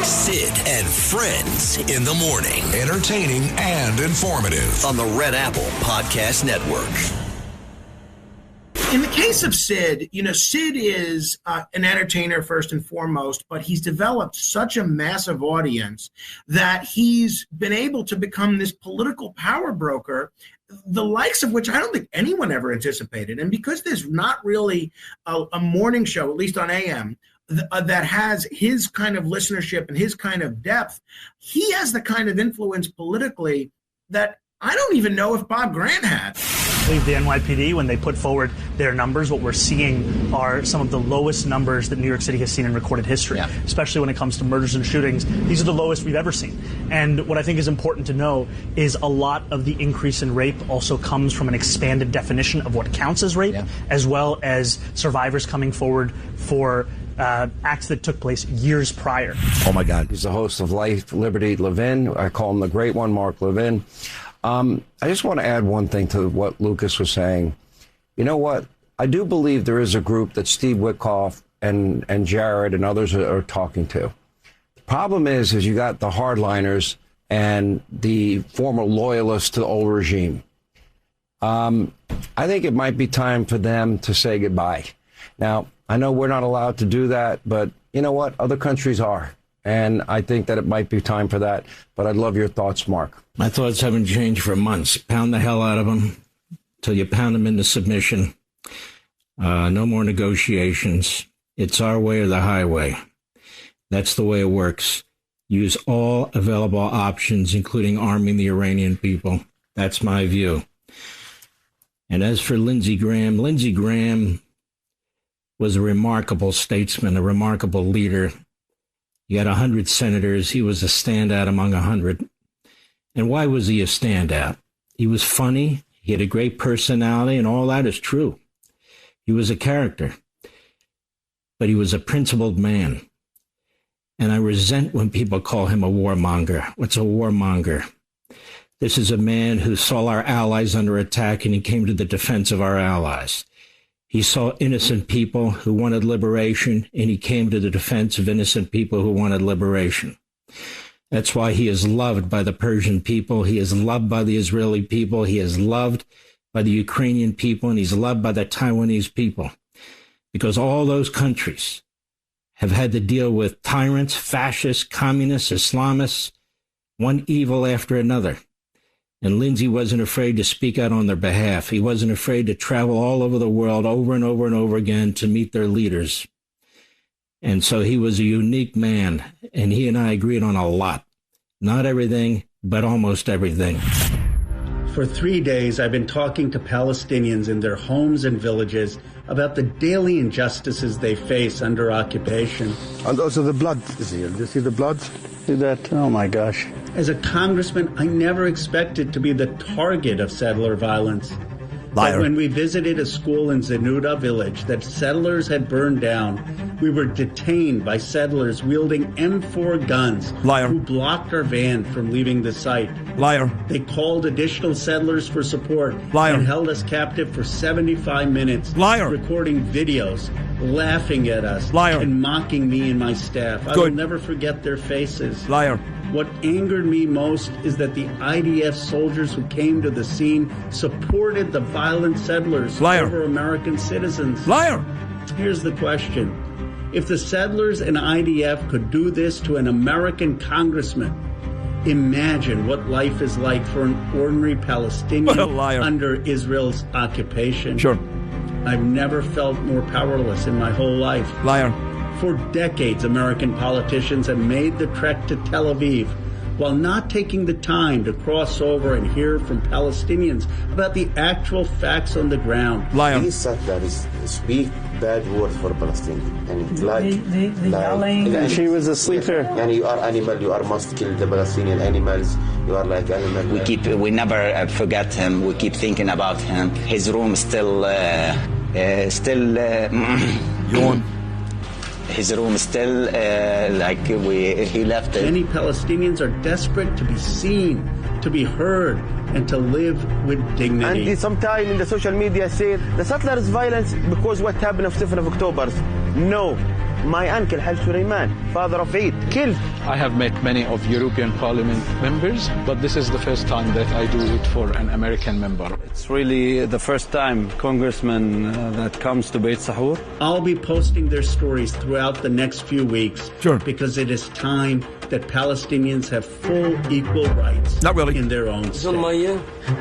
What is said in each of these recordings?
Sid and Friends in the morning. Entertaining and informative. On the Red Apple Podcast Network. In the case of Sid, Sid is an entertainer first and foremost, but he's developed such a massive audience that he's been able to become this political power broker, the likes of which I don't think anyone ever anticipated. And because there's not really a morning show, at least on AM, that has his kind of listenership and his kind of depth, he has the kind of influence politically that I don't even know if Bob Grant had. I believe the NYPD, when they put forward their numbers, what we're seeing are some of the lowest numbers that New York City has seen in recorded history, especially when it comes to murders and shootings. These are the lowest we've ever seen. And what I think is important to know is a lot of the increase in rape also comes from an expanded definition of what counts as rape, as well as survivors coming forward for acts that took place years prior. Oh, my God. He's the host of Life, Liberty, Levin. I call him the Great One, Mark Levin. I just want to add one thing to what Lucas was saying. You know what? I do believe there is a group that Steve Witkoff and Jared and others are talking to. The problem is you got the hardliners and the former loyalists to the old regime. I think it might be time for them to say goodbye. Now, I know we're not allowed to do that, but you know what? Other countries are. And I think that it might be time for that. But I'd love your thoughts, Mark. My thoughts haven't changed for months. Pound the hell out of them till you pound them into submission. No more negotiations. It's our way or the highway. That's the way it works. Use all available options, including arming the Iranian people. That's my view. And as for Lindsey Graham was a remarkable statesman, a remarkable leader. You had 100 senators. He was a standout among 100. And why was he a standout? He was funny. He had a great personality, and all that is true. He was a character. But he was a principled man. And I resent when people call him a warmonger. What's a warmonger? This is a man who saw our allies under attack, and he came to the defense of our allies. He saw innocent people who wanted liberation, and he came to the defense of innocent people who wanted liberation. That's why he is loved by the Persian people. He is loved by the Israeli people. He is loved by the Ukrainian people, and he's loved by the Taiwanese people. Because all those countries have had to deal with tyrants, fascists, communists, Islamists, one evil after another. And Lindsey wasn't afraid to speak out on their behalf. He wasn't afraid to travel all over the world over and over and over again to meet their leaders. And so he was a unique man, and he and I agreed on a lot. Not everything, but almost everything. For 3 days, I've been talking to Palestinians in their homes and villages about the daily injustices they face under occupation. And also the blood is here. Do you see the blood? See that? Oh, my gosh. As a congressman, I never expected to be the target of settler violence. Liar. But when we visited a school in Zenuda village that settlers had burned down, we were detained by settlers wielding M4 guns. Liar. Who blocked our van from leaving the site. Liar. They called additional settlers for support. Liar. And held us captive for 75 minutes. Liar. Recording videos, laughing at us. Liar. And mocking me and my staff. I will never forget their faces. Liar. What angered me most is that the IDF soldiers who came to the scene supported the violent settlers over American citizens. Liar! Here's the question. If the settlers and IDF could do this to an American congressman, imagine what life is like for an ordinary Palestinian under Israel's occupation. Sure. I've never felt more powerless in my whole life. Liar. For decades, American politicians have made the trek to Tel Aviv while not taking the time to cross over and hear from Palestinians about the actual facts on the ground. Liar. These settlers speak bad words for Palestinians. And she was asleep here. And you are animal, you must kill the Palestinian animals. You are like animal. We never forget him. We keep thinking about him. His room still yawn. His room still he left it. Many Palestinians are desperate to be seen, to be heard, and to live with dignity. And sometimes in the social media say the settlers' violence because what happened on 7th of October. No, My uncle, Hal Suleiman, father of 8, killed. I have met many of European Parliament members, but this is the first time that I do it for an American member. It's really the first time congressman that comes to Beit Sahur. I'll be posting their stories throughout the next few weeks. Sure. Because it is time that Palestinians have full equal rights. Not really. In their own state.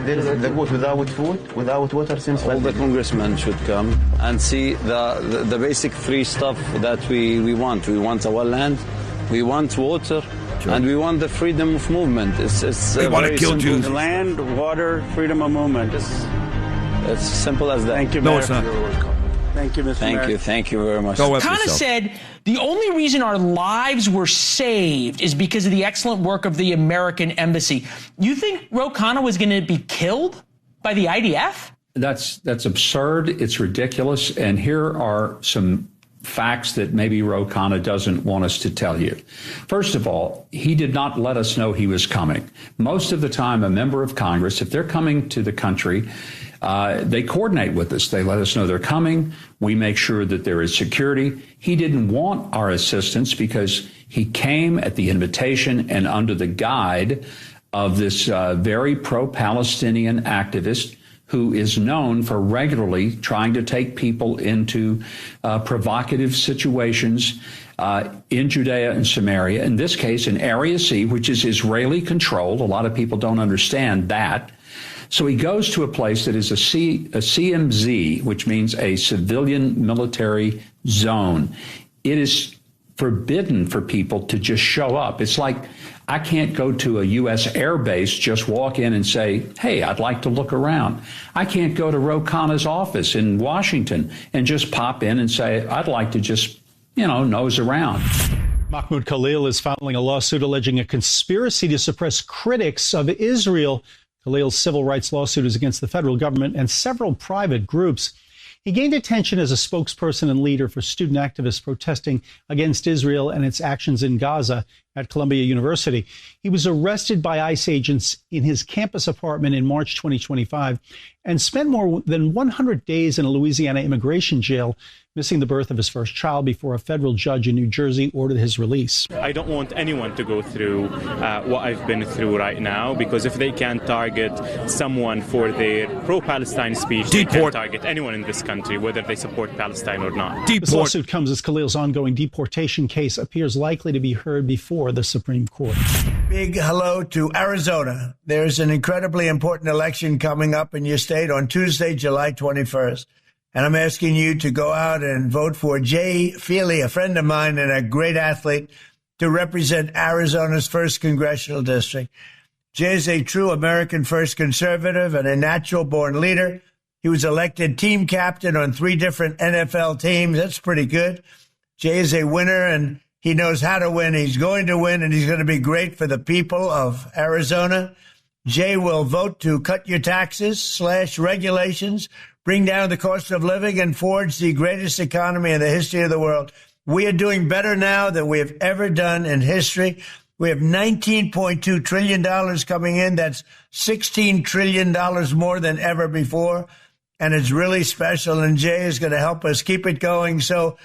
There is the good without food, without water since all the congressmen should come and see the basic three stuff that we want. We want our land, we want water, and we want the freedom of movement. It's very simple. The land, water, freedom of movement. It's simple as that. Thank you, Mayor. Mayor. No, it's not. Thank you, Mr. Mayor. Thank you very much. Kana said the only reason our lives were saved is because of the excellent work of the American embassy. You think Ro Khanna was going to be killed by the IDF? That's absurd. It's ridiculous. And here are some facts that maybe Ro Khanna doesn't want us to tell you. First of all, he did not let us know he was coming. Most of the time, a member of Congress, if they're coming to the country, they coordinate with us. They let us know they're coming. We make sure that there is security. He didn't want our assistance because he came at the invitation and under the guide of this very pro-Palestinian activist who is known for regularly trying to take people into provocative situations in Judea and Samaria. In this case, in Area C, which is Israeli controlled. A lot of people don't understand that. So he goes to a place that is a CMZ, which means a civilian military zone. It is forbidden for people to just show up. It's like I can't go to a U.S. air base, just walk in and say, hey, I'd like to look around. I can't go to Ro Khanna's office in Washington and just pop in and say, I'd like to just, nose around. Mahmoud Khalil is filing a lawsuit alleging a conspiracy to suppress critics of Israel. Khalil's civil rights lawsuit is against the federal government and several private groups. He gained attention as a spokesperson and leader for student activists protesting against Israel and its actions in Gaza at Columbia University. He was arrested by ICE agents in his campus apartment in March 2025 and spent more than 100 days in a Louisiana immigration jail, missing the birth of his first child before a federal judge in New Jersey ordered his release. I don't want anyone to go through what I've been through right now, because if they can target someone for their pro-Palestine speech, they can target anyone in this country, whether they support Palestine or not. This lawsuit comes as Khalil's ongoing deportation case appears likely to be heard before the Supreme Court. Big hello to Arizona. There's an incredibly important election coming up in your state on Tuesday, July 21st. And I'm asking you to go out and vote for Jay Feely, a friend of mine and a great athlete, to represent Arizona's 1st Congressional District. Jay is a true American first conservative and a natural-born leader. He was elected team captain on 3 different NFL teams. That's pretty good. Jay is a winner, and he knows how to win. He's going to win, and he's going to be great for the people of Arizona. Jay will vote to cut your taxes, slash regulations, bring down the cost of living, and forge the greatest economy in the history of the world. We are doing better now than we have ever done in history. We have $19.2 trillion coming in. That's $16 trillion more than ever before. And it's really special, and Jay is going to help us keep it going. So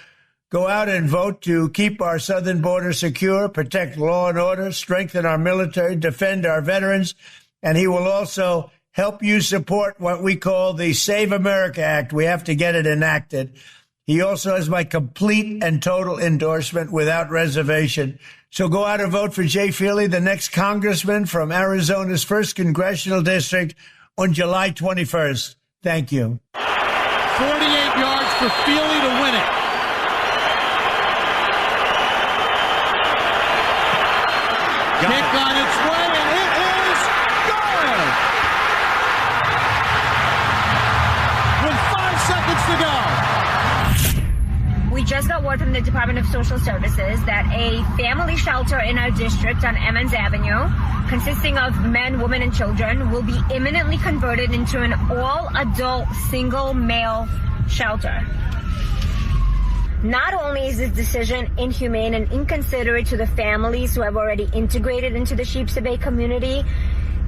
go out and vote to keep our southern border secure, protect law and order, strengthen our military, defend our veterans. And he will also help you support what we call the Save America Act. We have to get it enacted. He also has my complete and total endorsement without reservation. So go out and vote for Jay Feely, the next congressman from Arizona's 1st Congressional District, on July 21st. Thank you. 48 yards for Feely to win it. Kick on its way, and it is good! With 5 seconds to go. We just got word from the Department of Social Services that a family shelter in our district on Emmons Avenue, consisting of men, women, and children, will be imminently converted into an all-adult single-male shelter. Not only is this decision inhumane and inconsiderate to the families who have already integrated into the Sheepshead Bay community,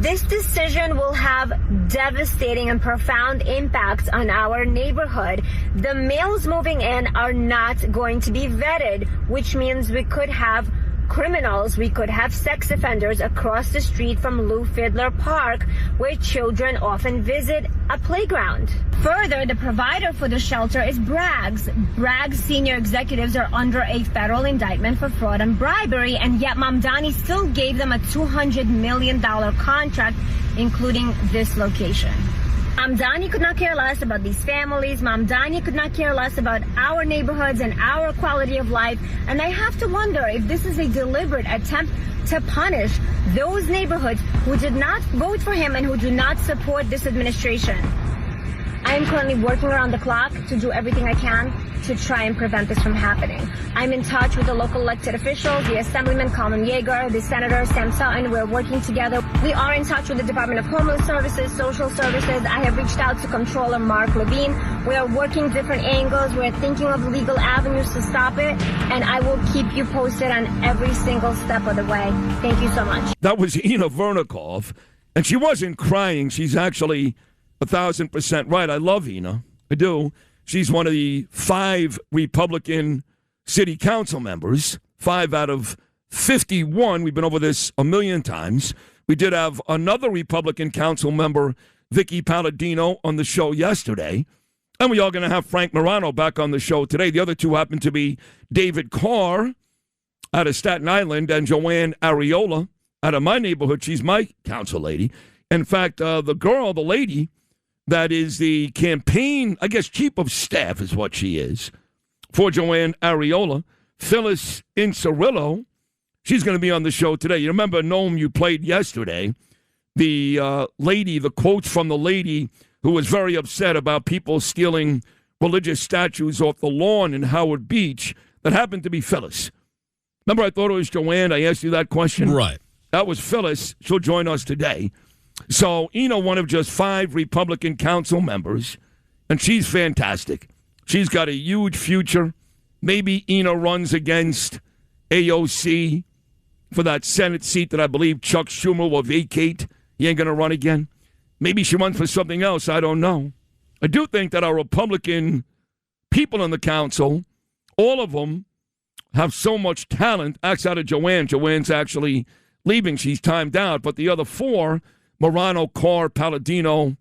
This decision will have devastating and profound impacts on our neighborhood. The males moving in are not going to be vetted, which means we could have criminals, we could have sex offenders across the street from Lou Fiddler Park, where children often visit a playground. Further, the provider for the shelter is Bragg's. Bragg's senior executives are under a federal indictment for fraud and bribery, and yet Mamdani still gave them a $200 million contract, including this location. Mamdani could not care less about these families. Mamdani could not care less about our neighborhoods and our quality of life. And I have to wonder if this is a deliberate attempt to punish those neighborhoods who did not vote for him and who do not support this administration. I am currently working around the clock to do everything I can to try and prevent this from happening. I'm in touch with the local elected officials, the Assemblyman Colin Yeager, the Senator Sam Sutton. We're working together. We are in touch with the Department of Homeless Services, Social Services. I have reached out to Comptroller Mark Levine. We are working different angles. We're thinking of legal avenues to stop it, and I will keep you posted on every single step of the way. Thank you so much. That was Ina Vernikov, and she wasn't crying. She's actually 1,000% right. I love Ina. I do. She's one of the 5 Republican city council members, 5 out of 51. We've been over this a million times. We did have another Republican council member, Vicky Palladino, on the show yesterday. And we are going to have Frank Morano back on the show today. The other two happen to be David Carr out of Staten Island and Joanne Areola out of my neighborhood. She's my council lady. In fact, the lady, that is the campaign, I guess, chief of staff is what she is, for Joanne Areola, Phyllis Incerillo. She's going to be on the show today. You remember, Noam, you played yesterday, the lady, the quotes from the lady who was very upset about people stealing religious statues off the lawn in Howard Beach. That happened to be Phyllis. Remember, I thought it was Joanne. I asked you that question? Right. That was Phyllis. She'll join us today. So, one of just 5 Republican council members, and she's fantastic. She's got a huge future. Maybe Ina runs against AOC for that Senate seat that I believe Chuck Schumer will vacate. He ain't going to run again. Maybe she runs for something else. I don't know. I do think that our Republican people on the council, all of them, have so much talent. Outside of Joanne. Joanne's actually leaving. She's timed out. But the other 4... Morano, Carr, Palladino,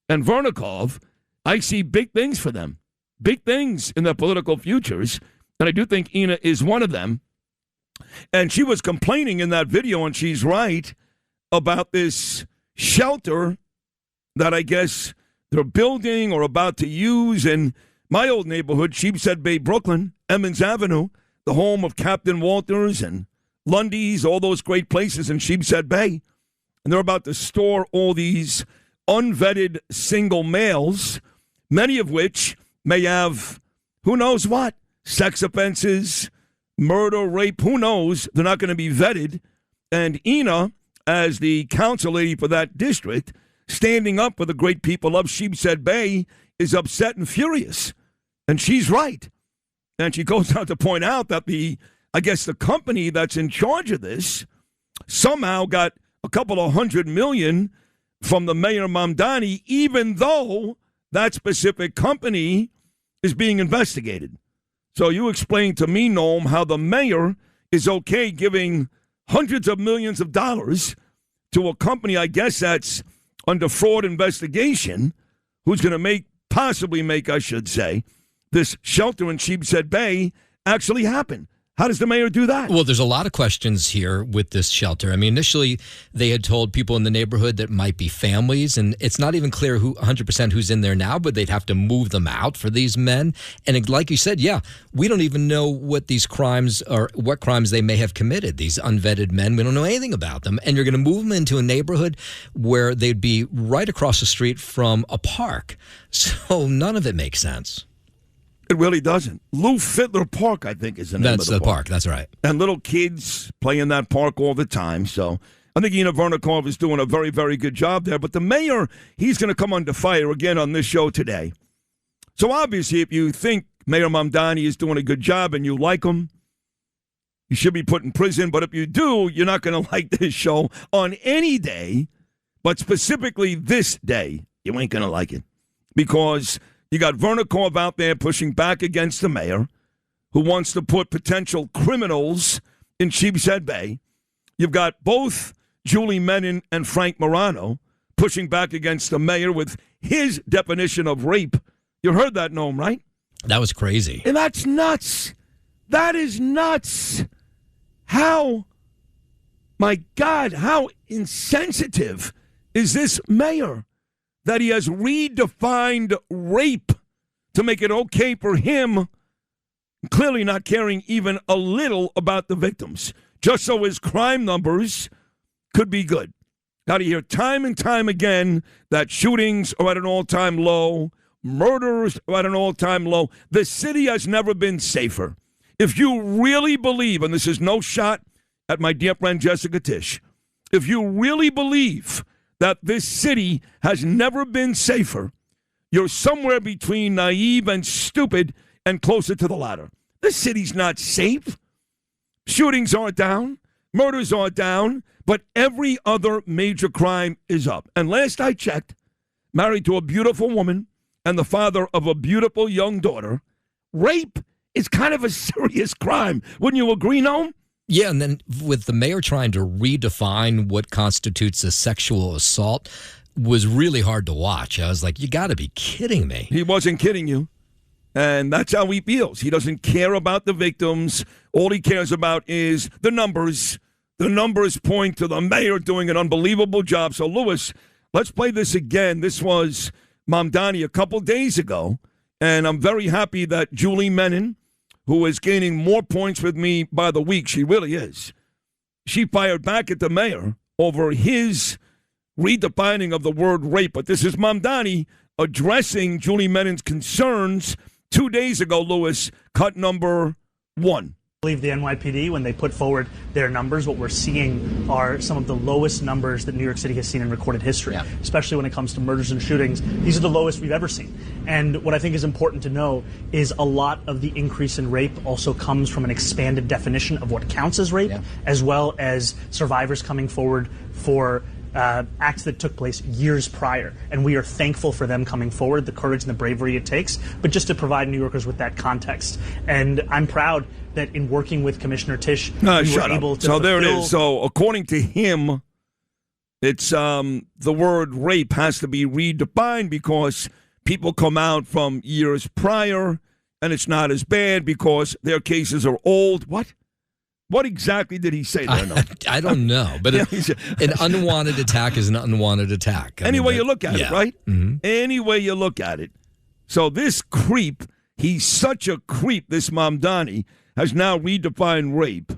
and Vernikov, I see big things for them. Big things in their political futures. And I do think Ina is one of them. And she was complaining in that video, and she's right, about this shelter that I guess they're building or about to use in my old neighborhood, Sheepshead Bay, Brooklyn, Emmons Avenue, the home of Captain Walters and Lundy's, all those great places in Sheepshead Bay. And they're about to store all these unvetted single males, many of which may have, who knows what, sex offenses, murder, rape, who knows. They're not going to be vetted. And Ina, as the council lady for that district, standing up for the great people of Sheepshead Bay, is upset and furious. And she's right. And she goes on to point out that the company that's in charge of this somehow got a couple of $100 million from the mayor Mamdani, even though that specific company is being investigated. So you explain to me, Noam, how the mayor is okay giving hundreds of millions of dollars to a company, I guess that's under fraud investigation, who's going to possibly make, this shelter in Sheepshead Bay actually happen. How does the mayor do that? Well, there's a lot of questions here with this shelter. I mean, initially, they had told people in the neighborhood that might be families, and it's not even clear 100% who's in there now, but they'd have to move them out for these men. And like you said, we don't even know what these crimes or what crimes they may have committed, these unvetted men. We don't know anything about them. And you're going to move them into a neighborhood where they'd be right across the street from a park. So none of it makes sense. It really doesn't. Lou Fiddler Park, I think, is the name of the park. That's right. And little kids play in that park all the time. So I think Ina Vernikov is doing a very, very good job there. But the mayor, he's going to come under fire again on this show today. So obviously, if you think Mayor Mamdani is doing a good job and you like him, you should be put in prison. But if you do, you're not going to like this show on any day But specifically this day, you ain't going to like it. Because you got Werner Korf out there pushing back against the mayor, who wants to put potential criminals in Sheepshead Bay. You've got both Julie Menin and Frank Morano pushing back against the mayor with his definition of rape. You heard that, Noam, right? That was crazy. And that's nuts. That is nuts. How, my God, how insensitive is this mayor that he has redefined rape to make it okay for him, clearly not caring even a little about the victims, just so his crime numbers could be good. Got to hear time and time again that shootings are at an all-time low, murders are at an all-time low. The city has never been safer. If you really believe, and this is no shot at my dear friend Jessica Tisch, if you really believe that this city has never been safer, you're somewhere between naive and stupid and closer to the latter. This city's not safe. Shootings are down. Murders are down. But every other major crime is up. And last I checked, married to a beautiful woman and the father of a beautiful young daughter, rape is kind of a serious crime. Wouldn't you agree, Noam? Yeah, and then with the mayor trying to redefine what constitutes a sexual assault was really hard to watch. I was like, you got to be kidding me. He wasn't kidding you. And that's how he feels. He doesn't care about the victims. All he cares about is the numbers. The numbers point to the mayor doing an unbelievable job. So, Lewis, let's play this again. This was Mamdani a couple days ago. And I'm very happy that Julie Menin, who is gaining more points with me by the week, she really is, she fired back at the mayor over his redefining of the word rape. But this is Mamdani addressing Julie Menin's concerns 2 days ago, Lewis, cut number 1. I believe the NYPD, when they put forward their numbers, what we're seeing are some of the lowest numbers that New York City has seen in recorded history, especially when it comes to murders and shootings. These are the lowest we've ever seen. And what I think is important to know is a lot of the increase in rape also comes from an expanded definition of what counts as rape, as well as survivors coming forward for acts that took place years prior. And we are thankful for them coming forward, the courage and the bravery it takes, but just to provide New Yorkers with that context. And I'm proud that in working with Commissioner Tisch, we were able to So there it is. So according to him, it's the word rape has to be redefined because people come out from years prior and it's not as bad because their cases are old. What? What exactly did he say there? I don't know, but an unwanted attack is an unwanted attack. Any way you look at it, right? Mm-hmm. Any way you look at it. So this creep, he's such a creep, this Mamdani, has now redefined rape.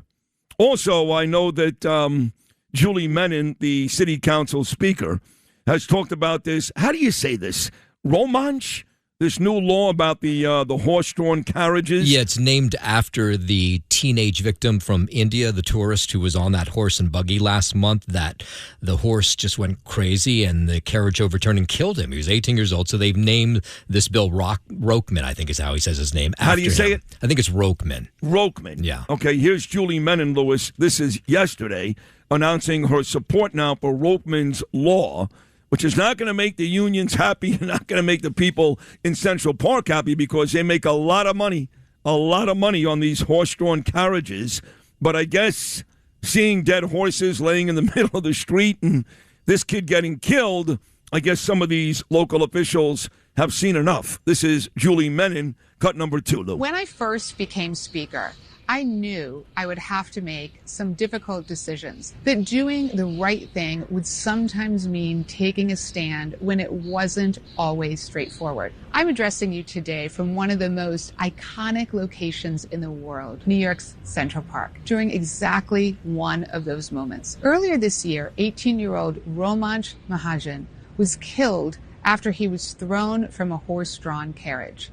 Also, I know that Julie Menin, the city council speaker, has talked about this. How do you say this? Romansh? This new law about the horse-drawn carriages? Yeah, it's named after the teenage victim from India, the tourist who was on that horse and buggy last month, that the horse just went crazy and the carriage overturned and killed him. He was 18 years old, so they've named this bill Rokeman, I think is how he says his name. How do you say it? I think it's Rokeman. Rokeman. Yeah. Okay, here's Julie Menin, Lewis. This is yesterday, announcing her support now for Rokeman's law, which is not going to make the unions happy, not going to make the people in Central Park happy because they make a lot of money on these horse-drawn carriages. But I guess seeing dead horses laying in the middle of the street and this kid getting killed, I guess some of these local officials have seen enough. This is Julie Menin, cut number 2, Lou. When I first became speaker, I knew I would have to make some difficult decisions, that doing the right thing would sometimes mean taking a stand when it wasn't always straightforward. I'm addressing you today from one of the most iconic locations in the world, New York's Central Park, during exactly one of those moments. Earlier this year, 18-year-old Romansh Mahajan was killed after he was thrown from a horse-drawn carriage.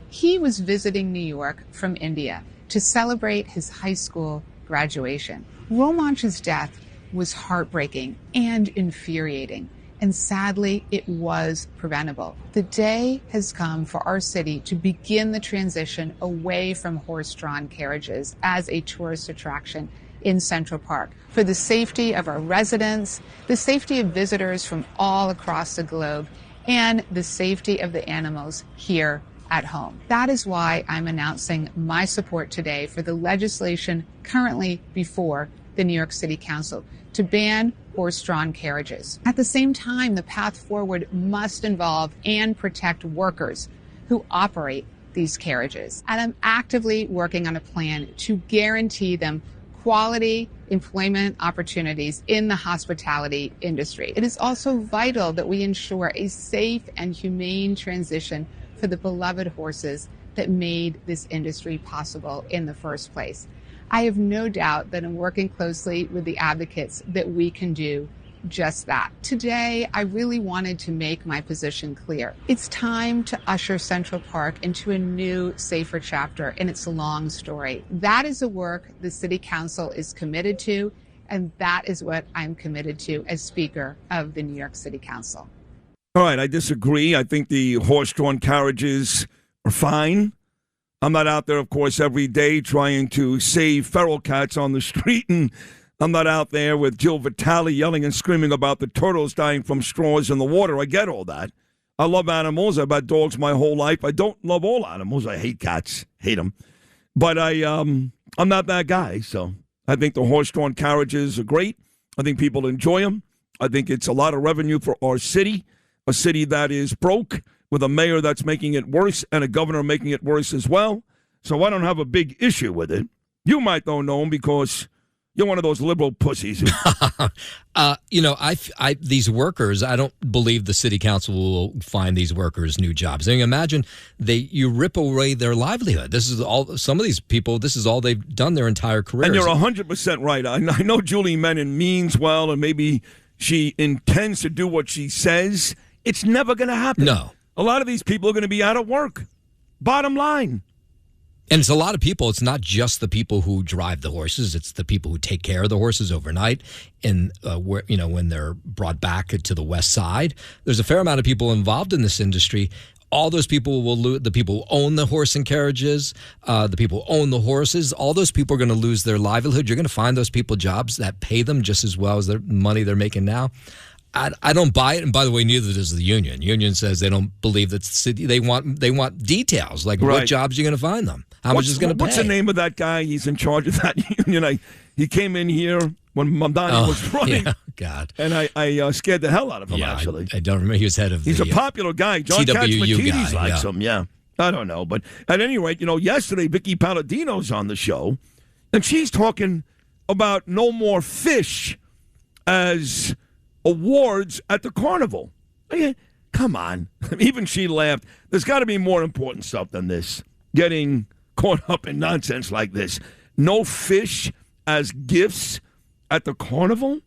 He was visiting New York from India to celebrate his high school graduation. Romansh's death was heartbreaking and infuriating, and sadly, it was preventable. The day has come for our city to begin the transition away from horse-drawn carriages as a tourist attraction in Central Park, for the safety of our residents, the safety of visitors from all across the globe, and the safety of the animals here at home. That is why I'm announcing my support today for the legislation currently before the New York City Council to ban horse-drawn carriages. At the same time, the path forward must involve and protect workers who operate these carriages. And I'm actively working on a plan to guarantee them quality employment opportunities in the hospitality industry. It is also vital that we ensure a safe and humane transition for the beloved horses that made this industry possible in the first place. I have no doubt that in working closely with the advocates that we can do just that. Today, I really wanted to make my position clear. It's time to usher Central Park into a new, safer chapter in its long story. That is the work the City Council is committed to, and that is what I'm committed to as Speaker of the New York City Council. All right, I disagree. I think the horse-drawn carriages are fine. I'm not out there, of course, every day trying to save feral cats on the street, and I'm not out there with Jill Vitale yelling and screaming about the turtles dying from straws in the water. I get all that. I love animals. I've had dogs my whole life. I don't love all animals. I hate cats. Hate them. But I'm not that guy, so I think the horse-drawn carriages are great. I think people enjoy them. I think it's a lot of revenue for our city, a city that is broke, with a mayor that's making it worse and a governor making it worse as well. So I don't have a big issue with it. You might, though, know him because you're one of those liberal pussies. These workers, I don't believe the city council will find these workers new jobs. I mean, imagine you rip away their livelihood. This is all, some of these people, this is all they've done their entire career. And you're 100% right. I know Julie Menon means well, and maybe she intends to do what she says. It's never going to happen. No. A lot of these people are going to be out of work. Bottom line. And it's a lot of people. It's not just the people who drive the horses. It's the people who take care of the horses overnight and when they're brought back to the west side. There's a fair amount of people involved in this industry. All those people will lose. The people who own the horse and carriages, the people who own the horses, all those people are going to lose their livelihood. You're going to find those people jobs that pay them just as well as the money they're making now. I don't buy it, and by the way, neither does the union. Union says they don't believe that city. They want details, like what jobs are you going to find them, how much is going to pay. What's the name of that guy? He's in charge of that union. He came in here when Mamdani was running. Yeah, God, and I scared the hell out of him. Yeah, actually, I don't remember. He was head of. He's a popular guy. John Katzmatidis likes him. Yeah, I don't know, but at any rate, yesterday Vicky Palladino's on the show, and she's talking about no more fish as awards at the carnival. Come on. Even she laughed. There's got to be more important stuff than this. Getting caught up in nonsense like this. No fish as gifts at the carnival?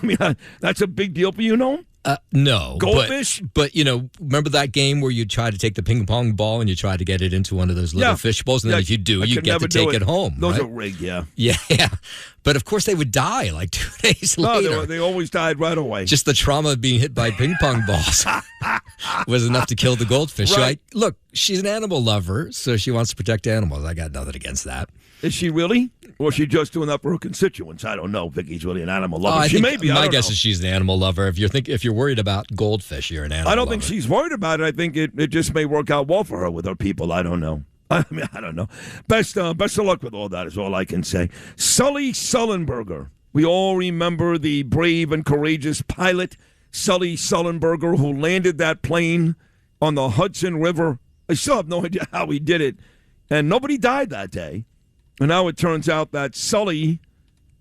I mean, that's a big deal for you, no? No. Goldfish? But remember that game where you try to take the ping pong ball and you try to get it into one of those little fish bowls, and then if you do, you get to take it home. Those are rigged, yeah. Yeah. But of course they would die like 2 days later. No, they always died right away. Just the trauma of being hit by ping pong balls was enough to kill the goldfish. Right. So look, she's an animal lover, so she wants to protect animals. I got nothing against that. Is she really? Or is she just doing that for her constituents? I don't know. Vicky's really an animal lover. She may be. My guess is she's an animal lover. If you're worried about goldfish, you're an animal lover. I don't think she's worried about it. I think it just may work out well for her with her people. I don't know. I don't know. Best of luck with all that is all I can say. Sully Sullenberger. We all remember the brave and courageous pilot, Sully Sullenberger, who landed that plane on the Hudson River. I still have no idea how he did it. And nobody died that day. And now it turns out that Sully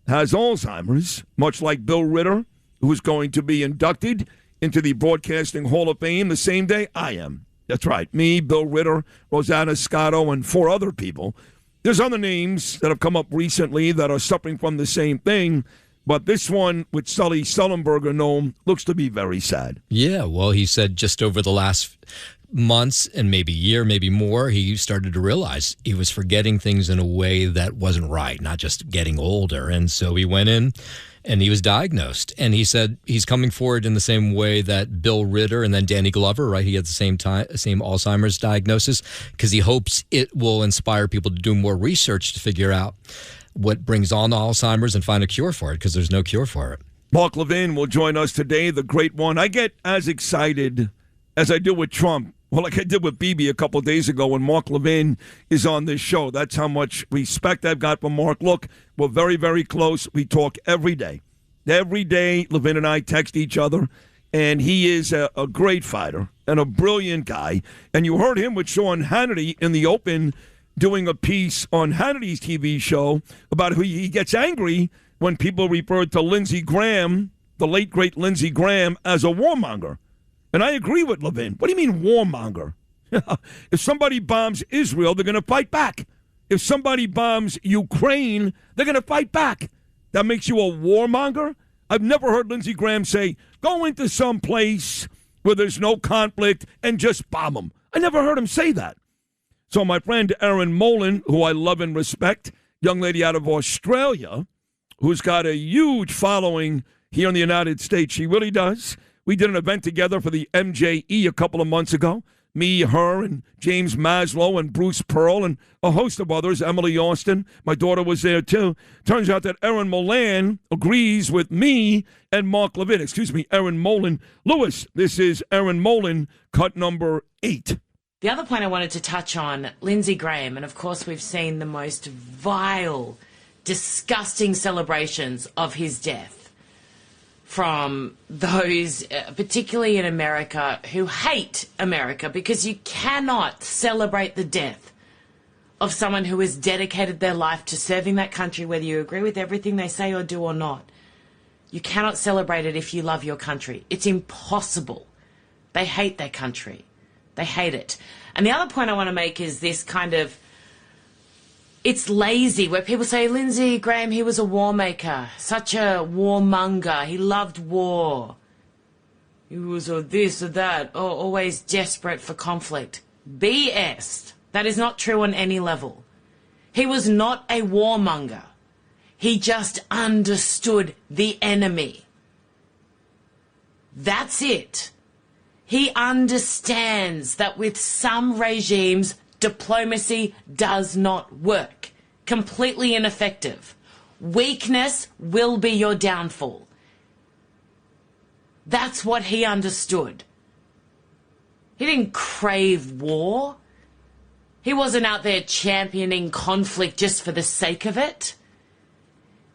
has Alzheimer's, much like Bill Ritter, who is going to be inducted into the Broadcasting Hall of Fame the same day I am. That's right. Me, Bill Ritter, Rosanna Scotto, and 4 other people. There's other names that have come up recently that are suffering from the same thing, but this one with Sully Sullenberger known looks to be very sad. Yeah, well, he said just over the last months and maybe year, maybe more, he started to realize he was forgetting things in a way that wasn't right, not just getting older. And so he went in and he was diagnosed. And he said he's coming forward in the same way that Bill Ritter and then Danny Glover, right? He had the same Alzheimer's diagnosis, because he hopes it will inspire people to do more research to figure out what brings on Alzheimer's and find a cure for it, because there's no cure for it. Mark Levin will join us today, the great one. I get as excited as I do with Trump. Well, like I did with Bibi a couple of days ago when Mark Levin is on this show. That's how much respect I've got for Mark. Look, we're very, very close. We talk every day. Every day, Levin and I text each other, and he is a great fighter and a brilliant guy. And you heard him with Sean Hannity in the open doing a piece on Hannity's TV show about who he gets angry when people refer to Lindsey Graham, the late, great Lindsey Graham, as a warmonger. And I agree with Levin. What do you mean warmonger? If somebody bombs Israel, they're going to fight back. If somebody bombs Ukraine, they're going to fight back. That makes you a warmonger? I've never heard Lindsey Graham say, go into some place where there's no conflict and just bomb them. I never heard him say that. So my friend Erin Molan, who I love and respect, young lady out of Australia, who's got a huge following here in the United States. She really does. We did an event together for the MJE a couple of months ago. Me, her, and James Maslow, and Bruce Pearl, and a host of others, Emily Austin. My daughter was there, too. Turns out that Erin Molan agrees with me and Mark Levin. Excuse me, Erin Molan. Lewis, this is Erin Molan, cut number 8. The other point I wanted to touch on, Lindsey Graham, and of course we've seen the most vile, disgusting celebrations of his death from those, particularly in America, who hate America because you cannot celebrate the death of someone who has dedicated their life to serving that country, whether you agree with everything they say or do or not. You cannot celebrate it if you love your country. It's impossible. They hate their country. They hate it. And the other point I want to make is this kind of, it's lazy, where people say, Lindsey Graham, he was a war maker, such a warmonger, he loved war. He was a this or that, or always desperate for conflict. BS. That is not true on any level. He was not a warmonger. He just understood the enemy. That's it. He understands that with some regimes, diplomacy does not work. Completely ineffective. Weakness will be your downfall. That's what he understood. He didn't crave war. He wasn't out there championing conflict just for the sake of it.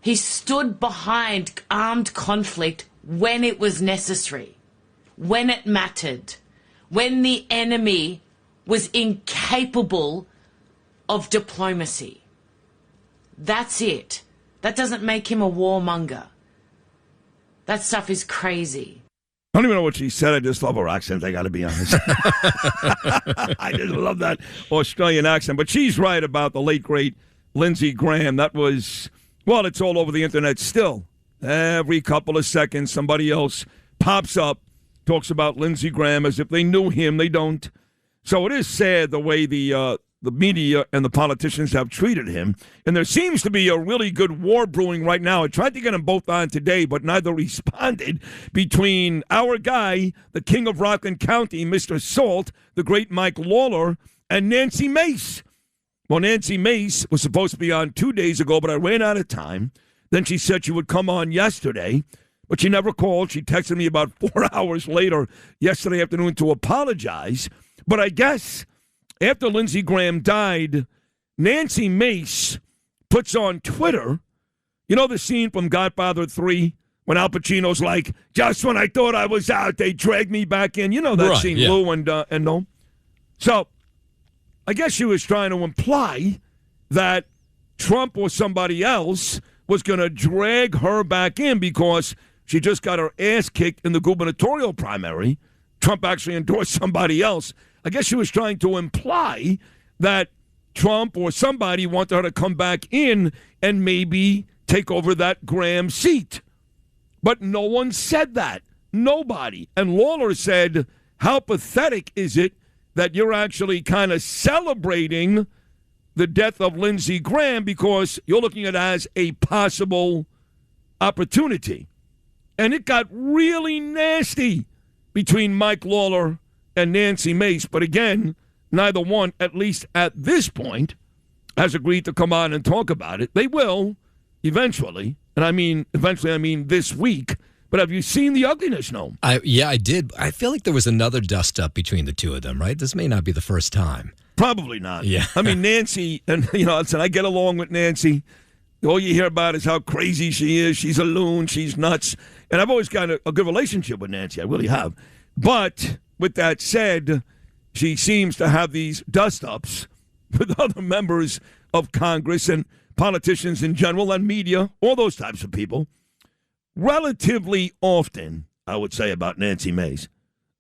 He stood behind armed conflict when it was necessary, when it mattered, when the enemy was incapable of diplomacy. That's it. That doesn't make him a warmonger. That stuff is crazy. I don't even know what she said. I just love her accent, I got to be honest. I just love that Australian accent. But she's right about the late, great Lindsey Graham. That was, well, it's all over the internet still. Every couple of seconds, somebody else pops up, talks about Lindsey Graham as if they knew him. They don't. So it is sad the way the media and the politicians have treated him. And there seems to be a really good war brewing right now. I tried to get them both on today, but neither responded, between our guy, the king of Rockland County, Mr. Salt, the great Mike Lawler, and Nancy Mace. Well, Nancy Mace was supposed to be on 2 days ago, but I ran out of time. Then she said she would come on yesterday, but she never called. She texted me about 4 hours later yesterday afternoon to apologize. But I guess after Lindsey Graham died, Nancy Mace puts on Twitter, you know the scene from Godfather 3 when Al Pacino's like, just when I thought I was out, they dragged me back in. You know that scene, yeah. Lou and no. So I guess she was trying to imply that Trump or somebody else was going to drag her back in because she just got her ass kicked in the gubernatorial primary. Trump actually endorsed somebody else. I guess she was trying to imply that Trump or somebody wanted her to come back in and maybe take over that Graham seat. But no one said that. Nobody. And Lawler said, how pathetic is it that you're actually kind of celebrating the death of Lindsey Graham because you're looking at it as a possible opportunity. And it got really nasty between Mike Lawler and Nancy Mace. But again, neither one, at least at this point, has agreed to come on and talk about it. They will eventually, and I mean this week. But have you seen the ugliness, Noam? Yeah, I did. I feel like there was another dust-up between the two of them, right? This may not be the first time. Probably not. Yeah. I mean, Nancy, and listen, I get along with Nancy. All you hear about is how crazy she is. She's a loon. She's nuts. And I've always got a good relationship with Nancy. I really have. But with that said, she seems to have these dust-ups with other members of Congress and politicians in general and media, all those types of people, relatively often, I would say, about Nancy Mace.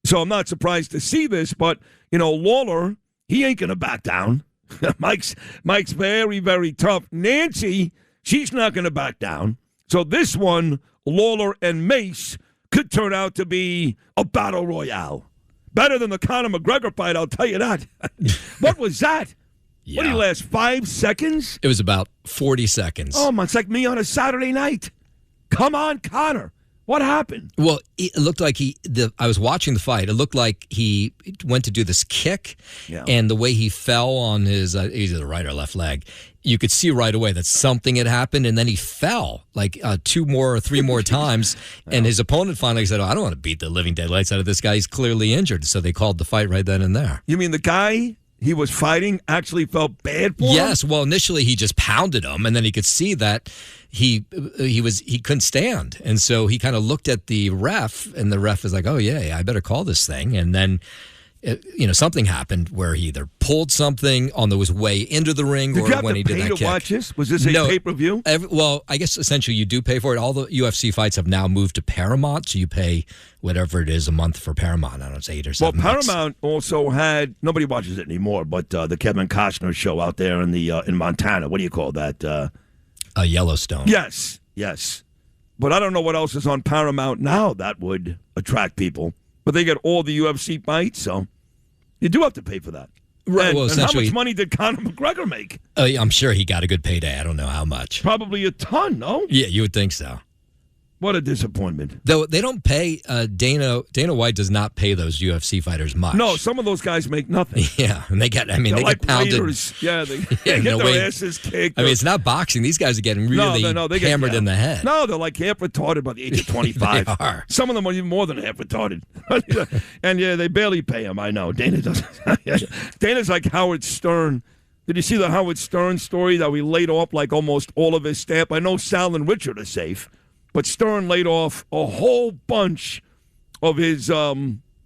So I'm not surprised to see this, but, Lawler, he ain't going to back down. Mike's very, very tough. Nancy, she's not going to back down. So this one, Lawler and Mace, could turn out to be a battle royale. Better than the Conor McGregor fight, I'll tell you that. What was that? Yeah. What did he last, 5 seconds? It was about 40 seconds. Oh, it's like me on a Saturday night. Come on, Conor. What happened? Well, it looked like I was watching the fight. It looked like he went to do this kick, and the way he fell on his either the right or left leg, you could see right away that something had happened, and then he fell like 2 more or 3 more times, and his opponent finally said, I don't want to beat the living daylights out of this guy. He's clearly injured, so they called the fight right then and there. You mean the guy he was fighting actually felt bad for him? Yes. Well, initially he just pounded him, and then he could see that he couldn't stand, and so he kind of looked at the ref, and the ref was like, "Oh yeah, I better call this thing." And then, something happened where he either pulled something on his way into the ring, or when he did that kick. Did you have to pay to watch this? Was this a pay-per-view? Well, I guess essentially you do pay for it. All the UFC fights have now moved to Paramount, so you pay whatever it is a month for Paramount. I don't know, it's $8 or $7. Well, Paramount also had, nobody watches it anymore, but the Kevin Costner show out there in Montana. What do you call that? Yellowstone. Yes. But I don't know what else is on Paramount now that would attract people. But they get all the UFC fights, so you do have to pay for that. Right. And how much money did Conor McGregor make? I'm sure he got a good payday. I don't know how much. Probably a ton, no? Yeah, you would think so. What a disappointment. Though they don't pay, Dana White does not pay those UFC fighters much. No, some of those guys make nothing. Yeah, and they get pounded. Waiters. Yeah, they get their asses kicked. I mean, it's not boxing. These guys are getting really hammered in the head. No, they're like half retarded by the age of 25. They are. Some of them are even more than half retarded. And they barely pay them, I know. Dana doesn't. Dana's like Howard Stern. Did you see the Howard Stern story that we laid off like almost all of his staff? I know Sal and Richard are safe. But Stern laid off a whole bunch of his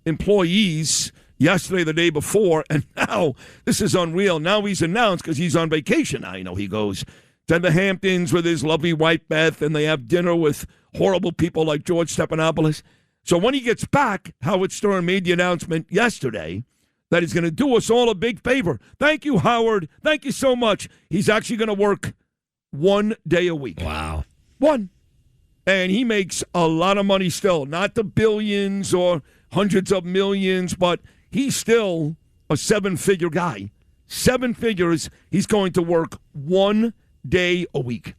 employees yesterday, the day before, and now this is unreal. Now he's announced, because he's on vacation now, he goes to the Hamptons with his lovely wife, Beth, and they have dinner with horrible people like George Stephanopoulos. So when he gets back, Howard Stern made the announcement yesterday that he's going to do us all a big favor. Thank you, Howard. Thank you so much. He's actually going to work 1 day a week. Wow. 1. And he makes a lot of money still. Not the billions or hundreds of millions, but he's still a 7-figure guy. 7 figures. He's going to work 1 day a week.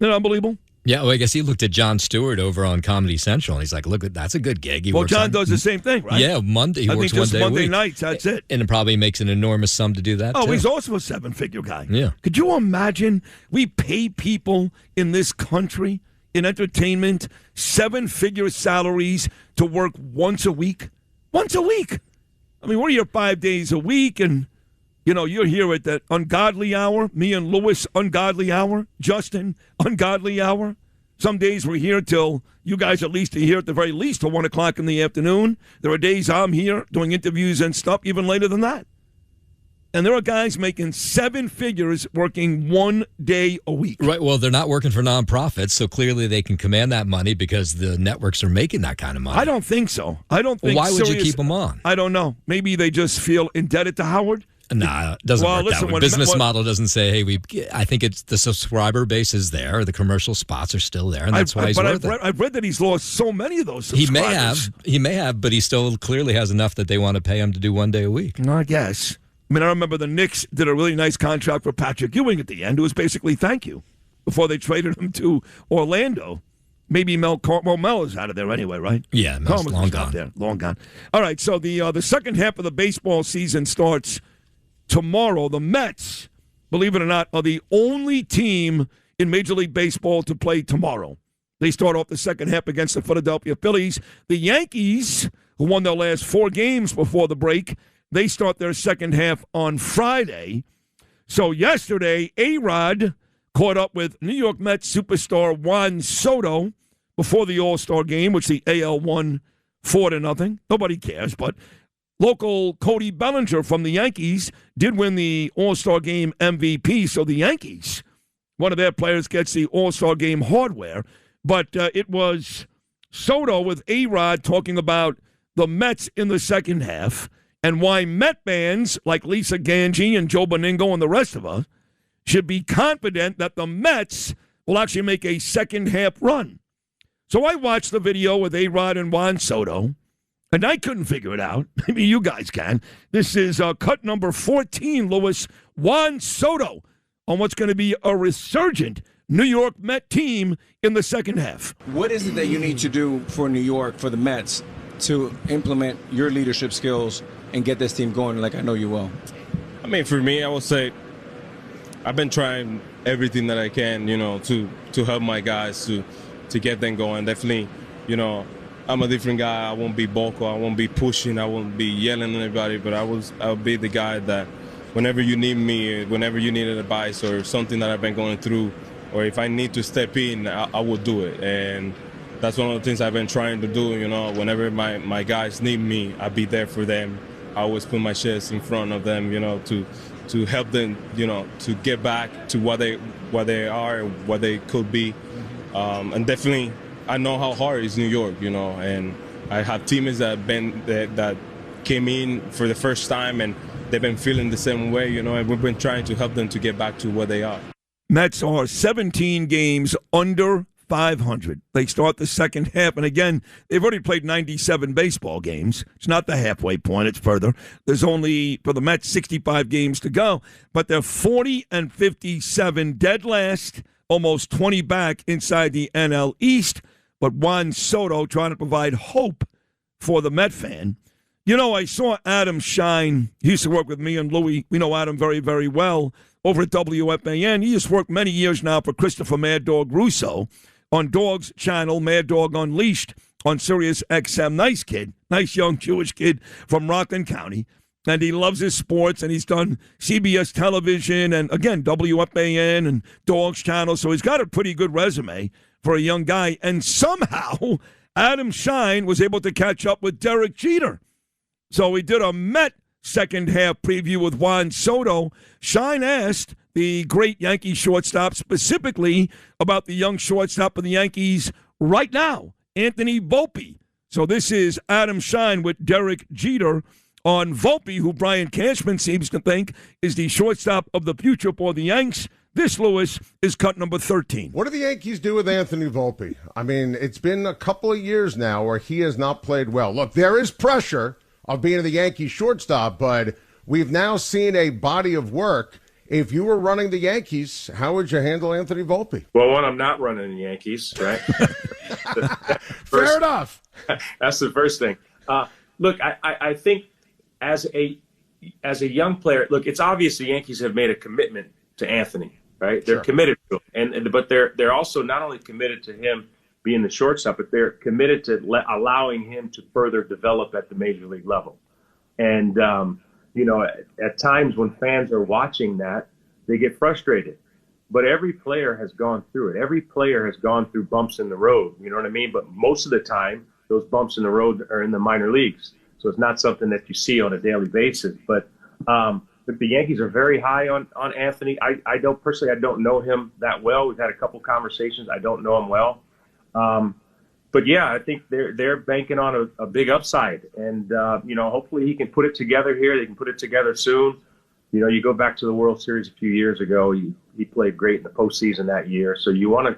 Isn't that unbelievable? Yeah, well, I guess he looked at Jon Stewart over on Comedy Central, and he's like, look, that's a good gig. John does the same thing, right? Yeah, Monday. He works 1 day a week. Monday nights, that's it. And it probably makes an enormous sum to do that, too. He's also a 7-figure guy. Yeah. Could you imagine we pay people in this country in entertainment 7-figure salaries to work once a week? Once a week. I mean, we're here 5 days a week, and, you're here at that ungodly hour. Me and Lewis, ungodly hour. Justin, ungodly hour. Some days we're here till, you guys at least are here at the very least till 1 o'clock in the afternoon. There are days I'm here doing interviews and stuff even later than that. And there are guys making 7 figures working 1 day a week. Right. Well, they're not working for nonprofits, so clearly they can command that money because the networks are making that kind of money. I don't think so. I don't think. Why would you keep them on? I don't know. Maybe they just feel indebted to Howard. Nah, it doesn't work that way. Business model doesn't say, hey, I think it's the subscriber base is there, the commercial spots are still there, and that's why he's worth it. I've read that he's lost so many of those subscribers. He may have, but he still clearly has enough that they want to pay him to do 1 day a week. I guess. I mean, I remember the Knicks did a really nice contract for Patrick Ewing at the end. It was basically thank you before they traded him to Orlando. Maybe Mel is out of there anyway, right? Yeah, Mel's long gone. There, long gone. All right, so the second half of the baseball season starts tomorrow. The Mets believe it or not, are the only team in Major League Baseball to play tomorrow. They start off the second half against the Philadelphia Phillies. The Yankees, who won their last 4 games before the break, they start their second half on Friday. So yesterday, A-Rod caught up with New York Mets superstar Juan Soto before the All-Star game, which the AL won 4-0. Nobody cares, but local Cody Bellinger from the Yankees did win the All-Star game MVP. So the Yankees, one of their players gets the All-Star game hardware. But it was Soto with A-Rod talking about the Mets in the second half and why Met fans like Lisa Ganji and Joe Beningo and the rest of us should be confident that the Mets will actually make a second half run. So I watched the video with A-Rod and Juan Soto, and I couldn't figure it out. Maybe you guys can. This is cut number 14, Louis. Juan Soto on what's going to be a resurgent New York Met team in the second half. What is it that you need to do for New York, for the Mets, to implement your leadership skills and get this team going like I know you will? I mean, for me, I would say I've been trying everything that I can, to help my guys to get them going. Definitely, I'm a different guy. I won't be vocal. I won't be pushing. I won't be yelling at everybody, but I'll be the guy that whenever you need me, whenever you need advice or something that I've been going through, or if I need to step in, I will do it. And that's one of the things I've been trying to do, whenever my guys need me, I'll be there for them. I always put my chest in front of them, to help them, to get back to what they are, what they could be. And definitely, I know how hard it is New York, and I have teammates that came in for the first time and they've been feeling the same way, and we've been trying to help them to get back to where they are. Mets are 17 games under 500. They start the second half, and again, they've already played 97 baseball games. It's not the halfway point, it's further. There's only, for the Mets, 65 games to go, but they're 40-57, dead last, almost 20 back inside the NL East, but Juan Soto trying to provide hope for the Met fan. I saw Adam Shine. He used to work with me and Louie. We know Adam very, very well over at WFAN. He has worked many years now for Christopher Mad Dog Russo on Dog's channel, Mad Dog Unleashed, on Sirius XM. Nice kid, nice young Jewish kid from Rockland County. And he loves his sports, and he's done CBS television and, again, WFAN and Dog's channel. So he's got a pretty good resume for a young guy. And somehow Adam Shine was able to catch up with Derek Jeter. So we did a Met second half preview with Juan Soto. Shine asked the great Yankee shortstop specifically about the young shortstop of the Yankees right now, Anthony Volpe. So this is Adam Shine with Derek Jeter on Volpe, who Brian Cashman seems to think is the shortstop of the future for the Yanks. This, Lewis, is cut number 13. What do the Yankees do with Anthony Volpe? I mean, it's been a couple of years now where he has not played well. Look, there is pressure of being the Yankees shortstop, but we've now seen a body of work. If you were running the Yankees, how would you handle Anthony Volpe? Well, one, I'm not running the Yankees, right? Fair enough. That's the first thing. Look, I think as a young player, look, it's obvious the Yankees have made a commitment to Anthony, right? They're committed to him, but they're also not only committed to him being the shortstop, but they're committed to allowing him to further develop at the major league level. And, at times when fans are watching that, they get frustrated. But every player has gone through it. Every player has gone through bumps in the road, you know what I mean? But most of the time, those bumps in the road are in the minor leagues. So it's not something that you see on a daily basis. But the Yankees are very high on Anthony. I don't know him that well. We've had a couple conversations. I don't know him well. But yeah, I think they're banking on a big upside, and hopefully he can put it together here. They can put it together soon. You go back to the World Series a few years ago. He played great in the postseason that year, so you want to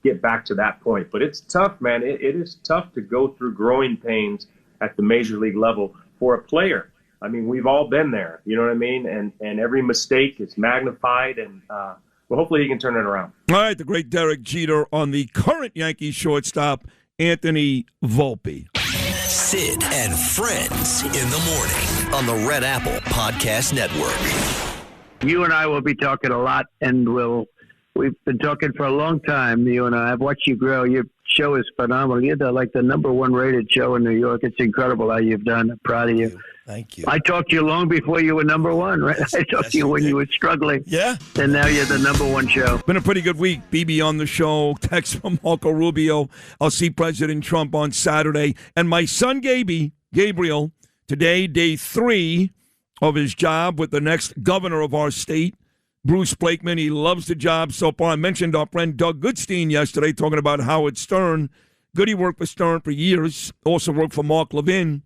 get back to that point. But it's tough, man. It is tough to go through growing pains at the major league level for a player. I mean, we've all been there. You know what I mean? And every mistake is magnified, and well, hopefully he can turn it around. All right, the great Derek Jeter on the current Yankees shortstop, Anthony Volpe. Sid and Friends in the Morning on the Red Apple Podcast Network. You and I will be talking a lot, and we've been talking for a long time, you and I. I've watched you grow. Your show is phenomenal. You're the number one rated show in New York. It's incredible how you've done. I'm proud of you. Thank you. I talked to you long before you were number one, right? I talked to you when you were struggling. Yeah. And now you're the number one show. Been a pretty good week. BB on the show. Text from Marco Rubio. I'll see President Trump on Saturday. And my son Gabriel, today, day 3 of his job with the next governor of our state, Bruce Blakeman. He loves the job so far. I mentioned our friend Doug Goodstein yesterday talking about Howard Stern. Goody worked for Stern for years. Also worked for Mark Levin.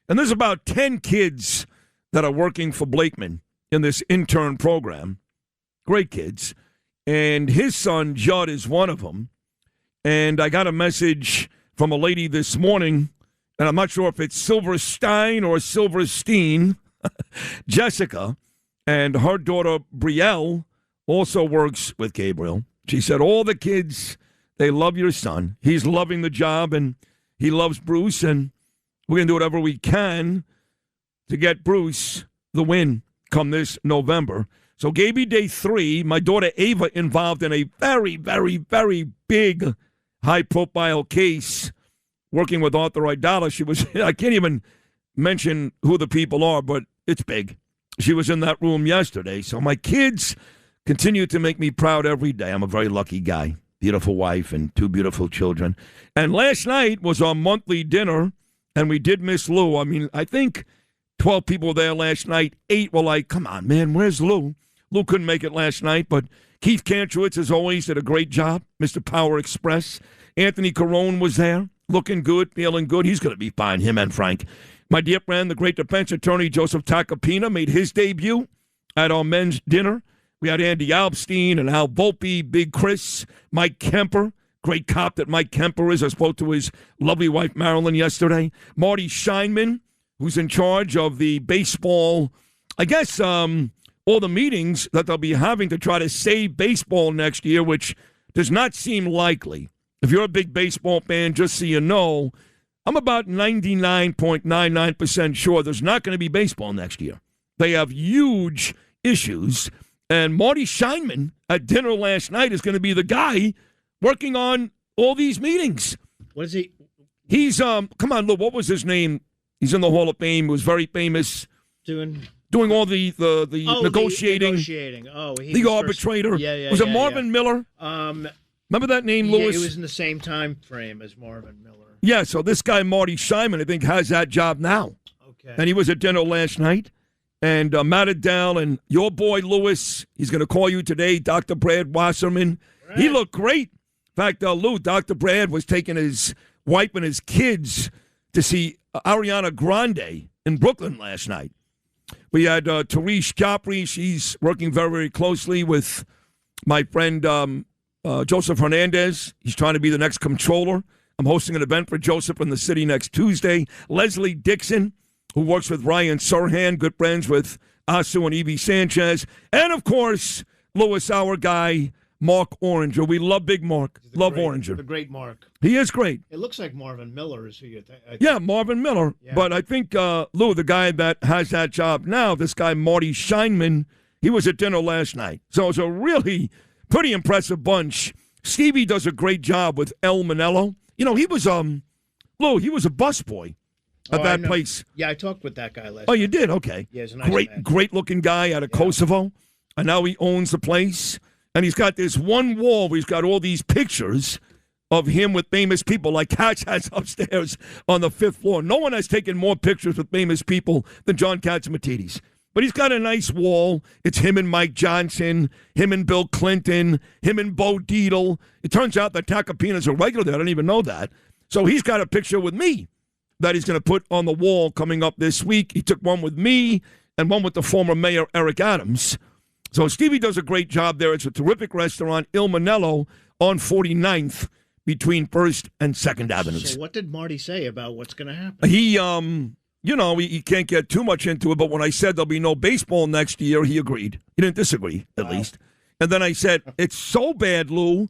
And there's about 10 kids that are working for Blakeman in this intern program. Great kids. And his son, Judd, is one of them. And I got a message from a lady this morning, and I'm not sure if it's Silverstein or Silverstein, Jessica, and her daughter, Brielle, also works with Gabriel. She said, all the kids, they love your son. He's loving the job, and he loves Bruce, and we're going to do whatever we can to get Bruce the win come this November. So, Gaby, day 3, my daughter Ava involved in a very, very, very big, high-profile case working with Arthur Aidala. She was, I can't even mention who the people are, but it's big. She was in that room yesterday. So my kids continue to make me proud every day. I'm a very lucky guy. Beautiful wife and 2 beautiful children. And last night was our monthly dinner, and we did miss Lou. I mean, I think 12 people were there last night. 8 were like, come on, man, where's Lou? Lou couldn't make it last night, but Keith Kantrowitz, as always, did a great job. Mr. Power Express. Anthony Carone was there, looking good, feeling good. He's going to be fine, him and Frank. My dear friend, the great defense attorney, Joseph Tacopina, made his debut at our men's dinner. We had Andy Alpstein and Al Volpe, Big Chris, Mike Kemper, great cop that Mike Kemper is. I spoke to his lovely wife, Marilyn, yesterday. Marty Scheinman, who's in charge of the baseball, I guess, all the meetings that they'll be having to try to save baseball next year, which does not seem likely. If you're a big baseball fan, just so you know, I'm about 99.99% sure there's not going to be baseball next year. They have huge issues. And Marty Scheinman at dinner last night is going to be the guy working on all these meetings. What is he? He's, come on, look, what was his name? He's in the Hall of Fame. He was very famous. Doing all the negotiating. The arbitrator. Was it Marvin Miller? Remember that name, Lewis? He was in the same time frame as Marvin Miller. Yeah, so this guy, Marty Scheinman, I think, has that job now. Okay. And he was at dinner last night. And Matt Adele and your boy, Lewis, he's going to call you today, Dr. Brad Wasserman. Right. He looked great. In fact, Lou, Dr. Brad was taking his wife and his kids to see Ariana Grande in Brooklyn last night. We had Therese Capri. She's working very, very closely with my friend Joseph Hernandez. He's trying to be the next comptroller. I'm hosting an event for Joseph in the city next Tuesday. Leslie Dixon, who works with Ryan Serhan, good friends with Asu and Evie Sanchez. And, of course, Lewis, our guy, Mark Oranger. We love Big Mark. Love Oranger. The great Mark. He is great. It looks like Marvin Miller is who you think. Yeah, Marvin Miller. Yeah. But I think, Lou, the guy that has that job now, this guy, Marty Scheinman, he was at dinner last night. So it's a really pretty impressive bunch. Stevie does a great job with El Manello. You know, he was, Lou, he was a busboy at that place. Yeah, I talked with that guy last night. Oh, you did? Okay. Yeah, he's a nice man. Great-looking guy out of Kosovo. And now he owns the place. And he's got this one wall where he's got all these pictures of him with famous people, like Katz has upstairs on the 5th floor. No one has taken more pictures with famous people than John Catsimatidis. But he's got a nice wall. It's him and Mike Johnson, him and Bill Clinton, him and Bo Dietl. It turns out that Tacopina's a regular there. I didn't even know that. So he's got a picture with me that he's going to put on the wall coming up this week. He took one with me and one with the former mayor, Eric Adams. So Stevie does a great job there. It's a terrific restaurant, Il Manello, on 49th between 1st and 2nd Avenues. So what did Marty say about what's going to happen? He, he can't get too much into it, but when I said there'll be no baseball next year, he agreed. He didn't disagree, at least. And then I said, it's so bad, Lou,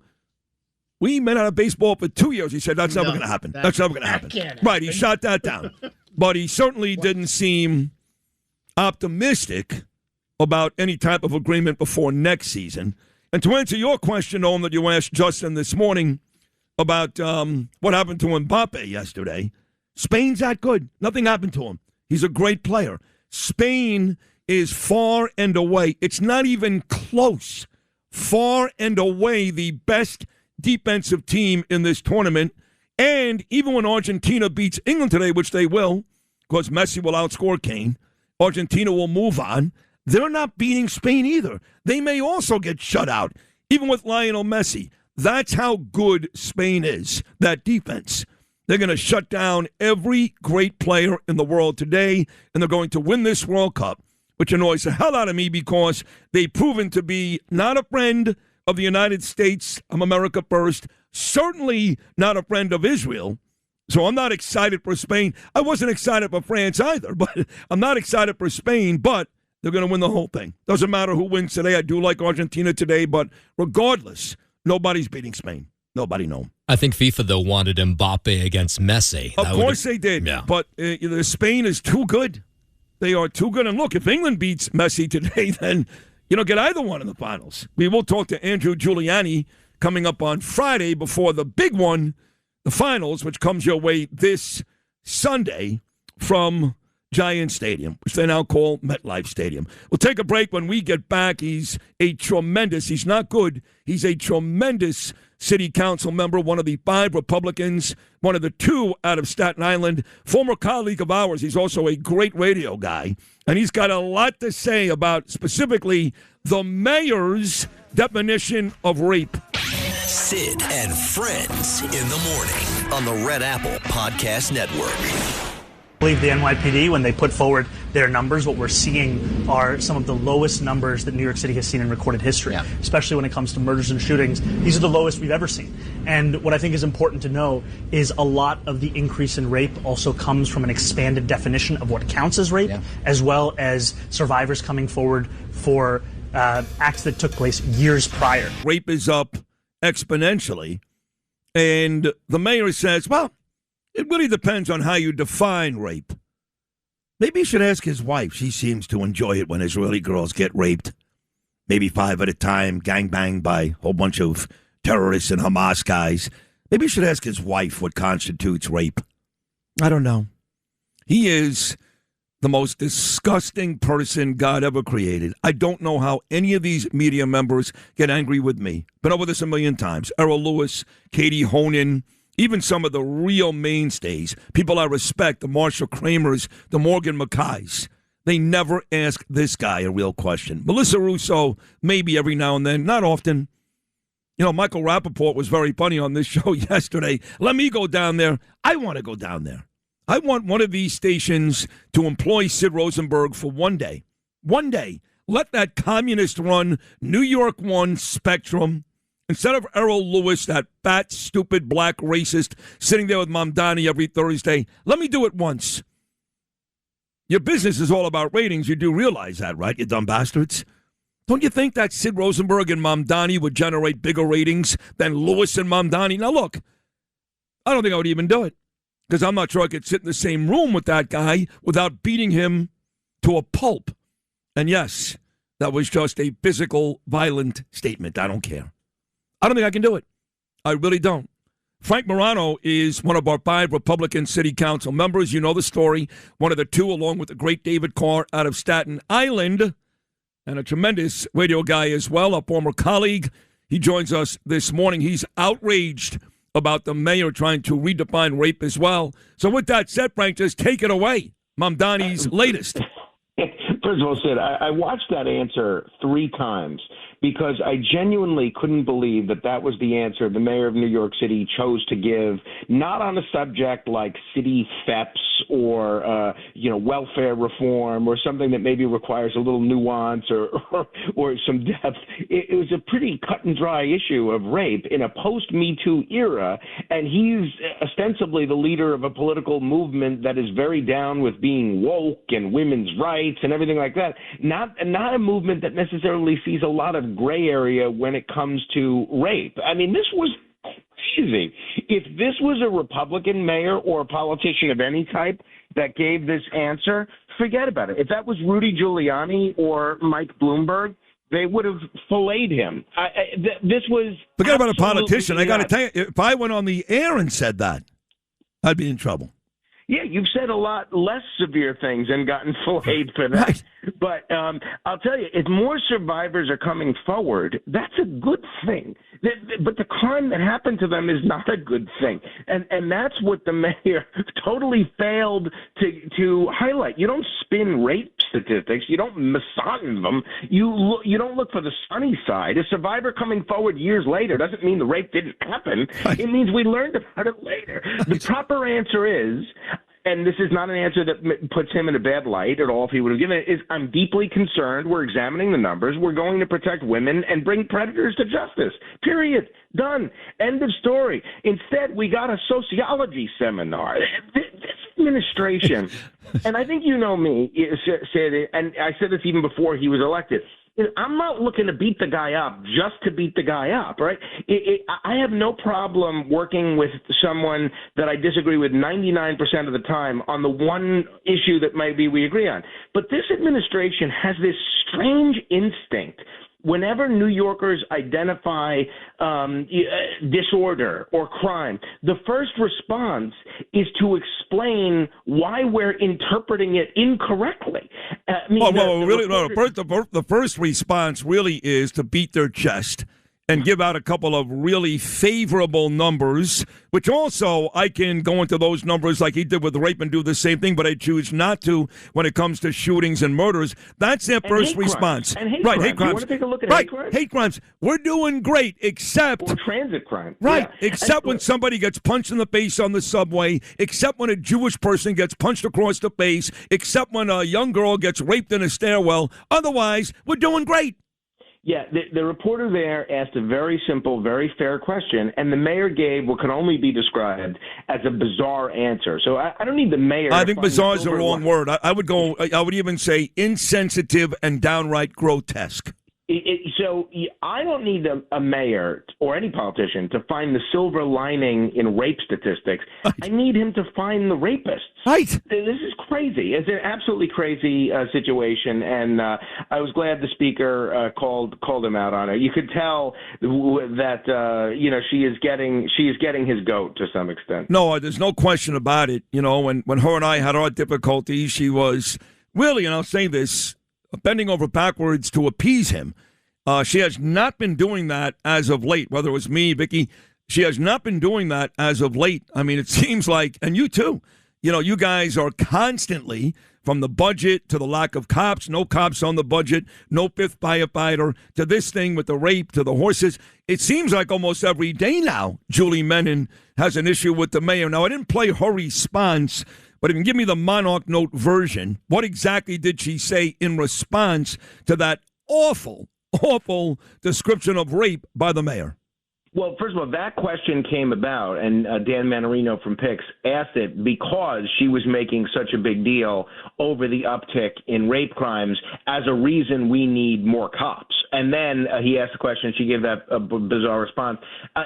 we may not have baseball for 2 years. He said, that's never going to happen. That's never going to happen. Right, he shot that down. But he certainly didn't seem optimistic about any type of agreement before next season. And to answer your question, Owen, that you asked Justin this morning about what happened to Mbappe yesterday, Spain's that good. Nothing happened to him. He's a great player. Spain is far and away, it's not even close, far and away the best defensive team in this tournament. And even when Argentina beats England today, which they will, because Messi will outscore Kane, Argentina will move on. They're not beating Spain either. They may also get shut out, even with Lionel Messi. That's how good Spain is, that defense. They're going to shut down every great player in the world today, and they're going to win this World Cup, which annoys the hell out of me because they've proven to be not a friend of the United States, I'm America first, certainly not a friend of Israel. So I'm not excited for Spain. I wasn't excited for France either, but I'm not excited for Spain, but they're going to win the whole thing. Doesn't matter who wins today. I do like Argentina today, but regardless, nobody's beating Spain. Nobody, no. I think FIFA, though, wanted Mbappe against Messi. Of course they did, yeah. But Spain is too good. They are too good. And look, if England beats Messi today, then you don't get either one in the finals. We will talk to Andrew Giuliani coming up on Friday before the big one, the finals, which comes your way this Sunday from Giant Stadium, which they now call MetLife Stadium. We'll take a break. When we get back, he's not good, he's a tremendous city council member, one of the 5 Republicans, one of the 2 out of Staten Island, former colleague of ours. He's also a great radio guy, and he's got a lot to say about specifically the mayor's definition of rape. Sid and Friends in the morning on the Red Apple Podcast Network. I believe the NYPD, when they put forward their numbers, what we're seeing are some of the lowest numbers that New York City has seen in recorded history, especially when it comes to murders and shootings. These are the lowest we've ever seen. And what I think is important to know is a lot of the increase in rape also comes from an expanded definition of what counts as rape, as well as survivors coming forward for acts that took place years prior. Rape is up exponentially, and the mayor says, well, it really depends on how you define rape. Maybe he should ask his wife. She seems to enjoy it when Israeli girls get raped. Maybe 5 at a time, gangbanged by a whole bunch of terrorists and Hamas guys. Maybe he should ask his wife what constitutes rape. I don't know. He is the most disgusting person God ever created. I don't know how any of these media members get angry with me. Been over this a million times. Errol Lewis, Katie Honan, even some of the real mainstays, people I respect, the Marshall Kramers, the Morgan Mackays, they never ask this guy a real question. Melissa Russo, maybe every now and then, not often. You know, Michael Rappaport was very funny on this show yesterday. Let me go down there. I want to go down there. I want one of these stations to employ Sid Rosenberg for one day. One day. Let that communist-run New York One Spectrum, instead of Errol Lewis, that fat, stupid, black racist, sitting there with Mamdani every Thursday, let me do it once. Your business is all about ratings. You do realize that, right, you dumb bastards? Don't you think that Sid Rosenberg and Mamdani would generate bigger ratings than Lewis and Mamdani? Now, look, I don't think I would even do it, because I'm not sure I could sit in the same room with that guy without beating him to a pulp. And yes, that was just a physical, violent statement. I don't care. I don't think I can do it. I really don't. Frank Morano is one of our 5 Republican city council members. You know the story. One of the 2, along with the great David Carr out of Staten Island, and a tremendous radio guy as well, a former colleague. He joins us this morning. He's outraged about the mayor trying to redefine rape as well. So with that said, Frank, just take it away. Mamdani's latest. First of all, Sid, I watched that answer 3 times because I genuinely couldn't believe that that was the answer the mayor of New York City chose to give, not on a subject like city thefts or, welfare reform or something that maybe requires a little nuance or some depth. It was a pretty cut and dry issue of rape in a post-Me Too era, and he's ostensibly the leader of a political movement that is very down with being woke and women's rights and everything like that. Not a movement that necessarily sees a lot of gray area when it comes to rape. I mean, this was crazy. If this was a Republican mayor or a politician of any type that gave this answer, forget about it. If that was Rudy Giuliani or Mike Bloomberg, they would have filleted him. This was forget about a politician. I got to tell you, if I went on the air and said that, I'd be in trouble. Yeah, you've said a lot less severe things and gotten filleted for that. Right. But I'll tell you, if more survivors are coming forward, that's a good thing. But the crime that happened to them is not a good thing. And that's what the mayor totally failed to highlight. You don't spin rape statistics. You don't massage them. You don't look for the sunny side. A survivor coming forward years later doesn't mean the rape didn't happen. Right. It means we learned about it later. The proper answer is, and this is not an answer that puts him in a bad light at all if he would have given it, is I'm deeply concerned. We're examining the numbers. We're going to protect women and bring predators to justice. Period. Done. End of story. Instead, we got a sociology seminar. This administration, and I think you know me, said it, and I said this even before he was elected, I'm not looking to beat the guy up just to beat the guy up, right? I have no problem working with someone that I disagree with 99% of the time on the one issue that maybe we agree on. But this administration has this strange instinct. Whenever New Yorkers identify disorder or crime, the first response is to explain why we're interpreting it incorrectly. The first response really is to beat their chest and give out a couple of really favorable numbers, which also I can go into those numbers like he did with rape and do the same thing, but I choose not to when it comes to shootings and murders. That's their first response. Hate crimes. You want to take a look at hate crimes? Hate crimes. We're doing great, except... Or transit crime. Right, yeah. except when somebody gets punched in the face on the subway, except when a Jewish person gets punched across the face, except when a young girl gets raped in a stairwell. Otherwise, we're doing great. Yeah, the reporter there asked a very simple, very fair question, and the mayor gave what can only be described as a bizarre answer. So I don't need the mayor. I think bizarre is the wrong word. I would even say insensitive and downright grotesque. So I don't need a mayor or any politician to find the silver lining in rape statistics. Right. I need him to find the rapists. Right. This is crazy. It's an absolutely crazy situation, and I was glad the speaker called him out on it. You could tell that she is getting his goat to some extent. No, there's no question about it. You know, when her and I had our difficulties, she was really, and I'll say this, bending over backwards to appease him. She has not been doing that as of late, whether it was me, Vicky. She has not been doing that as of late. I mean, it seems like, and you too, you guys are constantly, from the budget to the lack of cops, no cops on the budget, no fifth firefighter, to this thing with the rape, to the horses. It seems like almost every day now, Julie Menon has an issue with the mayor. Now, I didn't play her response, but if you can give me the Monarch Note version, what exactly did she say in response to that awful description of rape by the mayor? Well, first of all, that question came about, and Dan Manarino from Pix asked it because she was making such a big deal over the uptick in rape crimes as a reason we need more cops. And then he asked the question, she gave that bizarre response.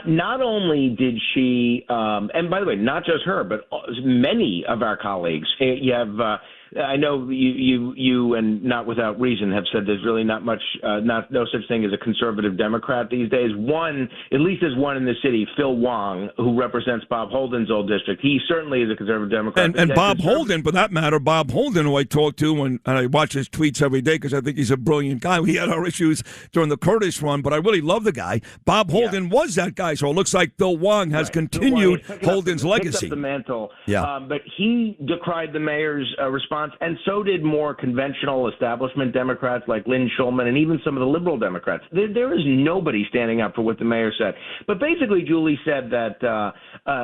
Not only did she, and by the way, not just her, but many of our colleagues, you have... I know you and not without reason have said there's really not much, no such thing as a conservative Democrat these days. At least there's one in the city, Phil Wong, who represents Bob Holden's old district. He certainly is a conservative Democrat. And Bob Holden, for that matter, Bob Holden, who I talk to, and I watch his tweets every day because I think he's a brilliant guy. We had our issues during the Curtis run, but I really love the guy. Bob Holden was that guy, so it looks like Phil Wong has continued Holden's legacy. Picked up the mantle. Yeah. But he decried the mayor's response. And so did more conventional establishment Democrats like Lynn Schulman and even some of the liberal Democrats. There is nobody standing up for what the mayor said. But basically, Julie said that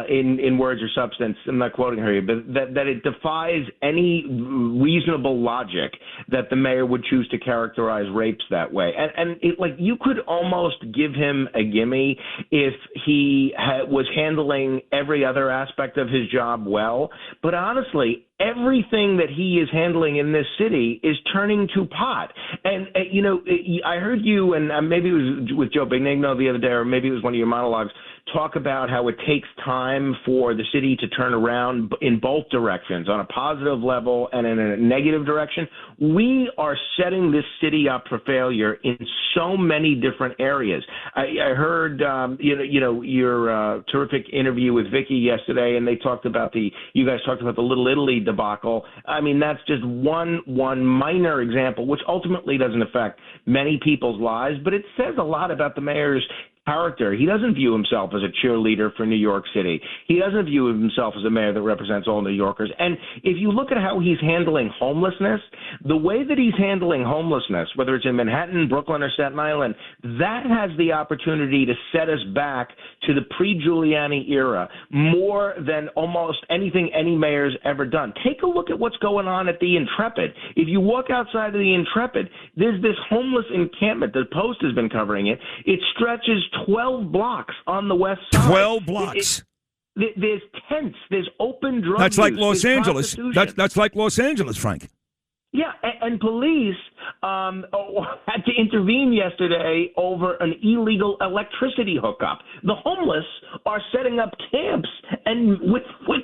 in words or substance, I'm not quoting her here, but that it defies any reasonable logic that the mayor would choose to characterize rapes that way. And you could almost give him a gimme if he was handling every other aspect of his job well. But honestly, everything that he is handling in this city is turning to pot. And, I heard you, and maybe it was with Joe Benigno the other day, or maybe it was one of your monologues, talk about how it takes time for the city to turn around in both directions, on a positive level and in a negative direction. We are setting this city up for failure in so many different areas. I heard, your terrific interview with Vicky yesterday, and you guys talked about the Little Italy debacle. I mean, that's just one minor example, which ultimately doesn't affect many people's lives, but it says a lot about the mayor's character. He doesn't view himself as a cheerleader for New York City. He doesn't view himself as a mayor that represents all New Yorkers. And if you look at how he's handling homelessness, the way that he's handling homelessness, whether it's in Manhattan, Brooklyn, or Staten Island, that has the opportunity to set us back to the pre-Giuliani era more than almost anything any mayor's ever done. Take a look at what's going on at the Intrepid. If you walk outside of the Intrepid, there's this homeless encampment. The Post has been covering it. It stretches 12 blocks on the west side. 12 blocks. There's tents. There's open drug That's like use, Los there's Angeles. prostitution. That's like Los Angeles, Frank. Yeah, and police had to intervene yesterday over an illegal electricity hookup. The homeless are setting up camps and with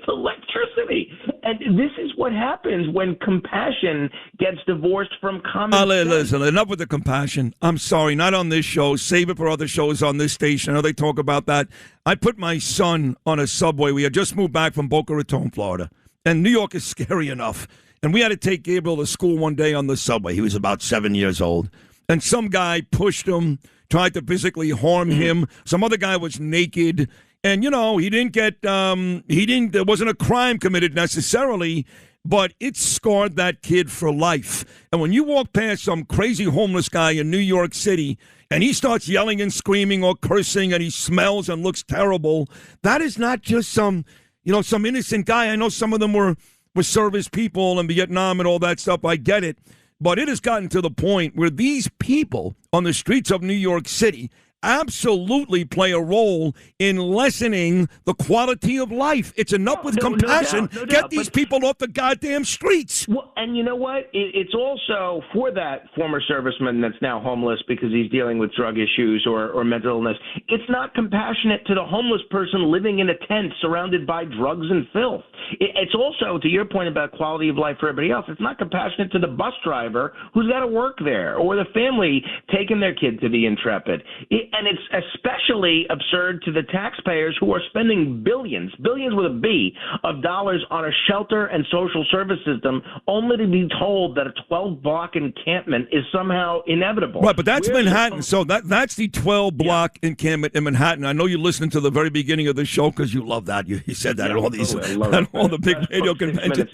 electricity. And this is what happens when compassion gets divorced from common sense. Listen, enough with the compassion. I'm sorry, not on this show. Save it for other shows on this station. I know they talk about that. I put my son on a subway. We had just moved back from Boca Raton, Florida. And New York is scary enough. And we had to take Gabriel to school one day on the subway. He was about 7 years old. And some guy pushed him, tried to physically harm him. Some other guy was naked. And, he didn't get, there wasn't a crime committed necessarily, but it scarred that kid for life. And when you walk past some crazy homeless guy in New York City and he starts yelling and screaming or cursing and he smells and looks terrible, that is not just some innocent guy. I know some of them were service people in Vietnam and all that stuff. I get it. But it has gotten to the point where these people on the streets of New York City absolutely play a role in lessening the quality of life. It's enough with compassion. No doubt, Get these people off the goddamn streets. Well, and you know what? It's also for that former serviceman that's now homeless because he's dealing with drug issues or mental illness. It's not compassionate to the homeless person living in a tent surrounded by drugs and filth. It's also, to your point about quality of life for everybody else, it's not compassionate to the bus driver who's got to work there or the family taking their kid to the Intrepid. And it's especially absurd to the taxpayers who are spending billions with a B, of dollars on a shelter and social service system only to be told that a 12-block encampment is somehow inevitable. Right, but that's Manhattan. So that's the 12-block encampment in Manhattan. I know you listened to the very beginning of the show because you love that. You said that at all these, at all the big radio conventions.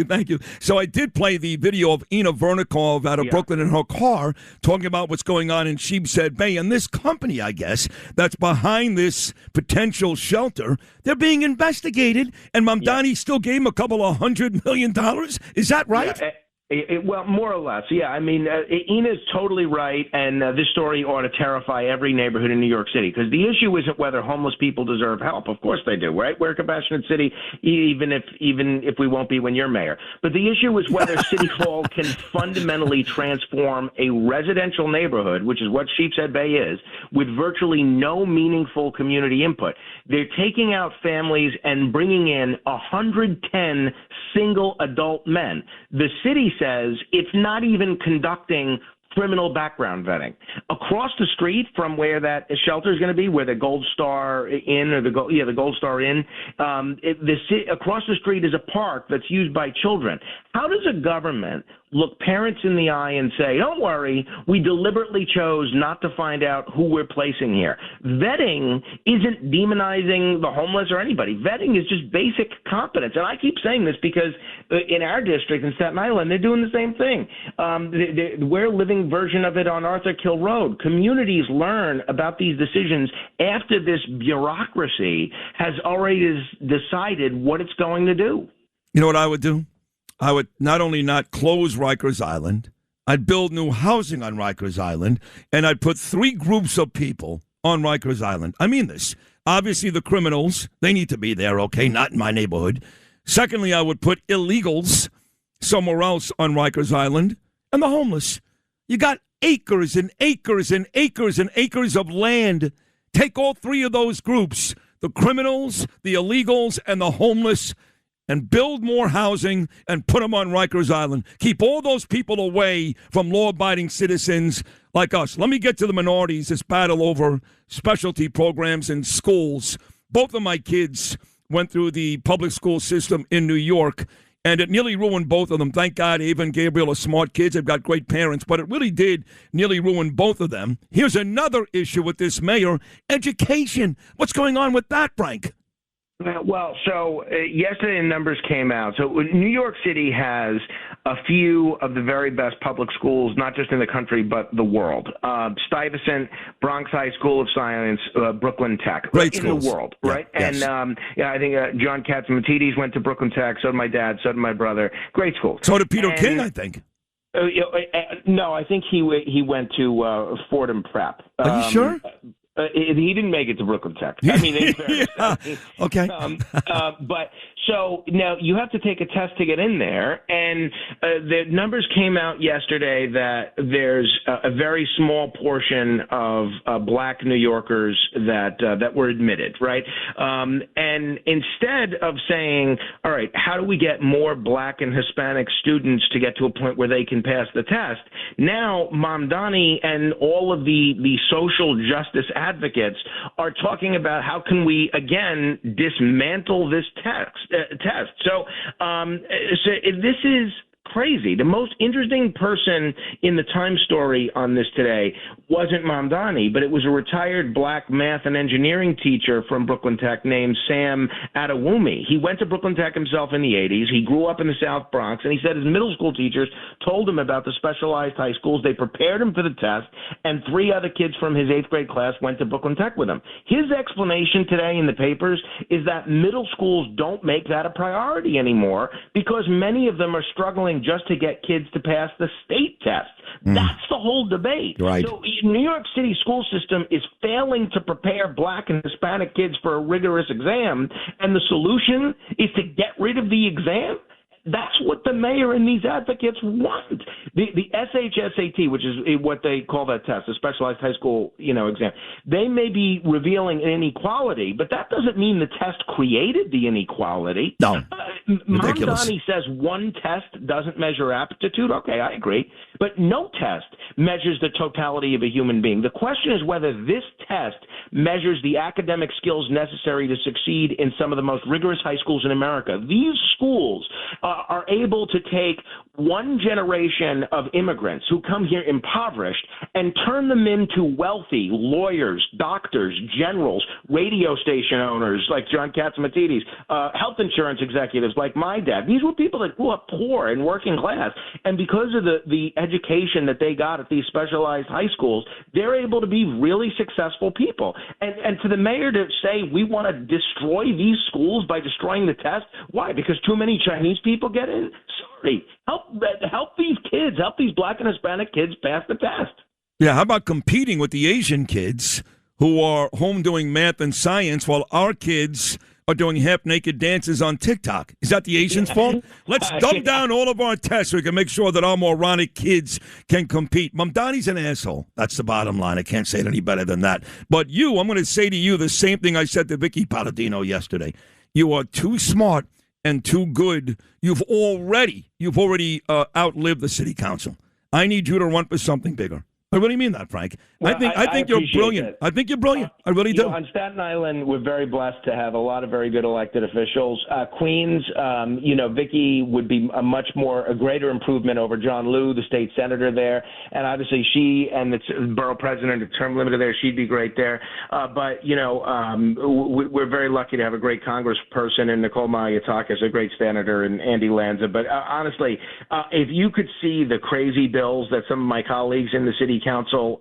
Thank you. So I did play the video of Ina Vernikov out of Brooklyn in her car talking about what's going on in Sheepshead Bay. And this company, I guess, that's behind this potential shelter, they're being investigated. And Mamdani still gave him a couple of $100 million. Is that right? Yeah. Well, more or less, yeah. I mean, Ina's totally right, and this story ought to terrify every neighborhood in New York City, because the issue isn't whether homeless people deserve help. Of course they do, right? We're a compassionate city, even if we won't be when you're mayor. But the issue is whether City Hall can fundamentally transform a residential neighborhood, which is what Sheepshead Bay is, with virtually no meaningful community input. They're taking out families and bringing in 110 single adult men. The city says it's not even conducting criminal background vetting. Across the street from where that shelter is going to be, where the Gold Star Inn or the Gold Star Inn, across the street is a park that's used by children. How does a government look parents in the eye and say, don't worry, we deliberately chose not to find out who we're placing here? Vetting isn't demonizing the homeless or anybody. Vetting is just basic competence. And I keep saying this because in our district in Staten Island, they're doing the same thing. We're a living version of it on Arthur Kill Road. Communities learn about these decisions after this bureaucracy has already decided what it's going to do. You know what I would do? I would not only not close Rikers Island, I'd build new housing on Rikers Island, and I'd put 3 groups of people on Rikers Island. I mean this. Obviously, the criminals, they need to be there, okay? Not in my neighborhood. Secondly, I would put illegals somewhere else on Rikers Island, and the homeless. You got acres and acres and acres and acres of land Take all three of those groups, the criminals, the illegals, and the homeless, and build more housing and put them on Rikers Island. Keep all those people away from law-abiding citizens like us. Let me get to the minorities, this battle over specialty programs in schools. Both of my kids went through the public school system in New York, and it nearly ruined both of them. Thank God Ava and Gabriel are smart kids. They've got great parents, but it really did nearly ruin both of them. Here's another issue with this mayor, education. What's going on with that, Frank? Well, so yesterday the numbers came out. So New York City has a few of the very best public schools, not just in the country, but the world. Stuyvesant, Bronx High School of Science, Brooklyn Tech. Great in schools. the world, Yeah, right? yes. And I think John Katsimatidis went to Brooklyn Tech, so did my dad, so did my brother. Great schools. So did Peter King, I think. No, I think he went to Fordham Prep. Are you sure? He didn't make it to Brooklyn Tech. I mean, in fairness. Yeah. Okay. But so now you have to take a test to get in there, and the numbers came out yesterday that there's a very small portion of black New Yorkers that were admitted, right? And instead of saying, all right, how do we get more black and Hispanic students to get to a point where they can pass the test? Now, Mamdani and all of the social justice advocates are talking about how can we again dismantle this test. So this is crazy. The most interesting person in the Times story on this today wasn't Mamdani, but it was a retired black math and engineering teacher from Brooklyn Tech named Sam Adewumi. He went to Brooklyn Tech himself in the 80s. He grew up in the South Bronx, and he said his middle school teachers told him about the specialized high schools. They prepared him for the test, and 3 other kids from his 8th grade class went to Brooklyn Tech with him. His explanation today in the papers is that middle schools don't make that a priority anymore because many of them are struggling just to get kids to pass the state test. That's the whole debate. Right. So New York City school system is failing to prepare black and Hispanic kids for a rigorous exam, and the solution is to get rid of the exam. That's what the mayor and these advocates want. The SHSAT, which is what they call that test, the specialized high school, exam, they may be revealing an inequality, but that doesn't mean the test created the inequality. No. Ridiculous. Mamdani says one test doesn't measure aptitude. Okay, I agree. But no test measures the totality of a human being. The question is whether this test measures the academic skills necessary to succeed in some of the most rigorous high schools in America. These schools are able to take one generation of immigrants who come here impoverished and turn them into wealthy lawyers, doctors, generals, radio station owners like John Katsimatidis, health insurance executives like my dad. These were people that grew up poor and working class, and because of the education that they got at these specialized high schools, they're able to be really successful people. And for the mayor to say we want to destroy these schools by destroying the test, why? Because too many Chinese people get in? Sorry. Help these kids, help these black and Hispanic kids pass the test. Yeah, how about competing with the Asian kids who are home doing math and science while our kids are doing half-naked dances on TikTok? Is that the Asians' fault? Let's dumb down all of our tests so we can make sure that our moronic kids can compete. Mamdani's an asshole. That's the bottom line. I can't say it any better than that. But I'm going to say to you the same thing I said to Vicky Palladino yesterday. You are too smart and too good. You've already outlived the city council. I need you to run for something bigger. I really mean that, Frank. Well, I think you're brilliant. It. I think you're brilliant. I really do. On Staten Island, we're very blessed to have a lot of very good elected officials. Queens, Vicky would be a greater improvement over John Liu, the state senator there. And obviously she and the borough president, the term limiter there, she'd be great there. But we're very lucky to have a great congressperson in Nicole Maliotakis, a great senator, and Andy Lanza. But honestly, if you could see the crazy bills that some of my colleagues in the city council,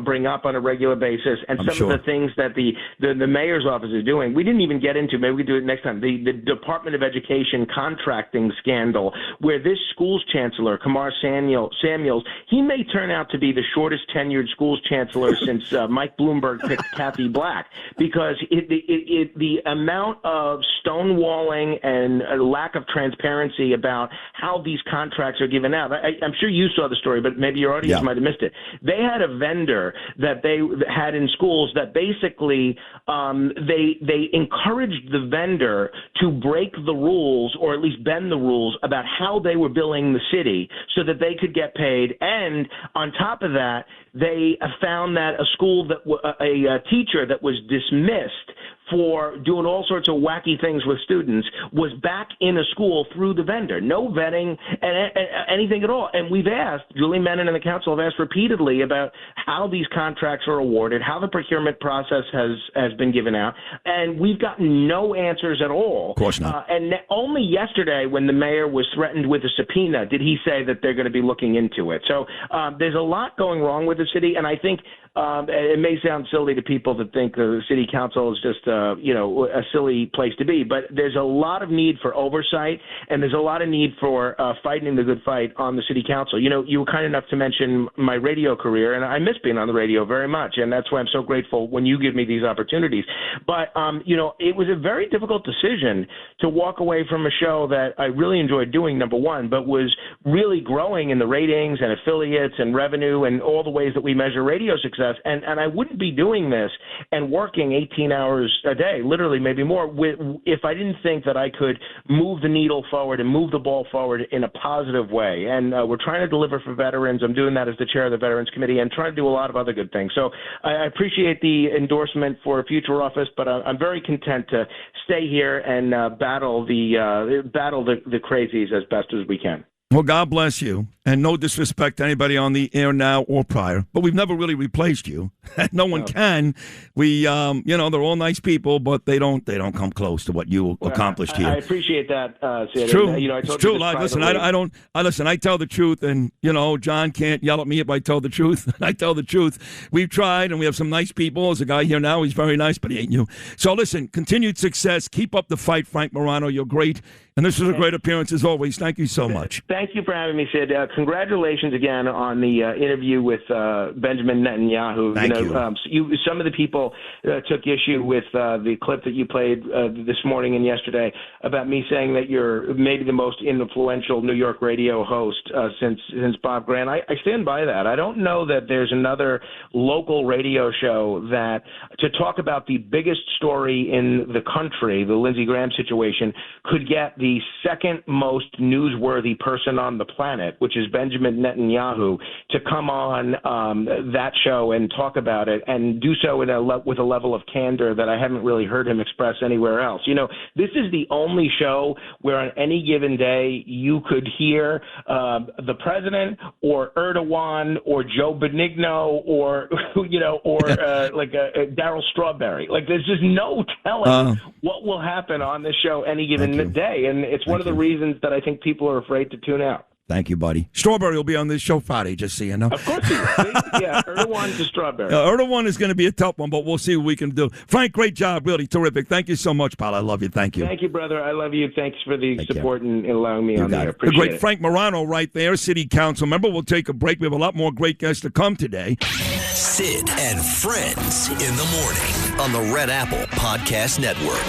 bring up on a regular basis, and of the things that the mayor's office is doing. We didn't even get into, maybe we do it next time, the Department of Education contracting scandal, where this schools chancellor, Kamar Samuels, he may turn out to be the shortest tenured schools chancellor since Mike Bloomberg picked Kathy Black, because the amount of stonewalling and a lack of transparency about how these contracts are given out. I'm sure you saw the story, but maybe your audience might have missed it. it. They had a vendor that they had in schools that basically they encouraged the vendor to break the rules, or at least bend the rules, about how they were billing the city so that they could get paid. And on top of that, they found that a teacher that was dismissed for doing all sorts of wacky things with students was back in a school through the vendor. No vetting and anything at all. And we've asked, Julie Menon and the council have asked repeatedly about how these contracts are awarded, how the procurement process has been given out, and we've gotten no answers at all. Of course not. And only yesterday, when the mayor was threatened with a subpoena, did he say that they're going to be looking into it. So there's a lot going wrong with the city, and I think it may sound silly to people that think the city council is just a silly place to be, but there's a lot of need for oversight, and there's a lot of need for fighting the good fight on the city council. You were kind enough to mention my radio career, and I miss being on the radio very much, and that's why I'm so grateful when you give me these opportunities. But it was a very difficult decision to walk away from a show that I really enjoyed doing, number one, but was really growing in the ratings and affiliates and revenue and all the ways that we measure radio success. And I wouldn't be doing this and working 18 hours a day, literally maybe more, if I didn't think that I could move the needle forward and move the ball forward in a positive way. And we're trying to deliver for veterans. I'm doing that as the chair of the Veterans Committee and trying to do a lot of other good things. So I appreciate the endorsement for a future office, but I'm very content to stay here and battle the crazies as best as we can. Well, God bless you, and no disrespect to anybody on the air now or prior, but we've never really replaced you. No one can. We, they're all nice people, but they don't come close to what you accomplished here. I appreciate that, Sid. It's true. And, it's true. Listen, I tell the truth, and John can't yell at me if I tell the truth. I tell the truth. We've tried, and we have some nice people. There's a guy here now. He's very nice, but he ain't you. So listen, continued success. Keep up the fight, Frank Morano. You're great. And this was a great appearance as always. Thank you so much. Thank you for having me, Sid. Congratulations again on the interview with Benjamin Netanyahu. Thank you. Some of the people took issue with the clip that you played this morning and yesterday about me saying that you're maybe the most influential New York radio host since Bob Grant. I stand by that. I don't know that there's another local radio show that to talk about the biggest story in the country, the Lindsey Graham situation, could get the second most newsworthy person on the planet, which is Benjamin Netanyahu, to come on that show and talk about it and do so with a level of candor that I haven't really heard him express anywhere else. This is the only show where on any given day you could hear the president or Erdogan or Joe Benigno or like Darryl Strawberry. Like there's just no telling what will happen on this show any given day. And it's one of the reasons that I think people are afraid to tune out. Thank you, buddy. Strawberry will be on this show Friday, just so you know. Of course he is. Yeah, Erdogan to Strawberry. Erdogan is going to be a tough one, but we'll see what we can do. Frank, great job. Really terrific. Thank you so much, pal. I love you. Thank you. Thank you, brother. I love you. Thanks for the support and allowing me on there. The great Frank Morano right there, City Council member. We'll take a break. We have a lot more great guests to come today. Sid and Friends in the morning on the Red Apple Podcast Network.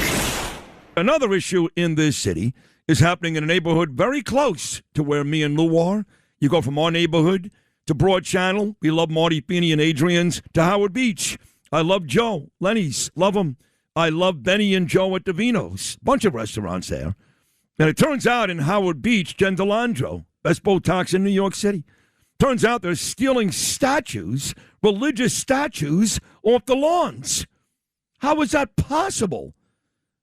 Another issue in this city is happening in a neighborhood very close to where me and Lou are. You go from our neighborhood to Broad Channel. We love Marty Feeney and Adrian's, to Howard Beach. I love Joe, Lenny's, love him. I love Benny and Joe at Davino's. Bunch of restaurants there. And it turns out in Howard Beach, Jen DeLandro, best Botox in New York City. Turns out they're stealing statues, religious statues, off the lawns. How is that possible?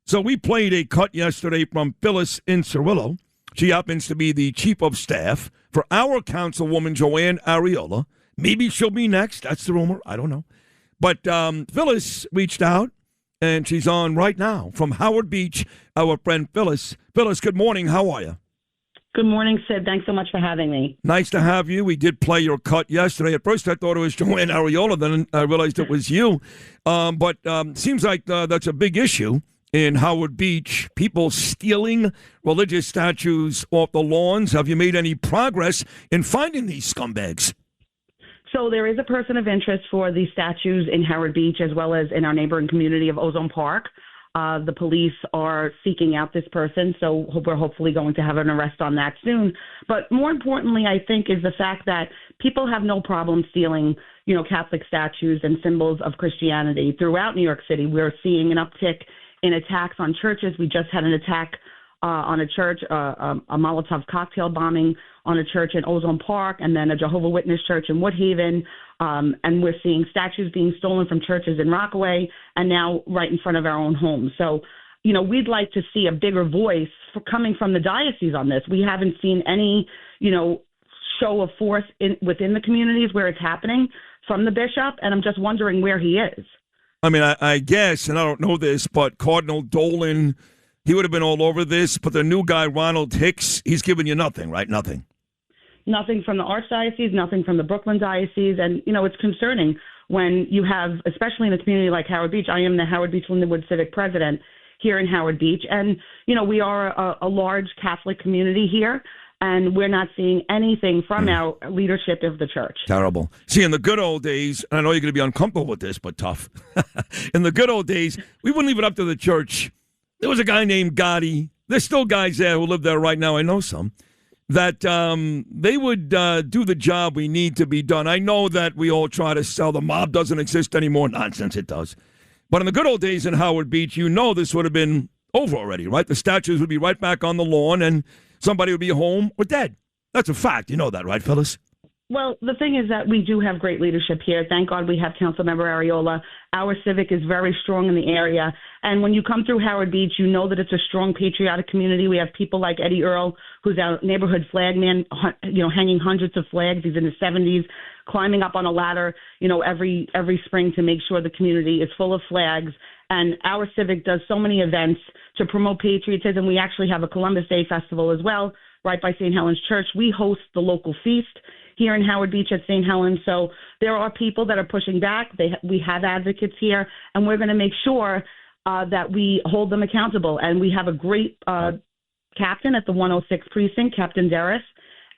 So we played a cut yesterday from Phyllis Incerillo. She happens to be the chief of staff for our councilwoman, Joanne Ariola. Maybe she'll be next. That's the rumor. I don't know. But Phyllis reached out, and she's on right now from Howard Beach, our friend Phyllis. Phyllis, good morning. How are you? Good morning, Sid. Thanks so much for having me. Nice to have you. We did play your cut yesterday. At first, I thought it was Joanne Ariola. Then I realized it was you. But seems like that's a big issue in Howard Beach, people stealing religious statues off the lawns. Have you made any progress in finding these scumbags? So there is a person of interest for the statues in Howard Beach as well as in our neighboring community of Ozone Park. The police are seeking out this person, so we're hopefully going to have an arrest on that soon. But more importantly, I think, is the fact that people have no problem stealing, Catholic statues and symbols of Christianity throughout New York City. We're seeing an uptick in attacks on churches. We just had an attack on a church, a Molotov cocktail bombing on a church in Ozone Park, and then a Jehovah's Witness church in Woodhaven. And we're seeing statues being stolen from churches in Rockaway and now right in front of our own homes. So, we'd like to see a bigger voice coming from the diocese on this. We haven't seen any, show of force within the communities where it's happening from the bishop, and I'm just wondering where he is. I mean, I guess, and I don't know this, but Cardinal Dolan, he would have been all over this, but the new guy, Ronald Hicks, he's giving you nothing, right? Nothing. Nothing from the Archdiocese, nothing from the Brooklyn Diocese. And, it's concerning when you have, especially in a community like Howard Beach. I am the Howard Beach Lindenwood Civic President here in Howard Beach. And, we are a large Catholic community here, and we're not seeing anything from our leadership of the church. Terrible. See, in the good old days, and I know you're going to be uncomfortable with this, but tough. In the good old days, we wouldn't leave it up to the church. There was a guy named Gotti. There's still guys there who live there right now. I know some. That they would do the job we need to be done. I know that we all try to sell the mob doesn't exist anymore. Nonsense, it does. But in the good old days in Howard Beach, this would have been over already, right? The statues would be right back on the lawn, and somebody would be home or dead. That's a fact. You know that, right, Phyllis? Well, the thing is that we do have great leadership here. Thank God we have Councilmember Areola. Our civic is very strong in the area. And when you come through Howard Beach, you know that it's a strong patriotic community. We have people like Eddie Earl, who's our neighborhood flag man, hanging hundreds of flags. He's in his 70s, climbing up on a ladder, every spring to make sure the community is full of flags. And our civic does so many events to promote patriotism. We actually have a Columbus Day festival as well, right by St. Helens Church. We host the local feast here in Howard Beach at St. Helens. So there are people that are pushing back. We have advocates here, and we're going to make sure that we hold them accountable. And we have a great captain at the 106 precinct, Captain Derris,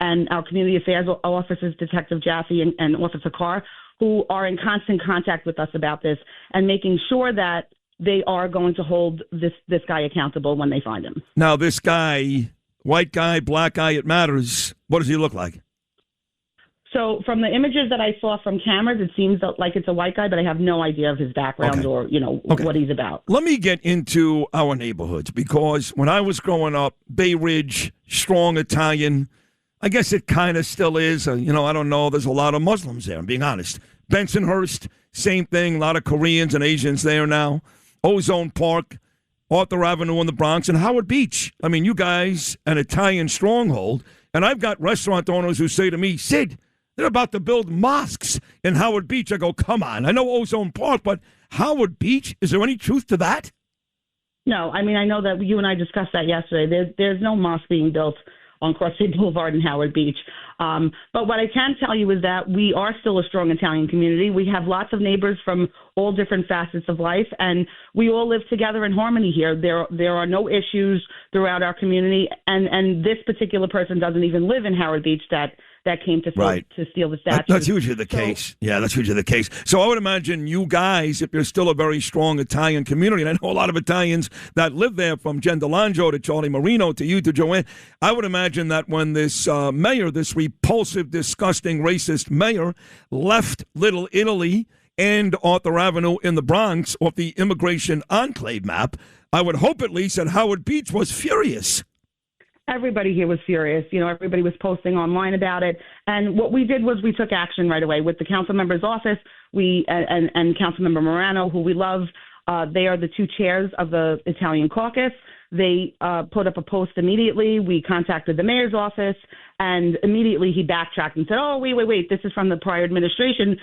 and our community affairs officers, Detective Jaffe and Officer Carr, who are in constant contact with us about this and making sure that they are going to hold this guy accountable when they find him. Now, this guy, white guy, black guy, it matters. What does he look like? So from the images that I saw from cameras, it seems like it's a white guy, but I have no idea of his background or, what he's about. Let me get into our neighborhoods, because when I was growing up, Bay Ridge, strong Italian, I guess it kind of still is. I don't know. There's a lot of Muslims there, I'm being honest. Bensonhurst, same thing. A lot of Koreans and Asians there now. Ozone Park, Arthur Avenue in the Bronx, and Howard Beach. I mean, you guys, an Italian stronghold. And I've got restaurant owners who say to me, Sid, they're about to build mosques in Howard Beach. I go, come on. I know Ozone Park, but Howard Beach, is there any truth to that? No, I mean, I know that you and I discussed that yesterday. There's no mosque being built on Cross State Boulevard in Howard Beach. But what I can tell you is that we are still a strong Italian community. We have lots of neighbors from all different facets of life, and we all live together in harmony here. There are no issues throughout our community, and this particular person doesn't even live in Howard Beach that came to steal the statue. That's usually the case. Yeah, that's usually the case. So I would imagine you guys, if you're still a very strong Italian community, and I know a lot of Italians that live there, from Jen Delangio to Charlie Marino to you to Joanne, I would imagine that when this mayor, this repulsive, disgusting, racist mayor, left Little Italy and Arthur Avenue in the Bronx off the immigration enclave map, I would hope at least that Howard Beach was furious. Everybody here was furious. Everybody was posting online about it. And what we did was we took action right away with the council member's office. And Councilmember Morano, who we love, they are the two chairs of the Italian caucus. They put up a post immediately. We contacted the mayor's office, and immediately he backtracked and said, oh, wait, this is from the prior administration.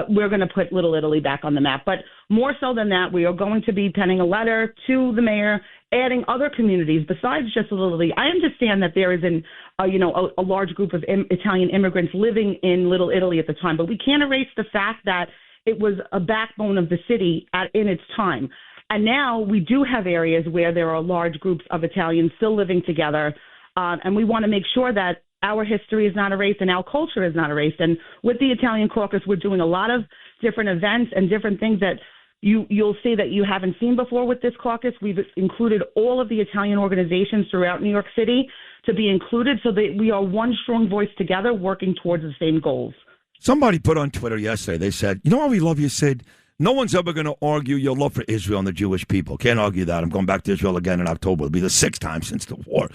We're going to put Little Italy back on the map. But more so than that, we are going to be penning a letter to the mayor, adding other communities besides just Little Italy. I understand that there is a large group of Italian immigrants living in Little Italy at the time, but we can't erase the fact that it was a backbone of the city in its time. And now we do have areas where there are large groups of Italians still living together, and we want to make sure that our history is not erased and our culture is not erased. And with the Italian caucus, we're doing a lot of different events and different things that you'll see that you haven't seen before with this caucus. We've included all of the Italian organizations throughout New York City to be included so that we are one strong voice together working towards the same goals. Somebody put on Twitter yesterday, they said, you know why we love you, Sid? No one's ever going to argue your love for Israel and the Jewish people. Can't argue that. I'm going back to Israel again in October. It'll be the 6th time since the war.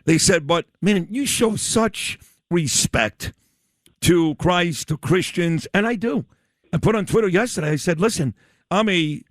They said, but, man, you show such respect to Christ, to Christians, and I do. I put on Twitter yesterday, I said, listen, I'm a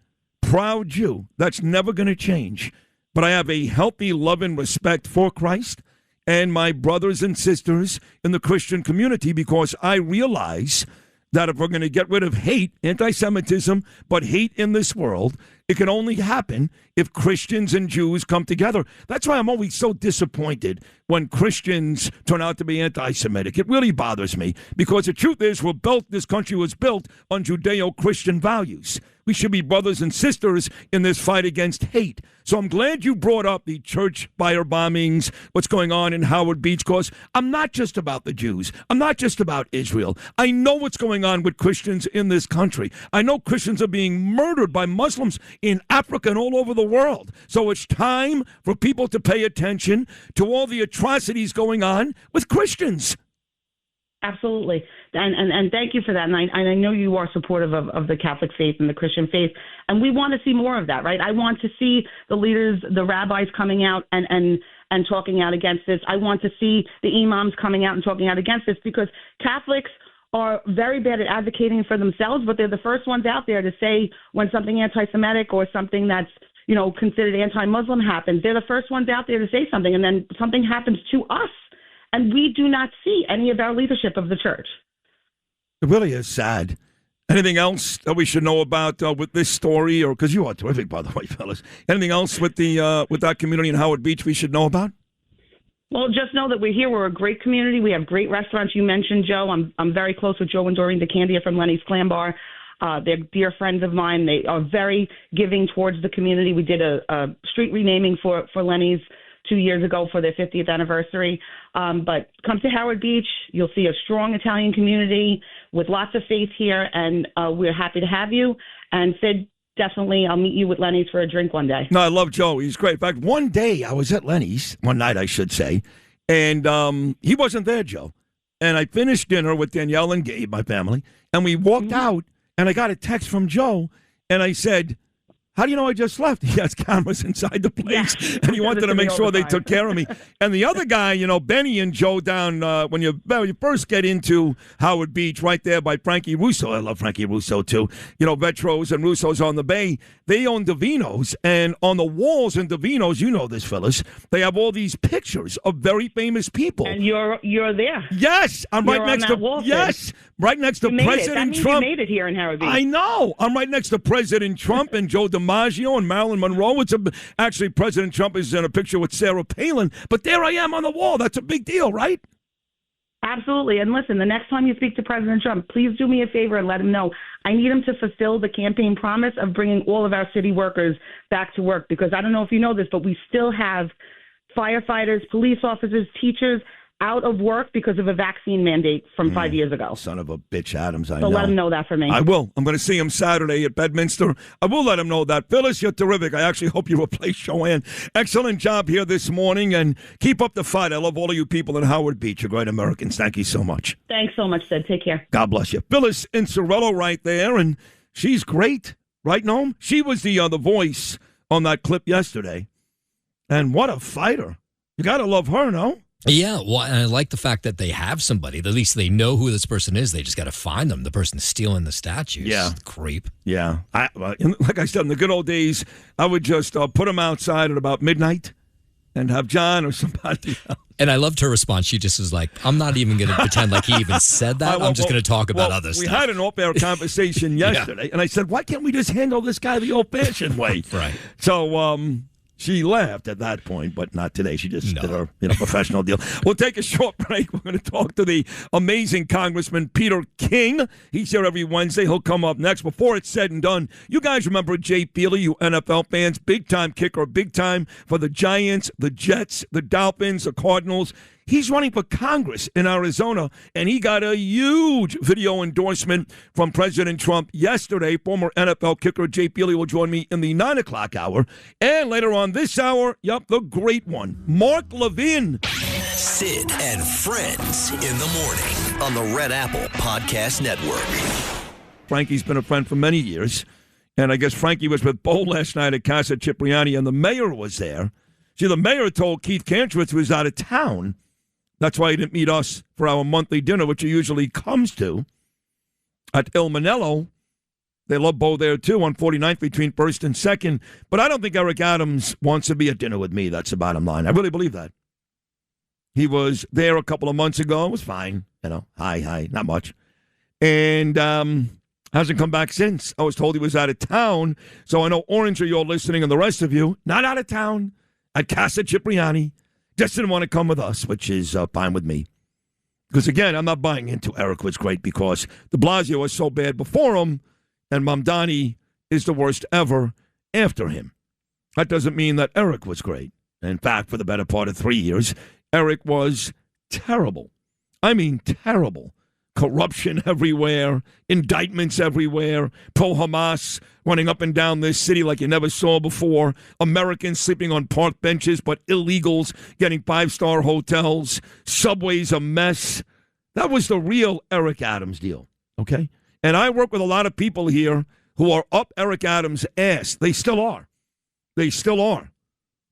proud Jew. That's never going to change. But I have a healthy love and respect for Christ and my brothers and sisters in the Christian community because I realize that if we're going to get rid of hate, anti-Semitism, but hate in this world, it can only happen if Christians and Jews come together. That's why I'm always so disappointed when Christians turn out to be anti-Semitic. It really bothers me because the truth is this country was built on Judeo-Christian values. We should be brothers and sisters in this fight against hate. So I'm glad you brought up the church fire bombings, what's going on in Howard Beach, because I'm not just about the Jews. I'm not just about Israel. I know what's going on with Christians in this country. I know Christians are being murdered by Muslims in Africa and all over the world. So it's time for people to pay attention to all the atrocities going on with Christians. Absolutely. And thank you for that. And I know you are supportive of the Catholic faith and the Christian faith. And we want to see more of that, right? I want to see the leaders, the rabbis coming out and talking out against this. I want to see the imams coming out and talking out against this because Catholics are very bad at advocating for themselves, but they're the first ones out there to say when something anti-Semitic or something that's, considered anti-Muslim happens. They're the first ones out there to say something, and then something happens to us. And we do not see any of our leadership of the church. It really is sad. Anything else that we should know about with this story? Or because you are terrific, by the way, fellas. Anything else with that community in Howard Beach we should know about? Well, just know that we're here. We're a great community. We have great restaurants. You mentioned Joe. I'm very close with Joe and Doreen DeCandia from Lenny's Clam Bar. They're dear friends of mine. They are very giving towards the community. We did a street renaming for Lenny's 2 years ago for their 50th anniversary. But come to Howard Beach. You'll see a strong Italian community with lots of faith here, and we're happy to have you. And Sid, definitely, I'll meet you with Lenny's for a drink one day. No, I love Joe. He's great. In fact, one day I was at Lenny's, one night I should say, and he wasn't there, Joe. And I finished dinner with Danielle and Gabe, my family, and we walked out, and I got a text from Joe, and I said, how do you know I just left? He has cameras inside the place, and he wanted to make sure they took care of me. And the other guy, Benny and Joe down, when you first get into Howard Beach, right there by Frankie Russo. I love Frankie Russo, too. Vetros and Russo's on the bay. They own Davino's, and on the walls in Davino's, you know this, Phyllis, they have all these pictures of very famous people. And you're there. Yes, I'm you're right next to wall, right next to President Trump. You made it here in Howard Beach. I know. I'm right next to President Trump and Joe DiMaggio and Marilyn Monroe. Actually, President Trump is in a picture with Sarah Palin, but there I am on the wall. That's a big deal, right? Absolutely. And listen, the next time you speak to President Trump, please do me a favor and let him know. I need him to fulfill the campaign promise of bringing all of our city workers back to work, because I don't know if you know this, but we still have firefighters, police officers, teachers out of work because of a vaccine mandate from 5 years ago. Son of a bitch, Adams, I know. So let him know that for me. I will. I'm going to see him Saturday at Bedminster. I will let him know that. Phyllis, you're terrific. I actually hope you replace Joanne. Excellent job here this morning, and keep up the fight. I love all of you people in Howard Beach. You're great Americans. Thank you so much. Thanks so much, Sid. Take care. God bless you. Phyllis Incerello right there, and she's great. Right, Noam? She was the voice on that clip yesterday. And what a fighter. You got to love her, no? Yeah, well, and I like the fact that they have somebody. At least they know who this person is. They just got to find them. The person stealing the statues. Yeah. Creep. Yeah. Like I said, in the good old days, I would just put them outside at about midnight and have John or somebody else. And I loved her response. She just was like, I'm not even going to pretend like he even said that. I'm just going to talk about other stuff. We had an off-air conversation yesterday, and I said, why can't we just handle this guy the old-fashioned way? Right. So, she laughed at that point, but not today. She just did her professional deal. We'll take a short break. We're going to talk to the amazing Congressman Peter King. He's here every Wednesday. He'll come up next. Before it's said and done, you guys remember Jay Feely, you NFL fans, big-time kicker, big time for the Giants, the Jets, the Dolphins, the Cardinals. He's running for Congress in Arizona, and he got a huge video endorsement from President Trump yesterday. Former NFL kicker Jay Feely will join me in the 9 o'clock hour. And later on this hour, the great one, Mark Levin. Sid and Friends in the morning on the Red Apple Podcast Network. Frankie's been a friend for many years, and I guess Frankie was with Bo last night at Casa Cipriani, and the mayor was there. See, the mayor told Keith Kantrowitz he was out of town. That's why he didn't meet us for our monthly dinner, which he usually comes to at Il Manello. They love Bo there, too, on 49th between 1st and 2nd. But I don't think Eric Adams wants to be at dinner with me. That's the bottom line. I really believe that. He was there a couple of months ago. It was fine. Hi, not much. And hasn't come back since. I was told he was out of town. So I know Orange, you're listening, and the rest of you, not out of town, at Casa Cipriani. Just didn't want to come with us, which is fine with me. Because, again, I'm not buying into Eric was great because de Blasio was so bad before him, and Mamdani is the worst ever after him. That doesn't mean that Eric was great. In fact, for the better part of 3 years, Eric was terrible. I mean, terrible. Corruption everywhere, indictments everywhere, pro-Hamas running up and down this city like you never saw before, Americans sleeping on park benches, but illegals getting 5-star hotels, subways a mess. That was the real Eric Adams deal, okay? And I work with a lot of people here who are up Eric Adams' ass. They still are. They still are.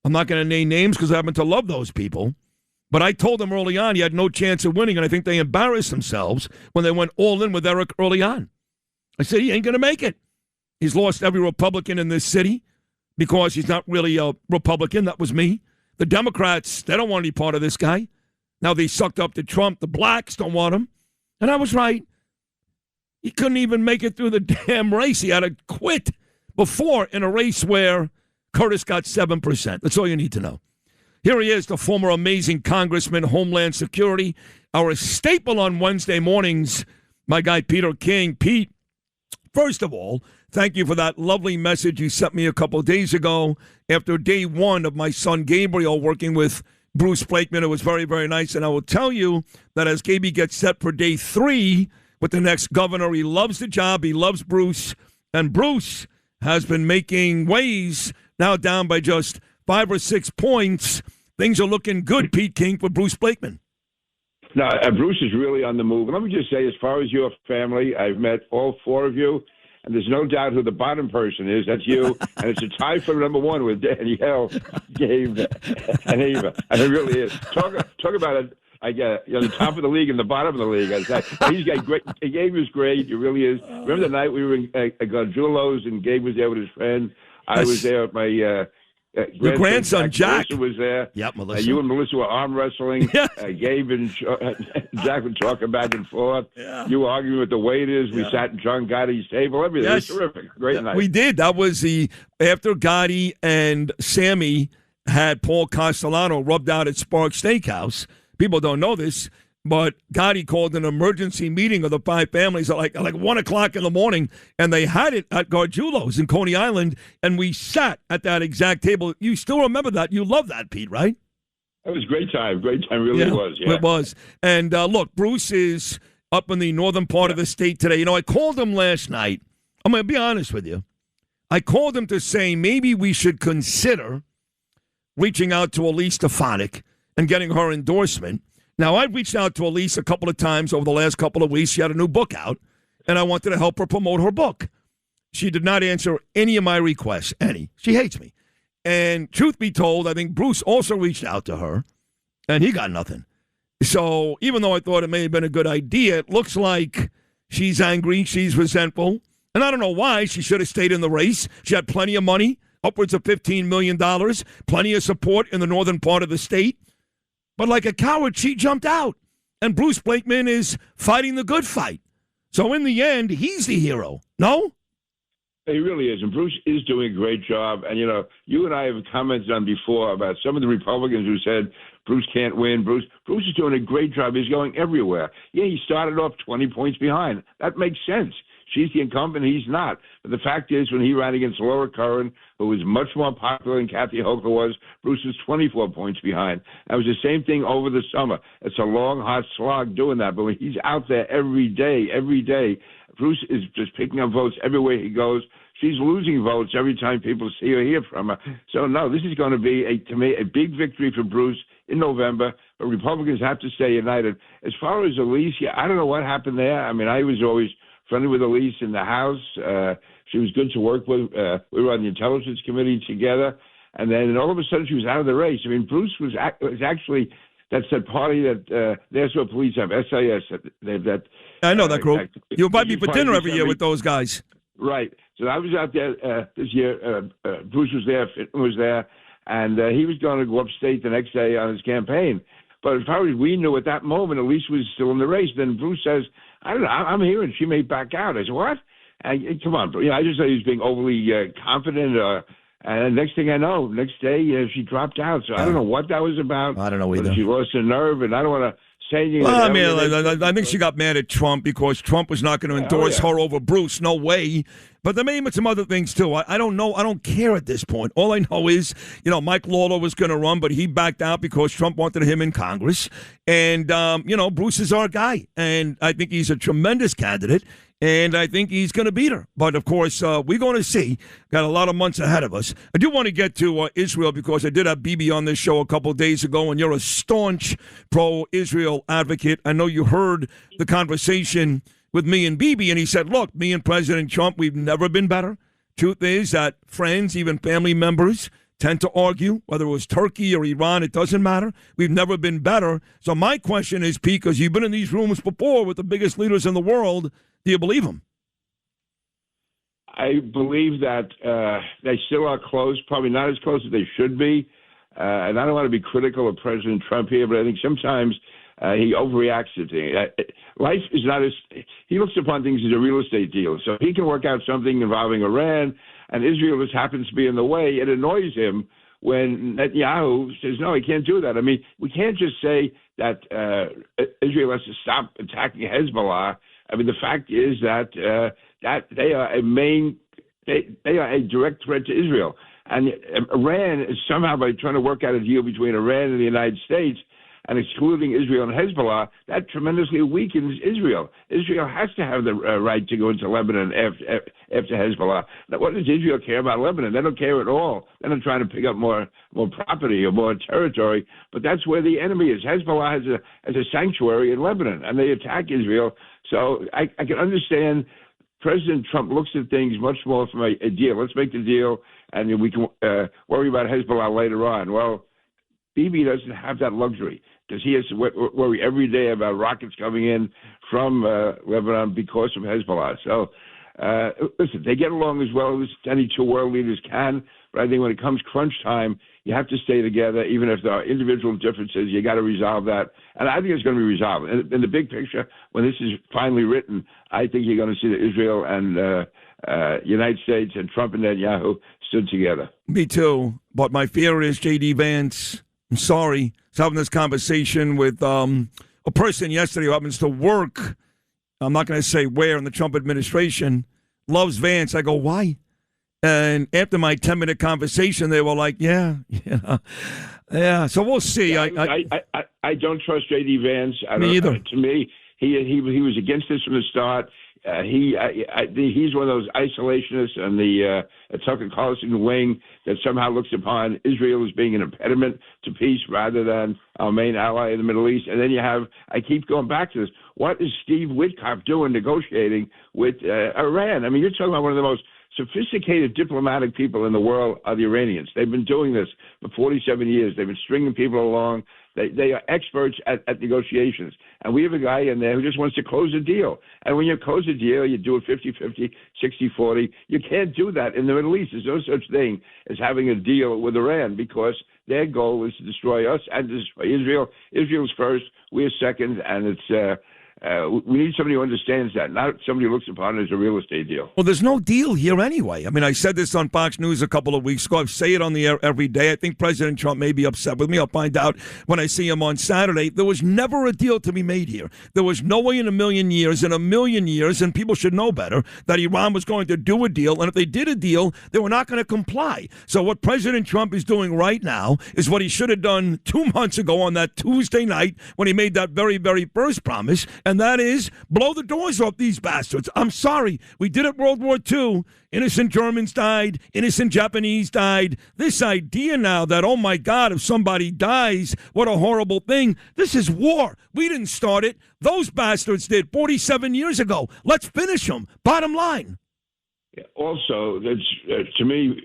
I'm not going to name names because I happen to love those people. But I told them early on he had no chance of winning, and I think they embarrassed themselves when they went all in with Eric early on. I said, he ain't going to make it. He's lost every Republican in this city because he's not really a Republican. That was me. The Democrats, they don't want any part of this guy. Now they sucked up to Trump. The blacks don't want him. And I was right. He couldn't even make it through the damn race. He had to quit before in a race where Curtis got 7%. That's all you need to know. Here he is, the former amazing Congressman, Homeland Security, our staple on Wednesday mornings, my guy Peter King. Pete, first of all, thank you for that lovely message you sent me a couple of days ago after day one of my son Gabriel working with Bruce Blakeman. It was very, very nice. And I will tell you that as Gaby gets set for day 3 with the next governor, he loves the job. He loves Bruce. And Bruce has been making waves, now down by just 5 or 6 points. Things are looking good, Pete King, for Bruce Blakeman. No, Bruce is really on the move. And let me just say, as far as your family, I've met all 4 of you, and there's no doubt who the bottom person is. That's you. And it's a tie for number 1 with Danielle, Gabe, and Ava. And it really is. Talk about it. You're on the top of the league and the bottom of the league. He's got great. Gabe was great. It really is. Remember the night we were in Gargiulo's and Gabe was there with his friend? I was there with my your grandson Jack Melissa was there. Yep, Melissa. You and Melissa were arm wrestling. Yeah. Gabe and Jack were talking back and forth. Yeah. You were arguing with the waiters. We sat at John Gotti's table. Everything. Yes. It was terrific. Great night. We did. That was after Gotti and Sammy had Paul Castellano rubbed out at Spark Steakhouse. People don't know this, but Gotti called an emergency meeting of the 5 families at like 1 o'clock in the morning, and they had it at Gargiulo's in Coney Island, and we sat at that exact table. You still remember that? You love that, Pete, right? It was a great time. Great time, really was. Yeah. It was. And look, Bruce is up in the northern part of the state today. You know, I called him last night. I'm going to be honest with you. I called him to say maybe we should consider reaching out to Elise Stefanik and getting her endorsement. Now, I've reached out to Elise a couple of times over the last couple of weeks. She had a new book out, and I wanted to help her promote her book. She did not answer any of my requests, any. She hates me. And truth be told, I think Bruce also reached out to her, and he got nothing. So even though I thought it may have been a good idea, it looks like she's angry, she's resentful. And I don't know why. She should have stayed in the race. She had plenty of money, upwards of $15 million, plenty of support in the northern part of the state. But like a coward, she jumped out. And Bruce Blakeman is fighting the good fight. So in the end, he's the hero. No? He really is. And Bruce is doing a great job. And, you know, you and I have commented on before about some of the Republicans who said Bruce can't win. Bruce is doing a great job. He's going everywhere. Yeah, he started off 20 points behind. That makes sense. she's the incumbent, he's not. But the fact is, when he ran against Laura Curran, who was much more popular than Kathy Hochul was, Bruce was 24 points behind. That was the same thing over the summer. It's a long, hot slog doing that. But when he's out there every day, Bruce is just picking up votes everywhere he goes. She's losing votes every time people see or hear from her. So, no, this is going to be, to me, a big victory for Bruce in November. But Republicans have to stay united. As far as Elise, I don't know what happened there. I mean, I was always friendly with Elise in the House. She was good to work with. We were on the Intelligence Committee together. And then all of a sudden she was out of the race. I mean, Bruce was actually, that's that party that National Police have, SIS. I know that group. You invite me for dinner every year with those guys. Right. So I was out there this year. Bruce was there, Fitton was there, and he was going to go upstate the next day on his campaign. But as far as we knew at that moment, Elise was still in the race. Then Bruce says, I don't know, I'm here, and she may back out. I said, what? And come on, I just thought he was being overly confident. And next thing I know, next day, she dropped out. So I don't know what that was about. I don't know either. She lost her nerve, and I don't want to say anything. Well, I mean, I think she got mad at Trump because Trump was not going to endorse her over Bruce. No way. But there may have been some other things, too. I don't know. I don't care at this point. All I know is, Mike Lawler was going to run, but he backed out because Trump wanted him in Congress. And, Bruce is our guy. And I think he's a tremendous candidate. And I think he's going to beat her. But, of course, we're going to see. Got a lot of months ahead of us. I do want to get to Israel because I did have Bibi on this show a couple of days ago, and you're a staunch pro-Israel advocate. I know you heard the conversation with me and Bibi, and he said, look, me and President Trump, we've never been better. Truth is that friends, even family members, tend to argue, whether it was Turkey or Iran, it doesn't matter. We've never been better. So my question is, Pete, because you've been in these rooms before with the biggest leaders in the world, do you believe them? I believe that they still are close, probably not as close as they should be. And I don't want to be critical of President Trump here, but I think sometimes he overreacts to things. Life is not as – he looks upon things as a real estate deal. So he can work out something involving Iran, and Israel just happens to be in the way. It annoys him when Netanyahu says, no, he can't do that. I mean, we can't just say that Israel has to stop attacking Hezbollah. I mean, the fact is that that they are they are a direct threat to Israel. And Iran is somehow, by trying to work out a deal between Iran and the United States and excluding Israel and Hezbollah, that tremendously weakens Israel. Israel has to have the right to go into Lebanon after Hezbollah. Now, what does Israel care about Lebanon? They don't care at all. They're not trying to pick up more property or more territory, but that's where the enemy is. Hezbollah has a sanctuary in Lebanon, and they attack Israel. So I can understand President Trump looks at things much more from a deal. Let's make the deal, and we can worry about Hezbollah later on. Well, Bibi doesn't have that luxury because he has to worry every day about rockets coming in from Lebanon because of Hezbollah. So, listen, they get along as well as any two world leaders can, but I think when it comes crunch time, you have to stay together, even if there are individual differences. You got to resolve that, and I think it's going to be resolved. In the big picture, when this is finally written, I think you're going to see that Israel and United States and Trump and Netanyahu stood together. Me too, but my fear is J.D. Vance. I'm sorry, I was having this conversation with a person yesterday who happens to work. I'm not going to say where in the Trump administration. Loves Vance. I go, why? And after my 10-minute conversation, they were like, yeah. So we'll see. I don't trust J.D. Vance. Me either. To me, he was against this from the start. He's one of those isolationists and the Tucker Carlson wing that somehow looks upon Israel as being an impediment to peace rather than our main ally in the Middle East. And then you have, I keep going back to this, what is Steve Witkoff doing negotiating with Iran? I mean, you're talking about one of the most sophisticated diplomatic people in the world are the Iranians. They've been doing this for 47 years. They've been stringing people along. They are experts at negotiations. And we have a guy in there who just wants to close a deal. And when you close a deal, you do it 50-50, 60-40. You can't do that in the Middle East. There's no such thing as having a deal with Iran because their goal is to destroy us and to destroy Israel. Israel's first, we're second, and it's We need somebody who understands that, not somebody who looks upon it as a real estate deal. Well, there's no deal here anyway. I mean, I said this on Fox News a couple of weeks ago. I say it on the air every day. I think President Trump may be upset with me. I'll find out when I see him on Saturday. There was never a deal to be made here. There was no way in a million years, and people should know better, that Iran was going to do a deal. And if they did a deal, they were not going to comply. So what President Trump is doing right now is what he should have done 2 months ago on that Tuesday night when he made that very, very first promise. And that is blow the doors off these bastards. I'm sorry. We did it World War II. Innocent Germans died. Innocent Japanese died. This idea now that, oh, my God, if somebody dies, what a horrible thing. This is war. We didn't start it. Those bastards did 47 years ago. Let's finish them. Bottom line. Also, that's, to me,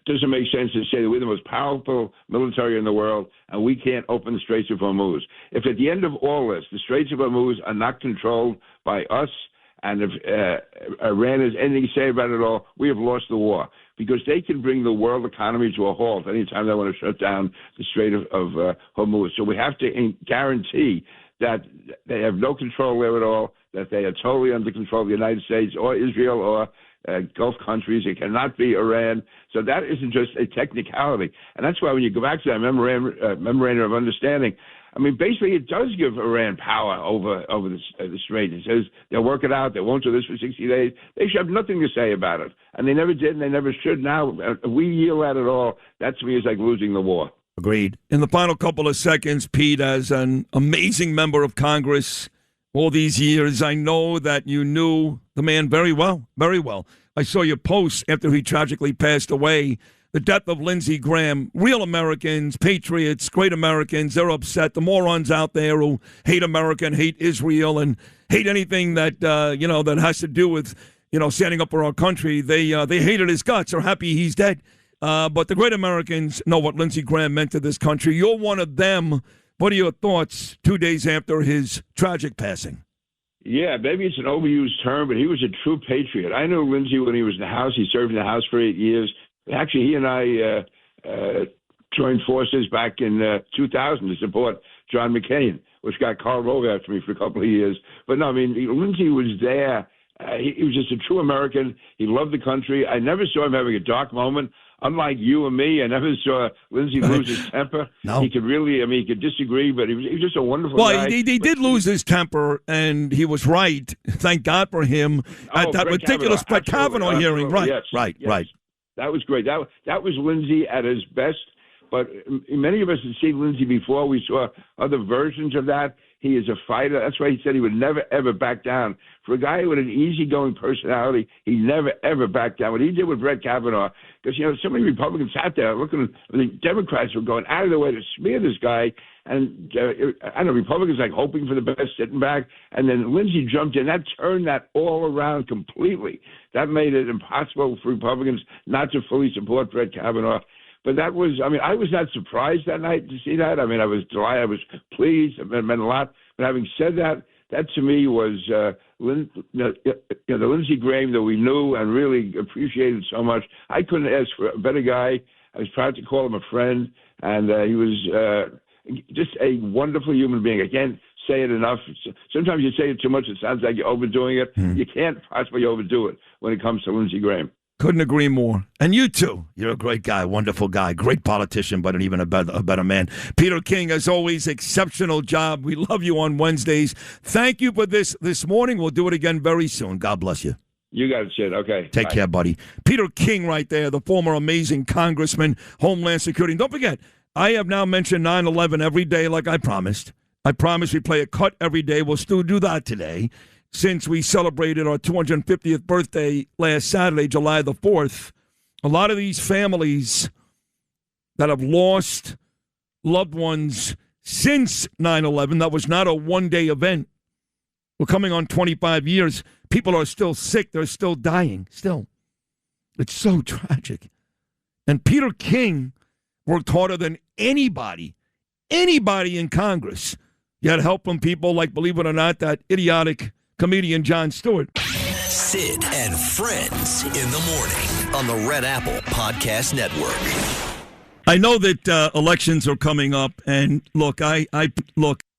doesn't make sense to say that we're the most powerful military in the world and we can't open the Straits of Hormuz. If at the end of all this, the Straits of Hormuz are not controlled by us, and if Iran has anything to say about it all, we have lost the war, because they can bring the world economy to a halt anytime they want to shut down the Strait of Hormuz. So we have to guarantee that they have no control there at all, that they are totally under control of the United States or Israel or Gulf countries. It cannot be Iran. So that isn't just a technicality. And that's why when you go back to that memorandum of understanding, I mean, basically it does give Iran power over the Strait. It says they'll work it out. They won't do this for 60 days. They should have nothing to say about it. And they never did, and they never should. Now, if we yield that at all, that to me is like losing the war. Agreed. In the final couple of seconds, Pete, as an amazing member of Congress all these years, I know that you knew the man very well, very well. I saw your posts after he tragically passed away. The death of Lindsey Graham. Real Americans, patriots, great Americans, they're upset. The morons out there who hate America and hate Israel and hate anything that, that has to do with, standing up for our country, they hated his guts. They're happy he's dead. But the great Americans know what Lindsey Graham meant to this country. You're one of them. What are your thoughts 2 days after his tragic passing? Yeah, maybe it's an overused term, but he was a true patriot. I knew Lindsey when he was in the House. He served in the House for 8 years. Actually, he and I joined forces back in 2000 to support John McCain, which got called over after me for a couple of years. But no, I mean, Lindsey was there. He was just a true American. He loved the country. I never saw him having a dark moment. Unlike you and me, I never saw Lindsey lose his temper. No. He could really, he could disagree, but he was just a wonderful guy. Well, he did lose his temper, and he was right. Thank God for him at that ridiculous Brett Kavanaugh hearing. Right, yes, right. That was great. That was Lindsey at his best. But many of us had seen Lindsey before. We saw other versions of that. He is a fighter. That's why he said he would never, ever back down. For a guy with an easygoing personality, he never, ever backed down. What he did with Brett Kavanaugh, because, so many Republicans sat there looking, the Democrats were going out of their way to smear this guy. And, I know, Republicans like hoping for the best, sitting back. And then Lindsey jumped in. That turned that all around completely. That made it impossible for Republicans not to fully support Brett Kavanaugh. But that was, I was not surprised that night to see that. I was delighted. I was pleased. It meant a lot. But having said that, that to me was the Lindsey Graham that we knew and really appreciated so much. I couldn't ask for a better guy. I was proud to call him a friend. And he was just a wonderful human being. I can't say it enough. Sometimes you say it too much, it sounds like you're overdoing it. You can't possibly overdo it when it comes to Lindsey Graham. Couldn't agree more. And you too. You're a great guy, wonderful guy, great politician, but even a better man. Peter King, as always, exceptional job. We love you on Wednesdays. Thank you for this morning. We'll do it again very soon. God bless you. You got it, Sid. Okay. Take care, buddy. Peter King right there, the former amazing congressman, Homeland Security. And don't forget, I have now mentioned 9/11 every day like I promised. I promised we play a cut every day. We'll still do that today, since we celebrated our 250th birthday last Saturday, July the 4th. A lot of these families that have lost loved ones since 9/11, that was not a one-day event. We're coming on 25 years. People are still sick. They're still dying. Still. It's so tragic. And Peter King worked harder than anybody in Congress. You had help from people like, believe it or not, that idiotic comedian Jon Stewart. Sid and Friends in the morning on the Red Apple Podcast Network. I know that elections are coming up, and look,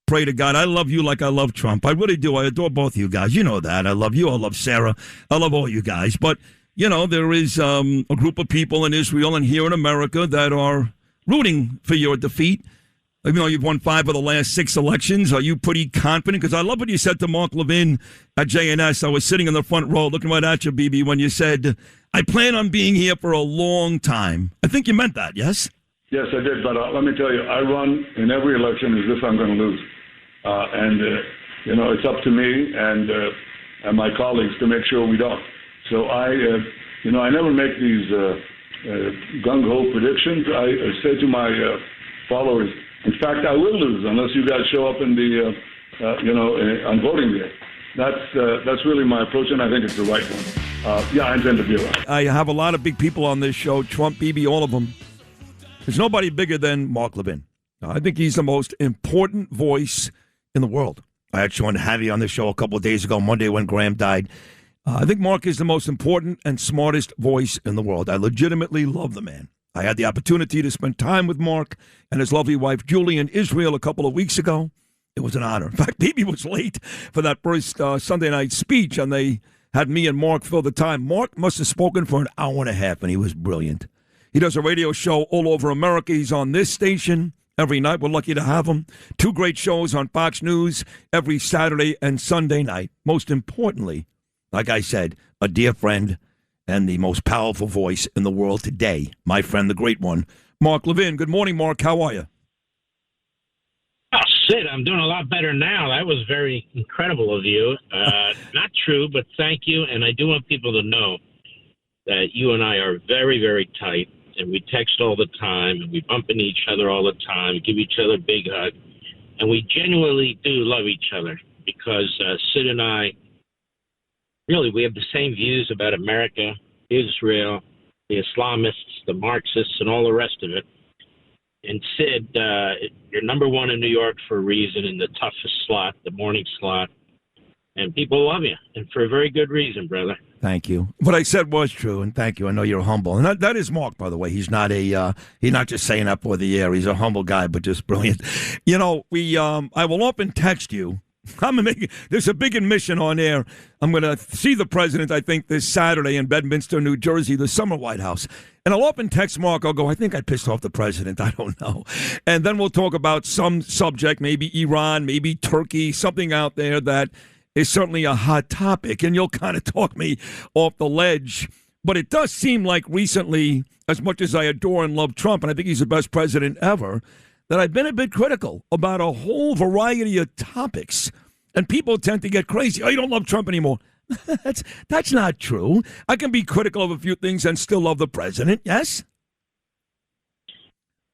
pray to God. I love you like I love Trump. I really do. I adore both of you guys. You know that. I love you. I love Sarah. I love all you guys. But, there is a group of people in Israel and here in America that are rooting for your defeat. Even though you've won 5 of the last 6 elections, are you pretty confident? Because I love what you said to Mark Levin at JNS. I was sitting in the front row looking right at you, BB, when you said, I plan on being here for a long time. I think you meant that, yes? Yes, I did. But let me tell you, I run in every election as if I'm going to lose. It's up to me and my colleagues to make sure we don't. So I never make these gung-ho predictions. I say to my followers, in fact, I will lose unless you guys show up in on voting day. That's really my approach, and I think it's the right one. I intend to be right. I have a lot of big people on this show, Trump, BB, all of them. There's nobody bigger than Mark Levin. I think he's the most important voice in the world. I had Sean Hannity on this show a couple of days ago, Monday when Graham died. I think Mark is the most important and smartest voice in the world. I legitimately love the man. I had the opportunity to spend time with Mark and his lovely wife, Julie, in Israel a couple of weeks ago. It was an honor. In fact, BB was late for that first Sunday night speech, and they had me and Mark fill the time. Mark must have spoken for an hour and a half, and he was brilliant. He does a radio show all over America. He's on this station every night. We're lucky to have him. 2 great shows on Fox News every Saturday and Sunday night. Most importantly, like I said, a dear friend and the most powerful voice in the world today, my friend, the great one, Mark Levin. Good morning, Mark. How are you? Oh, Sid, I'm doing a lot better now. That was very incredible of you. Not true, but thank you. And I do want people to know that you and I are very, very tight, and we text all the time, and we bump into each other all the time, give each other a big hug, and we genuinely do love each other because Sid and I, really, we have the same views about America, Israel, the Islamists, the Marxists, and all the rest of it. And Sid, you're number one in New York for a reason, in the toughest slot, the morning slot. And people love you, and for a very good reason, brother. Thank you. What I said was true, and thank you. I know you're humble. And that is Mark, by the way. He's not he's not just saying that for the air. He's a humble guy, but just brilliant. I will often text you. There's a big admission on air. I'm going to see the president, I think, this Saturday in Bedminster, New Jersey, the summer White House. And I'll often text Mark. I'll go, I think I pissed off the president. I don't know. And then we'll talk about some subject, maybe Iran, maybe Turkey, something out there that is certainly a hot topic. And you'll kind of talk me off the ledge. But it does seem like recently, as much as I adore and love Trump, and I think he's the best president ever, that I've been a bit critical about a whole variety of topics. And people tend to get crazy. Oh, you don't love Trump anymore. That's not true. I can be critical of a few things and still love the president, yes?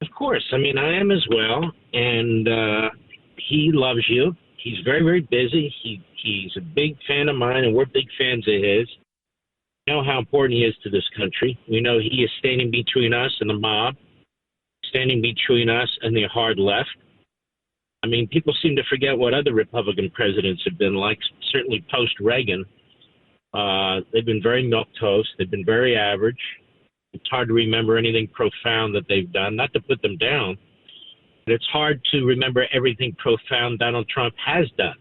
Of course. I mean, I am as well. And he loves you. He's very, very busy. He's a big fan of mine, and we're big fans of his. We know how important he is to this country. We know he is standing between us and the mob, standing between us and the hard left. I mean, people seem to forget what other Republican presidents have been like, certainly post-Reagan. They've been very milquetoast. They've been very average. It's hard to remember anything profound that they've done, not to put them down, but it's hard to remember everything profound Donald Trump has done.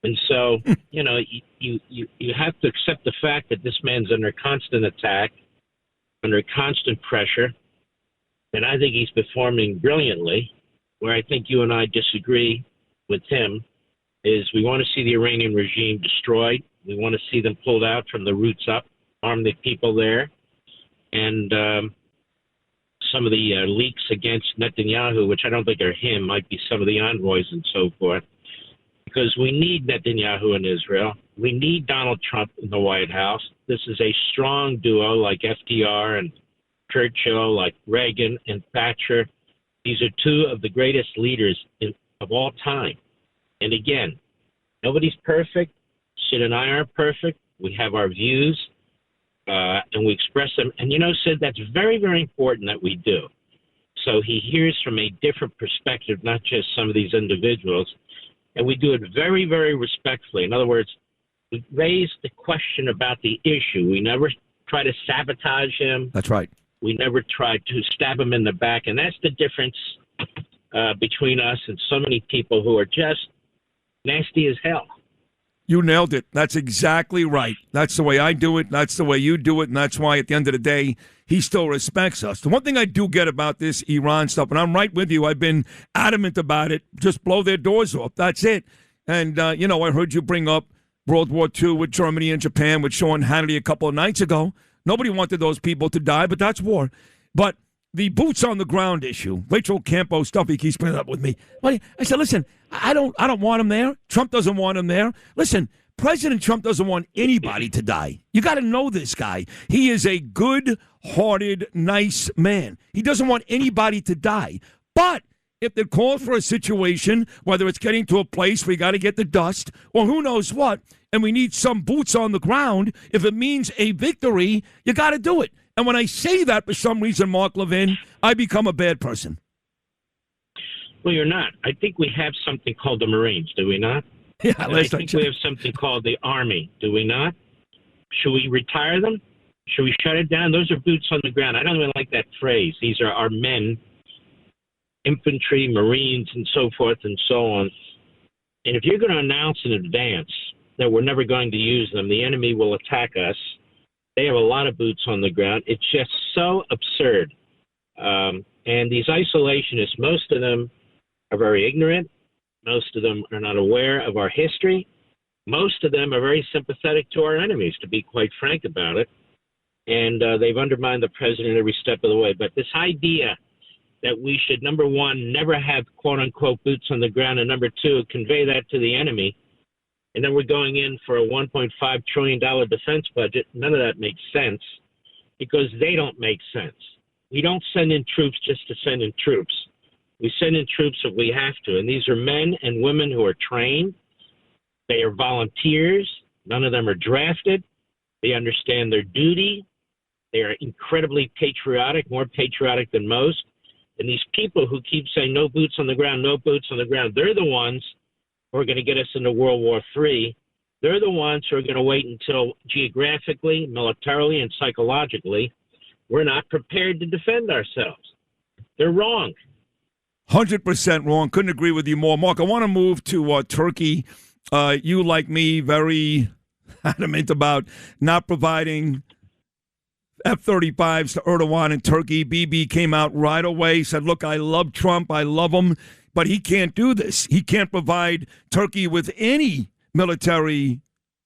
And so, you have to accept the fact that this man's under constant attack, under constant pressure, and I think he's performing brilliantly. Where I think you and I disagree with him is we want to see the Iranian regime destroyed. We want to see them pulled out from the roots up, arm the people there. And some of the leaks against Netanyahu, which I don't think are him, might be some of the envoys and so forth. Because we need Netanyahu in Israel. We need Donald Trump in the White House. This is a strong duo like FDR and Churchill, like Reagan and Thatcher. These are 2 of the greatest leaders of all time. And again, nobody's perfect. Sid and I aren't perfect. We have our views, and we express them. And Sid, that's very, very important that we do. So he hears from a different perspective, not just some of these individuals. And we do it very, very respectfully. In other words, we raise the question about the issue. We never try to sabotage him. That's right. We never tried to stab him in the back, and that's the difference between us and so many people who are just nasty as hell. You nailed it. That's exactly right. That's the way I do it. That's the way you do it. And that's why at the end of the day, he still respects us. The one thing I do get about this Iran stuff, and I'm right with you, I've been adamant about it, just blow their doors off. That's it. And, I heard you bring up World War II with Germany and Japan with Sean Hannity a couple of nights ago. Nobody wanted those people to die, but that's war. But the boots on the ground issue, Rachel Campo stuff, he keeps bringing up with me. I said, listen, I don't want him there. Trump doesn't want him there. Listen, President Trump doesn't want anybody to die. You got to know this guy. He is a good-hearted, nice man. He doesn't want anybody to die. But if they're called for a situation, whether it's getting to a place where you got to get the dust or who knows what, and we need some boots on the ground, if it means a victory, you got to do it. And when I say that, for some reason, Mark Levin, I become a bad person. Well, you're not. I think we have something called the Marines, do we not? Yeah, I think we have something called the Army, do we not? Should we retire them? Should we shut it down? Those are boots on the ground. I don't even like that phrase. These are our men, infantry, Marines, and so forth and so on. And if you're going to announce in advance that we're never going to use them, the enemy will attack us. They have a lot of boots on the ground. It's just so absurd. And these isolationists, most of them are very ignorant. Most of them are not aware of our history. Most of them are very sympathetic to our enemies, to be quite frank about it. And they've undermined the president every step of the way. But this idea that we should, number one, never have quote-unquote boots on the ground, and number two, convey that to the enemy, and then we're going in for a $1.5 trillion defense budget. None of that makes sense because they don't make sense. We don't send in troops just to send in troops. We send in troops if we have to. And these are men and women who are trained. They are volunteers. None of them are drafted. They understand their duty. They are incredibly patriotic, more patriotic than most. And these people who keep saying no boots on the ground, no boots on the ground, they're the ones who are going to get us into World War III. They're the ones who are going to wait until geographically, militarily, and psychologically, we're not prepared to defend ourselves. They're wrong. 100% wrong. Couldn't agree with you more. Mark, I want to move to Turkey. You, like me, very adamant about not providing F-35s to Erdogan in Turkey. Bibi came out right away, said, look, I love Trump. I love him. But he can't do this. He can't provide Turkey with any military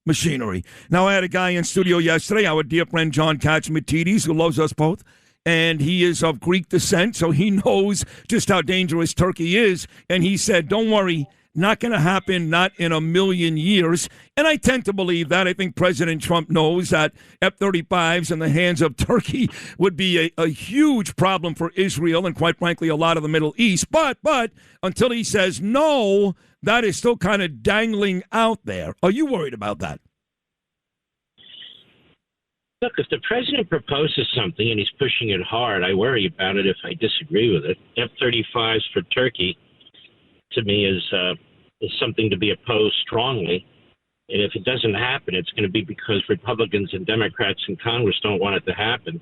machinery. Now, I had a guy in studio yesterday, our dear friend John Katsimatidis, who loves us both, and he is of Greek descent, so he knows just how dangerous Turkey is. And he said, don't worry, not going to happen, not in a million years. And I tend to believe that. I think President Trump knows that F-35s in the hands of Turkey would be a huge problem for Israel and, quite frankly, a lot of the Middle East. But until he says no, that is still kind of dangling out there. Are you worried about that? Look, if the president proposes something and he's pushing it hard, I worry about it if I disagree with it. F-35s for Turkey, to me, is something to be opposed strongly. And if it doesn't happen, it's going to be because Republicans and Democrats in Congress don't want it to happen.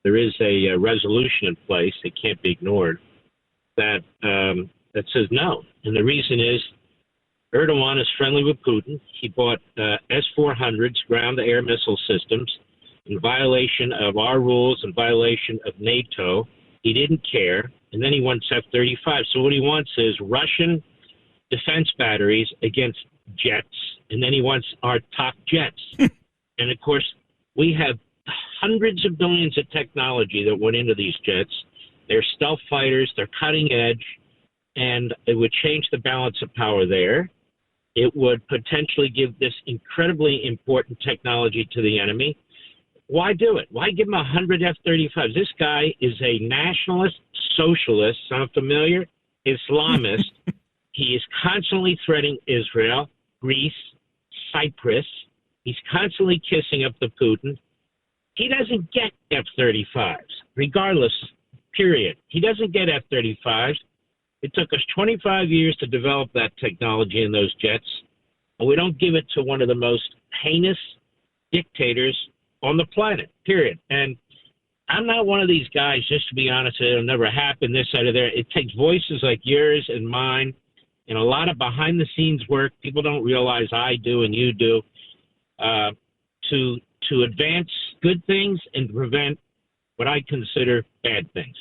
There is a resolution in place, it can't be ignored, that says no. And the reason is Erdogan is friendly with Putin. He bought S-400s, ground-to-air missile systems, in violation of our rules, in violation of NATO. He didn't care. And then he wants F-35. So what he wants is Russian defense batteries against jets. And then he wants our top jets. And, of course, we have hundreds of billions of technology that went into these jets. They're stealth fighters. They're cutting edge. And it would change the balance of power there. It would potentially give this incredibly important technology to the enemy. Why do it? Why give him 100 F-35s? This guy is a nationalist, socialist, sound familiar? Islamist. He is constantly threatening Israel, Greece, Cyprus. He's constantly kissing up to Putin. He doesn't get F-35s, regardless, period. He doesn't get F-35s. It took us 25 years to develop that technology in those jets, and we don't give it to one of the most heinous dictators on the planet, period. And I'm not one of these guys, just to be honest, it'll never happen this side or there. It takes voices like yours and mine and a lot of behind-the-scenes work people don't realize I do and you do to advance good things and prevent what I consider bad things.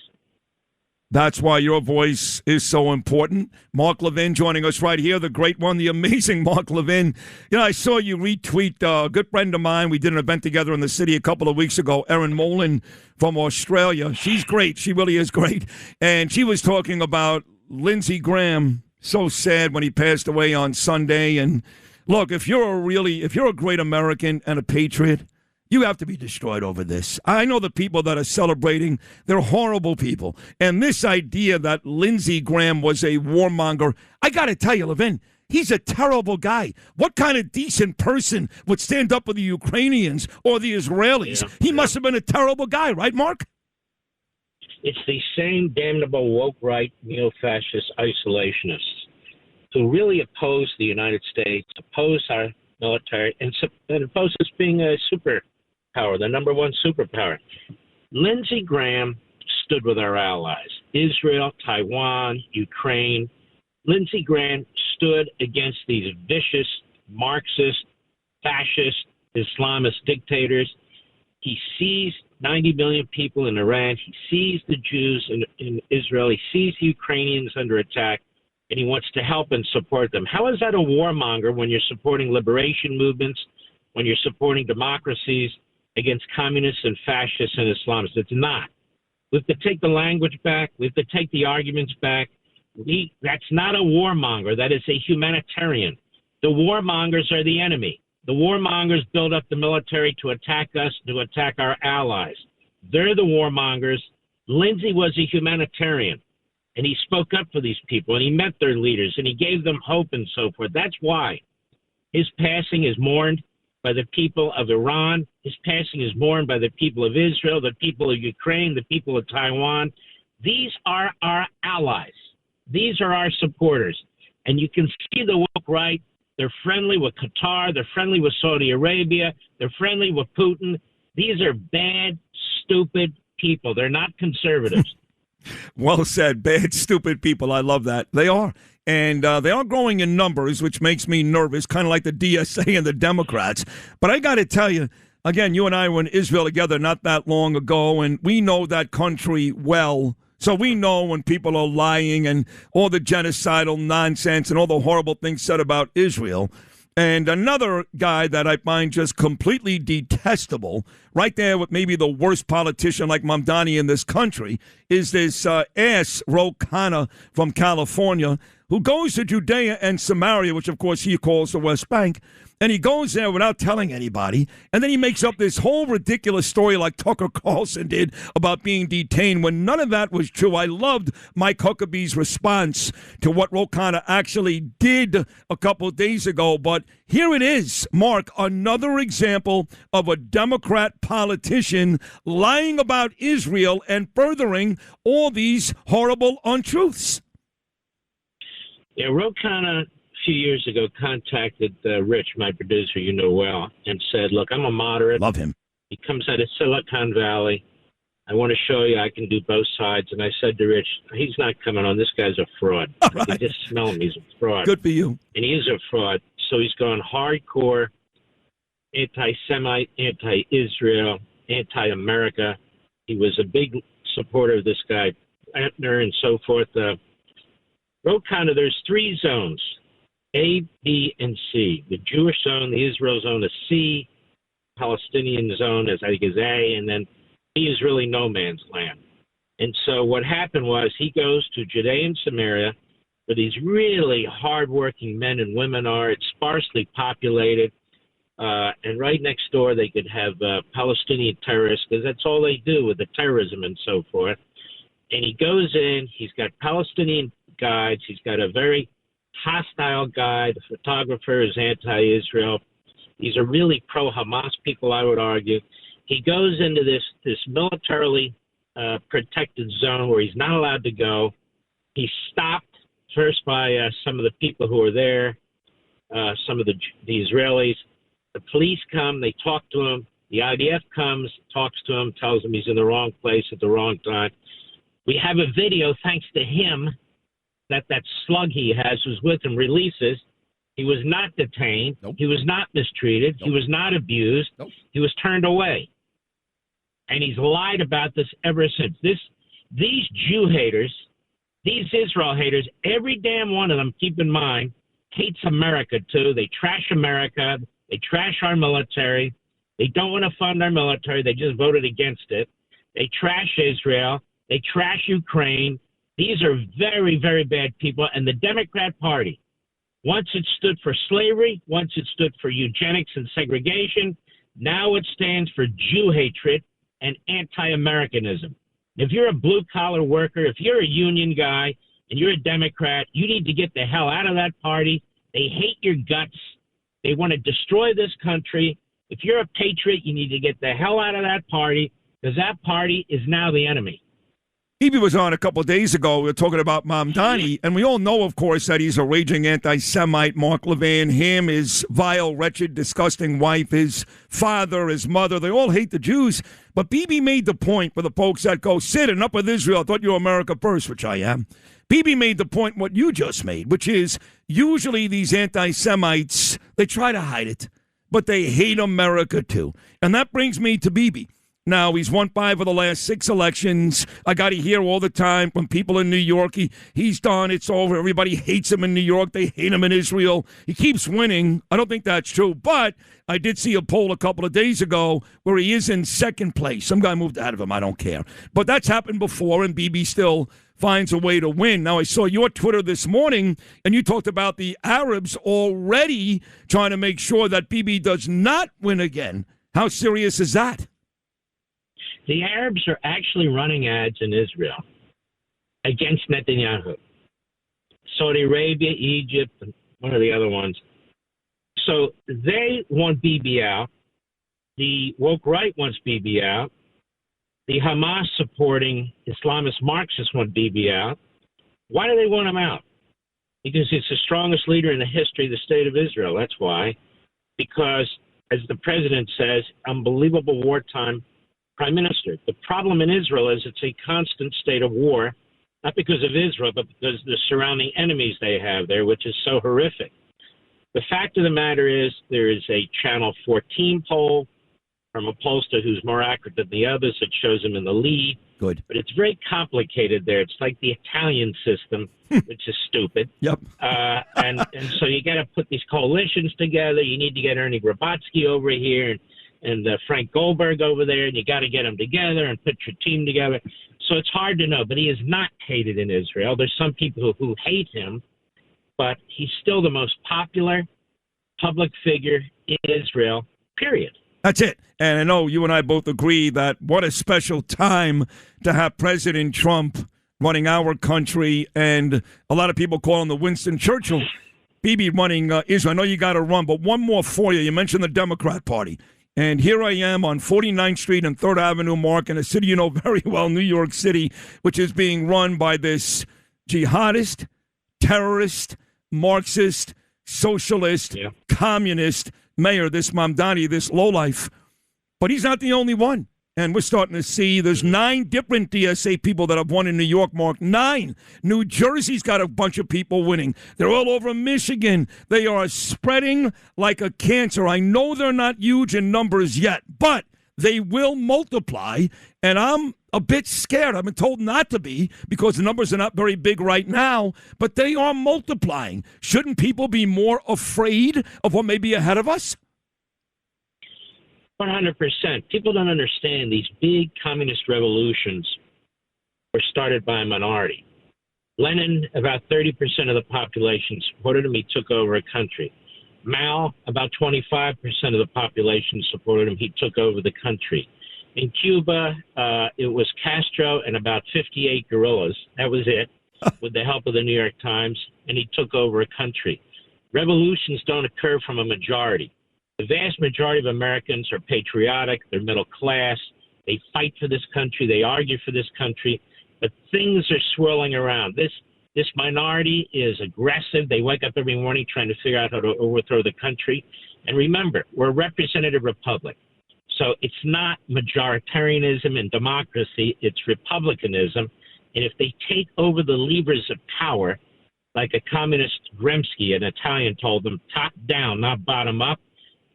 That's why your voice is so important. Mark Levin joining us right here, the great one, the amazing Mark Levin. You know, I saw you retweet a good friend of mine. We did an event together in the city a couple of weeks ago, Erin Molan from Australia. She's great. She really is great. And she was talking about Lindsey Graham. So sad when he passed away on Sunday. And look, if you're a great American and a patriot, you have to be destroyed over this. I know the people that are celebrating, they're horrible people. And this idea that Lindsey Graham was a warmonger, I got to tell you, Levin, he's a terrible guy. What kind of decent person would stand up with the Ukrainians or the Israelis? Yeah. He must have been a terrible guy, right, Mark? It's the same damnable woke right neo-fascist isolationists who really oppose the United States, oppose our military, and oppose us being a superpower, the number one superpower. Lindsey Graham stood with our allies, Israel, Taiwan, Ukraine. Lindsey Graham stood against these vicious Marxist, fascist, Islamist dictators. He sees 90 million people in Iran. He sees the Jews in Israel. He sees the Ukrainians under attack, and he wants to help and support them. How is that a warmonger when you're supporting liberation movements, when you're supporting democracies against communists and fascists and Islamists? It's not. We have to take the language back. We have to take the arguments back. That's not a warmonger. That is a humanitarian. The warmongers are the enemy. The warmongers build up the military to attack us, to attack our allies. They're the warmongers. Lindsey was a humanitarian, and he spoke up for these people, and he met their leaders, and he gave them hope and so forth. That's why his passing is mourned by the people of Iran. His passing is mourned by the people of Israel, the people of Ukraine, the people of Taiwan. These are our allies. These are our supporters. And you can see the woke right. They're friendly with Qatar. They're friendly with Saudi Arabia. They're friendly with Putin. These are bad, stupid people. They're not conservatives. Well said. Bad, stupid people. I love that. They are. And they are growing in numbers, which makes me nervous, kind of like the DSA and the Democrats. But I got to tell you, again, you and I were in Israel together not that long ago, and we know that country well. So we know when people are lying and all the genocidal nonsense and all the horrible things said about Israel. And another guy that I find just completely detestable, right there with maybe the worst politician like Mamdani in this country, is this ass Ro Khanna from California, who goes to Judea and Samaria, which of course he calls the West Bank, and he goes there without telling anybody, and then he makes up this whole ridiculous story like Tucker Carlson did about being detained when none of that was true. I loved Mike Huckabee's response to what Ro Khanna actually did a couple of days ago, but here it is, Mark, another example of a Democrat politician lying about Israel and furthering all these horrible untruths. Yeah, Ro Khanna a few years ago contacted Rich, my producer, you know well, and said, look, I'm a moderate. Love him. He comes out of Silicon Valley. I want to show you I can do both sides. And I said to Rich, he's not coming on. This guy's a fraud. Right. You just smell him. He's a fraud. Good for you. And he is a fraud. So he's gone hardcore, anti-Semite, anti-Israel, anti-America. He was a big supporter of this guy, Etner, and so forth. Ro Khanna, there's three zones, A, B, and C. The Jewish zone, the Israel zone is C, Palestinian zone is, I think, is A, and then B is really no man's land. And so what happened was he goes to Judea and Samaria, where these really hardworking men and women are. It's sparsely populated, and right next door they could have Palestinian terrorists, because that's all they do with the terrorism and so forth. And he goes in, he's got Palestinian guides. He's got a very hostile guide. The photographer is anti-Israel. These are really pro-Hamas people, I would argue. He goes into this militarily protected zone where he's not allowed to go. He's stopped first by some of the people who are there, some of the Israelis. The police come. They talk to him. The IDF comes, talks to him, tells him he's in the wrong place at the wrong time. We have a video, thanks to him, that slug he has who's with him releases. He was not detained. Nope. He was not mistreated. Nope. He was not abused. Nope. He was turned away. And he's lied about this ever since. These Jew haters, these Israel haters, every damn one of them, keep in mind, hates America too. They trash America. They trash our military. They don't want to fund our military. They just voted against it. They trash Israel. They trash Ukraine. These are very, very bad people. And the Democrat Party, once it stood for slavery, once it stood for eugenics and segregation, now it stands for Jew hatred and anti-Americanism. If you're a blue-collar worker, if you're a union guy, and you're a Democrat, you need to get the hell out of that party. They hate your guts. They want to destroy this country. If you're a patriot, you need to get the hell out of that party, because that party is now the enemy. Evie was on a couple of days ago. We were talking about Mamdani, and we all know, of course, that he's a raging anti-Semite. Mark Levin, him, his vile, wretched, disgusting wife, his father, his mother, they all hate the Jews. But Bibi made the point for the folks that go, Sid, enough with Israel. I thought you were America first, which I am. Bibi made the point what you just made, which is usually these anti-Semites, they try to hide it, but they hate America too. And that brings me to Bibi. Now, he's won 5 of the last 6 elections. I got to hear all the time from people in New York, he's done, it's over. Everybody hates him in New York. They hate him in Israel. He keeps winning. I don't think that's true. But I did see a poll a couple of days ago where he is in second place. Some guy moved ahead of him. I don't care. But that's happened before, and Bibi still finds a way to win. Now, I saw your Twitter this morning, and you talked about the Arabs already trying to make sure that Bibi does not win again. How serious is that? The Arabs are actually running ads in Israel against Netanyahu. Saudi Arabia, Egypt, and one of the other ones. So they want Bibi out. The woke right wants Bibi out. The Hamas-supporting Islamist Marxists want Bibi out. Why do they want him out? Because he's the strongest leader in the history of the state of Israel. That's why. Because, as the president says, unbelievable wartime prime minister. The problem in Israel is it's a constant state of war, not because of Israel, but because of the surrounding enemies they have there, which is so horrific. The fact of the matter is there is a Channel 14 poll from a pollster who's more accurate than the others that shows him in the lead. Good. But it's very complicated there. It's like the Italian system, which is stupid. Yep. And so you got to put these coalitions together. You need to get Ernie Grabatsky over here and Frank Goldberg over there, and you got to get them together and put your team together. So it's hard to know, but he is not hated in Israel. There's some people who hate him, but he's still the most popular public figure in Israel, period. That's it. And I know you and I both agree that what a special time to have President Trump running our country, and a lot of people call him the Winston Churchill. Bibi running Israel. I know you got to run, but one more for you. You mentioned the Democrat Party. And here I am on 49th Street and 3rd Avenue, Mark, in a city you know very well, New York City, which is being run by this jihadist, terrorist, Marxist, socialist, communist mayor, this Mamdani, this lowlife. But he's not the only one. And we're starting to see there's 9 different DSA people that have won in New York, Mark. 9. New Jersey's got a bunch of people winning. They're all over Michigan. They are spreading like a cancer. I know they're not huge in numbers yet, but they will multiply. And I'm a bit scared. I've been told not to be because the numbers are not very big right now, but they are multiplying. Shouldn't people be more afraid of what may be ahead of us? 100%. People don't understand these big communist revolutions were started by a minority. Lenin, about 30% of the population supported him. He took over a country. Mao, about 25% of the population supported him. He took over the country. In Cuba, it was Castro and about 58 guerrillas. That was it, with the help of the New York Times, and he took over a country. Revolutions don't occur from a majority. The vast majority of Americans are patriotic. They're middle class. They fight for this country. They argue for this country. But things are swirling around. This minority is aggressive. They wake up every morning trying to figure out how to overthrow the country. And remember, we're a representative republic. So it's not majoritarianism and democracy, it's republicanism. And if they take over the levers of power, like a communist Gramsci, an Italian, told them, top down, not bottom up,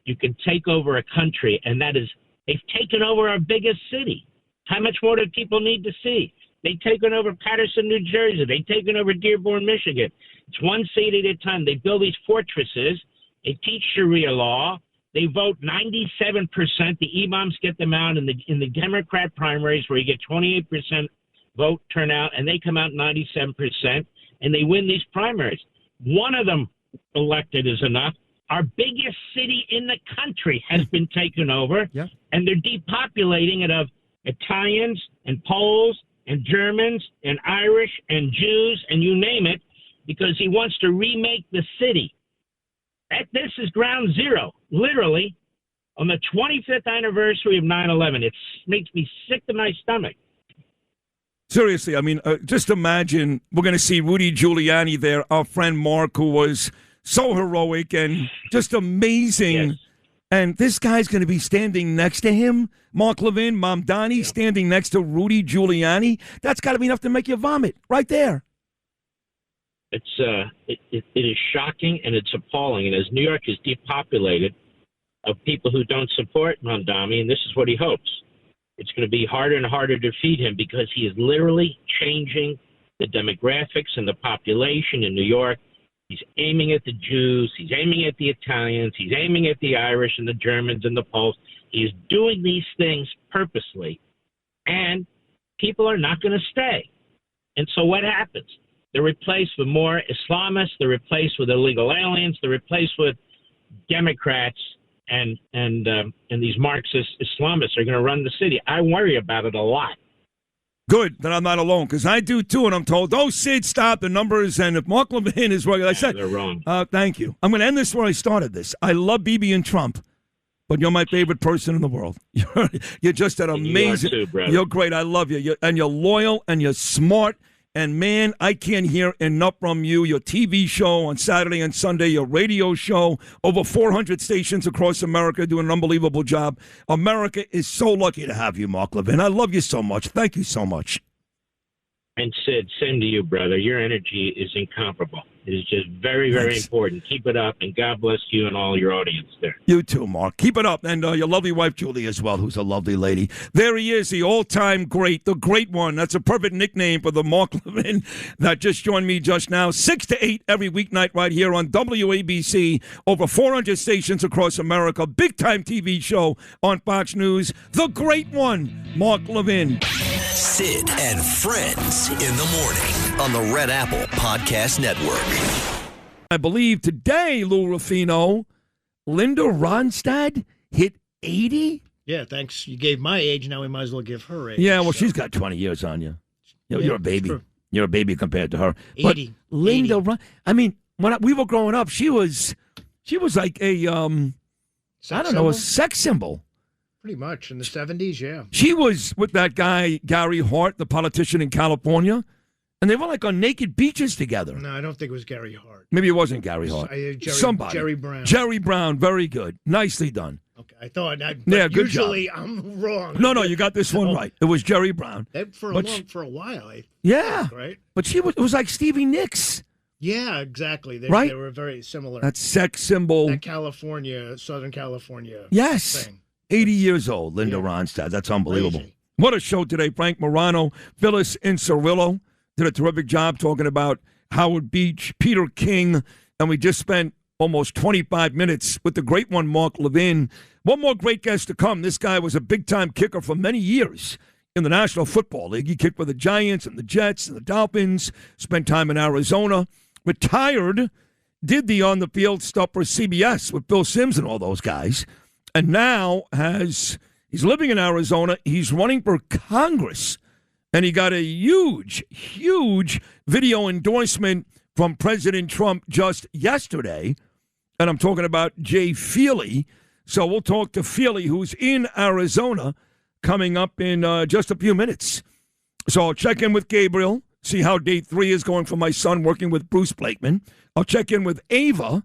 you can take over a country. And that is, they've taken over our biggest city. How much more do people need to see? They've taken over Patterson, New Jersey. They've taken over Dearborn, Michigan. It's one state at a time. They build these fortresses. They teach Sharia law. They vote 97%. The imams get them out in the Democrat primaries where you get 28% vote turnout, and they come out 97%, and they win these primaries. One of them elected is enough. Our biggest city in the country has been taken over, and they're depopulating it of Italians and Poles and Germans and Irish and Jews and you name it, because he wants to remake the city. This is ground zero, literally, on the 25th anniversary of 9/11. It makes me sick to my stomach. Seriously, I mean, just imagine we're going to see Rudy Giuliani there, our friend Mark, who was so heroic and just amazing. Yes. And this guy's going to be standing next to him, Mark Levin, Mamdani, standing next to Rudy Giuliani. That's got to be enough to make you vomit right there. It is shocking and it's appalling. And as New York is depopulated of people who don't support Mamdani, and this is what he hopes, it's going to be harder and harder to defeat him because he is literally changing the demographics and the population in New York. He's aiming at the Jews. He's aiming at the Italians. He's aiming at the Irish and the Germans and the Poles. He's doing these things purposely, and people are not going to stay. And so what happens? They're replaced with more Islamists. They're replaced with illegal aliens. They're replaced with Democrats, and these Marxist Islamists are going to run the city. I worry about it a lot. Good that I'm not alone, because I do too, and I'm told, oh, Sid, stop the numbers, and if Mark Levin is right, I said, they're wrong. Thank you. I'm going to end this where I started this. I love Bibi and Trump, but you're my favorite person in the world. You're just an amazing. You are too, brother. You're great. I love you. And you're loyal, and you're smart. And, man, I can't hear enough from you. Your TV show on Saturday and Sunday, your radio show, over 400 stations across America doing an unbelievable job. America is so lucky to have you, Mark Levin. I love you so much. Thank you so much. And Sid, same to you, brother. Your energy is incomparable. It is just very, very important. Keep it up, and God bless you and all your audience there. You too, Mark. Keep it up. And your lovely wife, Julie, as well, who's a lovely lady. There he is, the all-time great, the great one. That's a perfect nickname for the Mark Levin that just joined me just now. 6 to 8 every weeknight right here on WABC. Over 400 stations across America. Big-time TV show on Fox News. The great one, Mark Levin. Sid and Friends in the morning on the Red Apple Podcast Network. I believe today, Lou Rufino, Linda Ronstadt hit 80? Yeah, thanks. You gave my age, now we might as well give her age. Yeah, well, she's got 20 years on you. You're a baby. True. You're a baby compared to her. 80. But Linda, I mean, when we were growing up, she was like a, a sex symbol. Pretty much. In the 70s, yeah. She was with that guy, Gary Hart, the politician in California, and they were like on naked beaches together. No, I don't think it was Gary Hart. Maybe it wasn't Gary Hart. Somebody. Jerry Brown. Jerry Brown, very good. Nicely done. Okay, I thought that. Yeah, good usually job. I'm wrong. No, you got this one right. It was Jerry Brown. For a while, yeah. Right? But it was like Stevie Nicks. Yeah, exactly. They were very similar. That sex symbol. That California, Southern California Yes. thing. 80 years old, Linda Ronstadt. That's unbelievable. Crazy. What a show today. Frank Morano, Phyllis Incerillo did a terrific job talking about Howard Beach, Peter King, and we just spent almost 25 minutes with the great one, Mark Levin. One more great guest to come. This guy was a big-time kicker for many years in the National Football League. He kicked for the Giants and the Jets and the Dolphins, spent time in Arizona, retired, did the on-the-field stuff for CBS with Bill Sims and all those guys. And now he's living in Arizona. He's running for Congress. And he got a huge, huge video endorsement from President Trump just yesterday. And I'm talking about Jay Feely. So we'll talk to Feely, who's in Arizona, coming up in just a few minutes. So I'll check in with Gabriel, see how day 3 is going for my son working with Bruce Blakeman. I'll check in with Ava,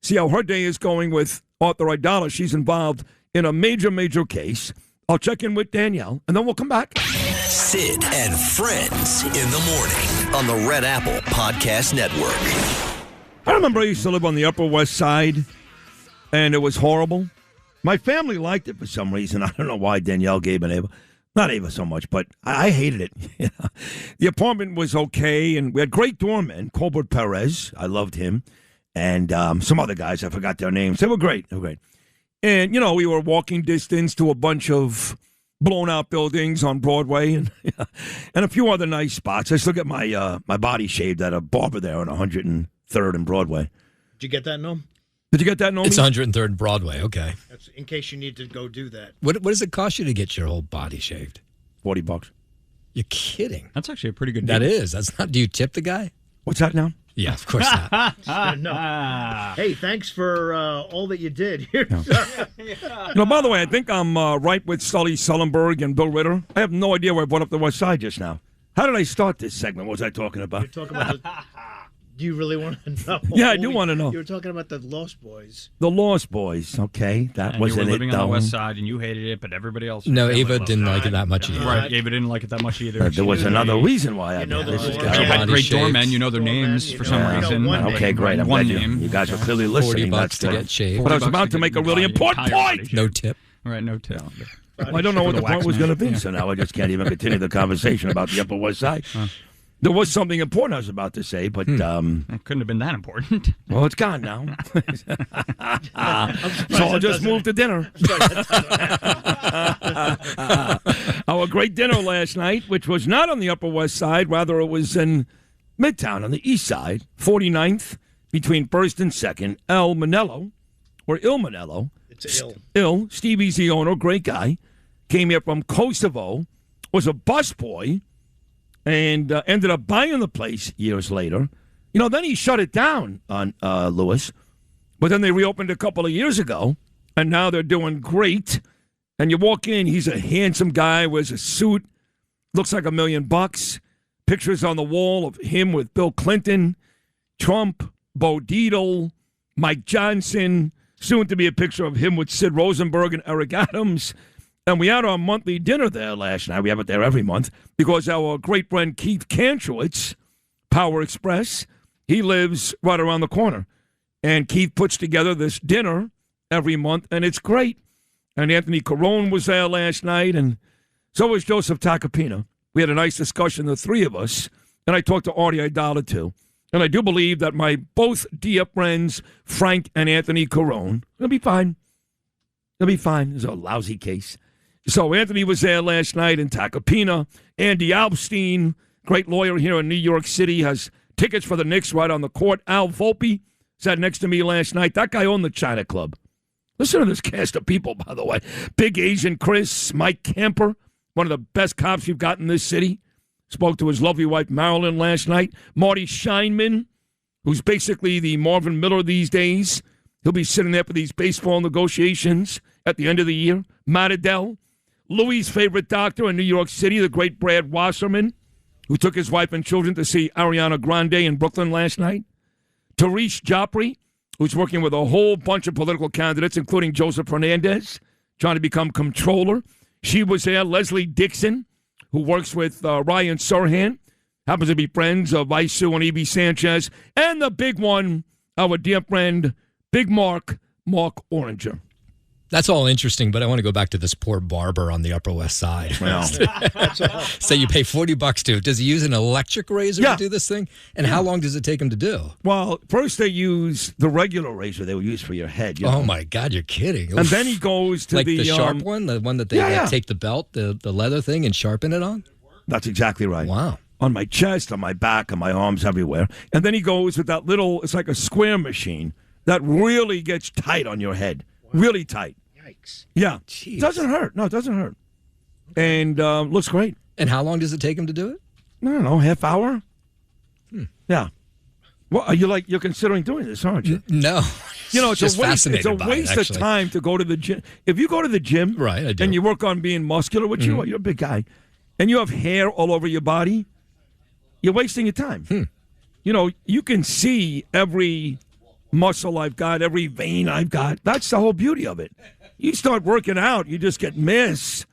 see how her day is going with Arthur Idala. She's involved in a major, major case. I'll check in with Danielle, and then we'll come back. Sid and Friends in the morning on the Red Apple Podcast Network. I remember I used to live on the Upper West Side, and it was horrible. My family liked it for some reason. I don't know why Danielle, Gabe, and Ava. Not Ava so much, but I hated it. The apartment was okay, and we had great doormen. Colbert Perez, I loved him, and some other guys, I forgot their names. They were great. And, we were walking distance to a bunch of blown-out buildings on Broadway and a few other nice spots. I still get my body shaved at a barber there on 103rd and Broadway. Did you get that, Noam? Did you get that, Noam? It's 103rd and Broadway, okay. That's in case you need to go do that. What does it cost you to get your whole body shaved? $40. You're kidding. That's actually a pretty good deal. That is. That's not. Do you tip the guy? What's that now? Yeah, of course not. No. Hey, thanks for all that you did here. By the way, I think I'm right with Sully Sullenberg and Bill Ritter. I have no idea where I brought up the West Side just now. How did I start this segment? What was I talking about? You're talking about do you really want to know? Yeah, I do want to know. You were talking about the Lost Boys. The Lost Boys, okay. That wasn't it, you were living on the West Side, and you hated it, but everybody else... No, Ava didn't like it that much either. Right, Ava didn't like it that much either. There was another reason why I did this. You had great doormen, you know their names for some reason. Okay, great. I'm glad you guys were clearly listening. $40 to get shaved. But I was about to make a really important point. No tip. Right, no tip. Well, I don't know what the point was going to be, so now I just can't even continue the conversation about the Upper West Side. There was something important I was about to say, but... It couldn't have been that important. Well, it's gone now. So I'll just move to dinner. Our great dinner last night, which was not on the Upper West Side, rather it was in Midtown on the East Side, 49th, between 1st and 2nd, Il Manello, It's Il, Stevie's the owner, great guy, came here from Kosovo, was a busboy, and ended up buying the place years later. Then he shut it down on Lewis, but then they reopened a couple of years ago, and now they're doing great. And you walk in, he's a handsome guy, wears a suit, looks like $1 million. Pictures on the wall of him with Bill Clinton, Trump, Bo Dietl, Mike Johnson, soon to be a picture of him with Sid Rosenberg and Eric Adams. And we had our monthly dinner there last night. We have it there every month because our great friend Keith Kantrowitz, Power Express, he lives right around the corner. And Keith puts together this dinner every month, and it's great. And Anthony Carone was there last night, and so was Joseph Tacopina. We had a nice discussion, the three of us, and I talked to Artie Idala too. And I do believe that my both dear friends, Frank and Anthony Carone, will be fine. They'll be fine. It's a lousy case. So Anthony was there last night in Tacopina. Andy Alpstein, great lawyer here in New York City, has tickets for the Knicks right on the court. Al Volpe sat next to me last night. That guy owned the China Club. Listen to this cast of people, by the way. Big Asian Chris, Mike Camper, one of the best cops you've got in this city. Spoke to his lovely wife, Marilyn, last night. Marty Scheinman, who's basically the Marvin Miller these days. He'll be sitting there for these baseball negotiations at the end of the year. Matt Adele. Louis' favorite doctor in New York City, the great Brad Wasserman, who took his wife and children to see Ariana Grande in Brooklyn last night. Therese Joffrey, who's working with a whole bunch of political candidates, including Joseph Hernandez, trying to become comptroller. She was there. Leslie Dixon, who works with Ryan Serhant, happens to be friends of Isu and E.B. Sanchez. And the big one, our dear friend, Big Mark Oranger. That's all interesting, but I want to go back to this poor barber on the Upper West Side. Well, so you pay $40 to. Does he use an electric razor to do this thing? And how long does it take him to do? Well, first they use the regular razor they would use for your head. You know? Oh, my God, you're kidding. And then he goes to the sharp one, the one that they take the belt, the leather thing, and sharpen it on? That's exactly right. Wow. On my chest, on my back, on my arms, everywhere. And then he goes with that little, it's like a square machine that really gets tight on your head. Wow. Really tight. Yikes. Yeah. Jeez. It doesn't hurt. No, it doesn't hurt. And looks great. And how long does it take him to do it? I don't know, half hour? Yeah. Well, you're considering doing this, aren't you? No. You know, it's just a waste. It's a waste of time to go to the gym. If you go to the gym, right, I do. and you work on being muscular, which you are, you're a big guy, and you have hair all over your body, you're wasting your time. You know, you can see every muscle I've got, every vein I've got. That's the whole beauty of it. You start working out, you just get miss.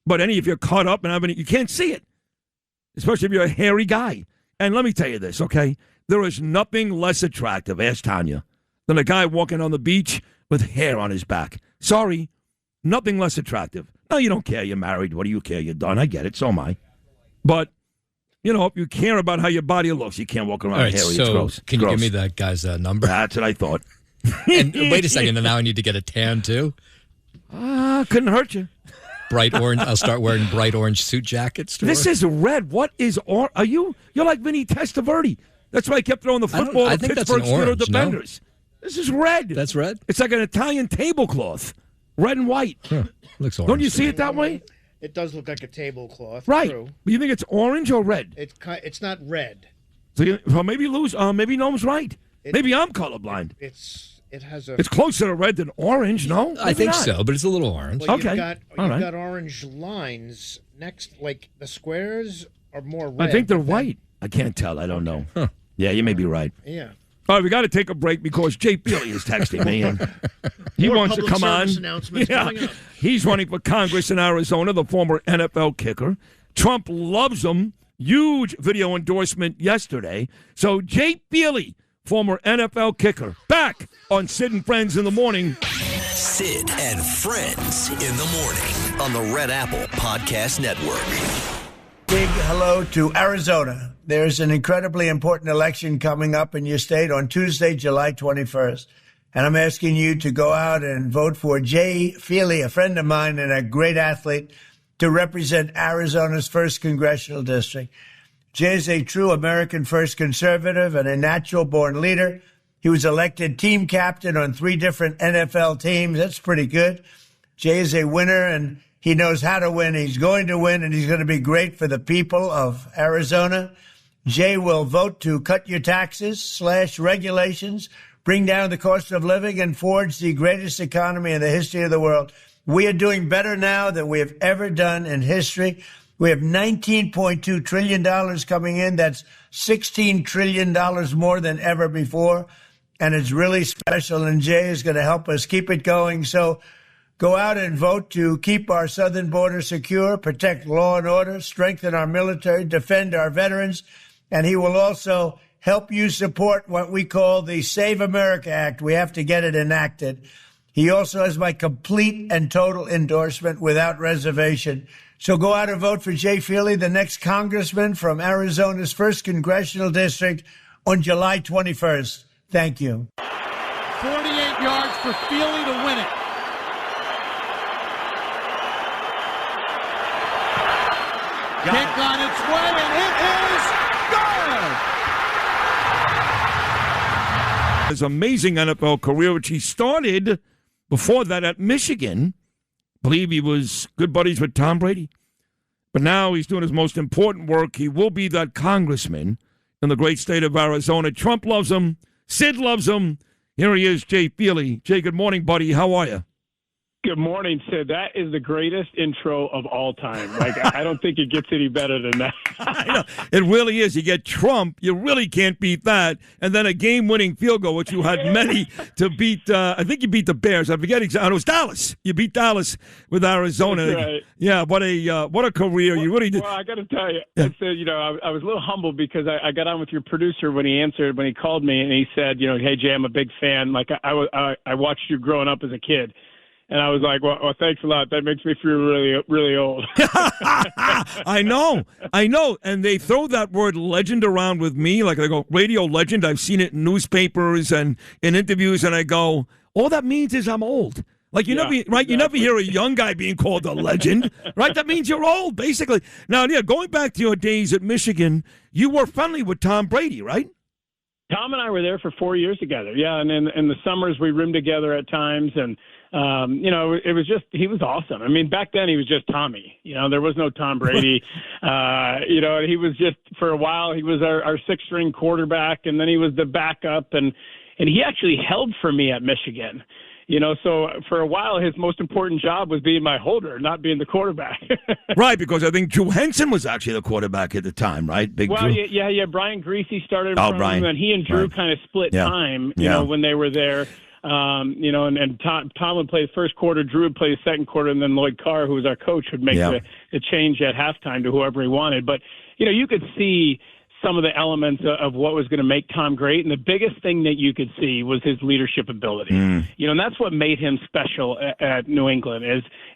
But if you're caught up and you can't see it, especially if you're a hairy guy. And let me tell you this, okay? There is nothing less attractive, ask Tanya, than a guy walking on the beach with hair on his back. Sorry, nothing less attractive. No, you don't care. You're married. What do you care? You're done. I get it. So am I. But, if you care about how your body looks, you can't walk around hairy. So it's gross. Can you give me that guy's number? That's what I thought. And wait a second. And now I need to get a tan, too? Couldn't hurt you. Bright orange. I'll start wearing bright orange suit jackets. This is red. What is orange? Are you? You're like Vinny Testaverde. That's why I kept throwing the football I at think Pittsburgh that's an orange, Steelers defenders. No? This is red. That's red? It's like an Italian tablecloth. Red and white. Looks orange. Don't you see it that way? It does look like a tablecloth. Right. True. But you think it's orange or red? It's not red. So maybe maybe Noam's right. Maybe I'm colorblind. It's closer to red than orange, no? I think so, but it's a little orange. Well, okay. You've got orange lines next, like the squares are more red. I think they're white. I can't tell. I don't know. Huh. Yeah, you may be right. Yeah. All right, we got to take a break because Jay Feely is texting me, and he wants to come on. Yeah. He's running for Congress in Arizona, the former NFL kicker. Trump loves him. Huge video endorsement yesterday. So Jay Feely, former NFL kicker, back on Sid and Friends in the Morning. Sid and Friends in the Morning on the Red Apple Podcast Network. Big hello to Arizona. There's an incredibly important election coming up in your state on Tuesday, July 21st. And I'm asking you to go out and vote for Jay Feely, a friend of mine and a great athlete, to represent Arizona's 1st Congressional District. Jay is a true American first conservative and a natural-born leader. He was elected team captain on 3 different NFL teams. That's pretty good. Jay is a winner, and he knows how to win. He's going to win, and he's going to be great for the people of Arizona. Jay will vote to cut your taxes, slash regulations, bring down the cost of living, and forge the greatest economy in the history of the world. We are doing better now than we have ever done in history. We have $19.2 trillion coming in. That's $16 trillion more than ever before. And it's really special, and Jay is going to help us keep it going. So go out and vote to keep our southern border secure, protect law and order, strengthen our military, defend our veterans. And he will also help you support what we call the Save America Act. We have to get it enacted. He also has my complete and total endorsement without reservation. So go out and vote for Jay Feely, the next congressman from Arizona's 1st Congressional District on July 21st. Thank you. 48 yards for Feely to win it. Kick on its way, and it is good! His amazing NFL career, which he started before that at Michigan. I believe he was good buddies with Tom Brady. But now he's doing his most important work. He will be that congressman in the great state of Arizona. Trump loves him. Sid loves him. Here he is, Jay Feely. Jay, good morning, buddy. How are you? Good morning, Sid. That is the greatest intro of all time. Like, I don't think it gets any better than that. I know. It really is. You get Trump, you really can't beat that. And then a game-winning field goal, which you had many to beat. I think you beat the Bears. I forget exactly. It was Dallas. You beat Dallas with Arizona. That's right. Yeah, what a career. You really did. Well, I got to tell you, I was a little humbled because I got on with your producer when he called me, and he said, hey, Jay, I'm a big fan. Like, I watched you growing up as a kid. And I was like, well, thanks a lot. That makes me feel really, really old. I know. And they throw that word legend around with me. Like, they go, radio legend. I've seen it in newspapers and in interviews, and I go, all that means is I'm old. Like, never, right? Exactly. You never hear a young guy being called a legend, right? That means you're old, basically. Now, yeah, going back to your days at Michigan, you were friendly with Tom Brady, right? Tom and I were there for 4 years together. Yeah, and in the summers we roomed together at times, and it was just, he was awesome. I mean, back then he was just Tommy. There was no Tom Brady. And he was just, for a while, he was our 6th-string quarterback, and then he was the backup, and he actually held for me at Michigan. So for a while, his most important job was being my holder, not being the quarterback. Right, because I think Drew Henson was actually the quarterback at the time, right? Big well, Drew. yeah. Brian Greasy started Oh, from Brian. him, and he and Drew kind of split time, when they were there. And Tom would play the first quarter, Drew would play the second quarter, and then Lloyd Carr, who was our coach, would make the change at halftime to whoever he wanted. But, you could see some of the elements of what was going to make Tom great. And the biggest thing that you could see was his leadership ability. And that's what made him special at New England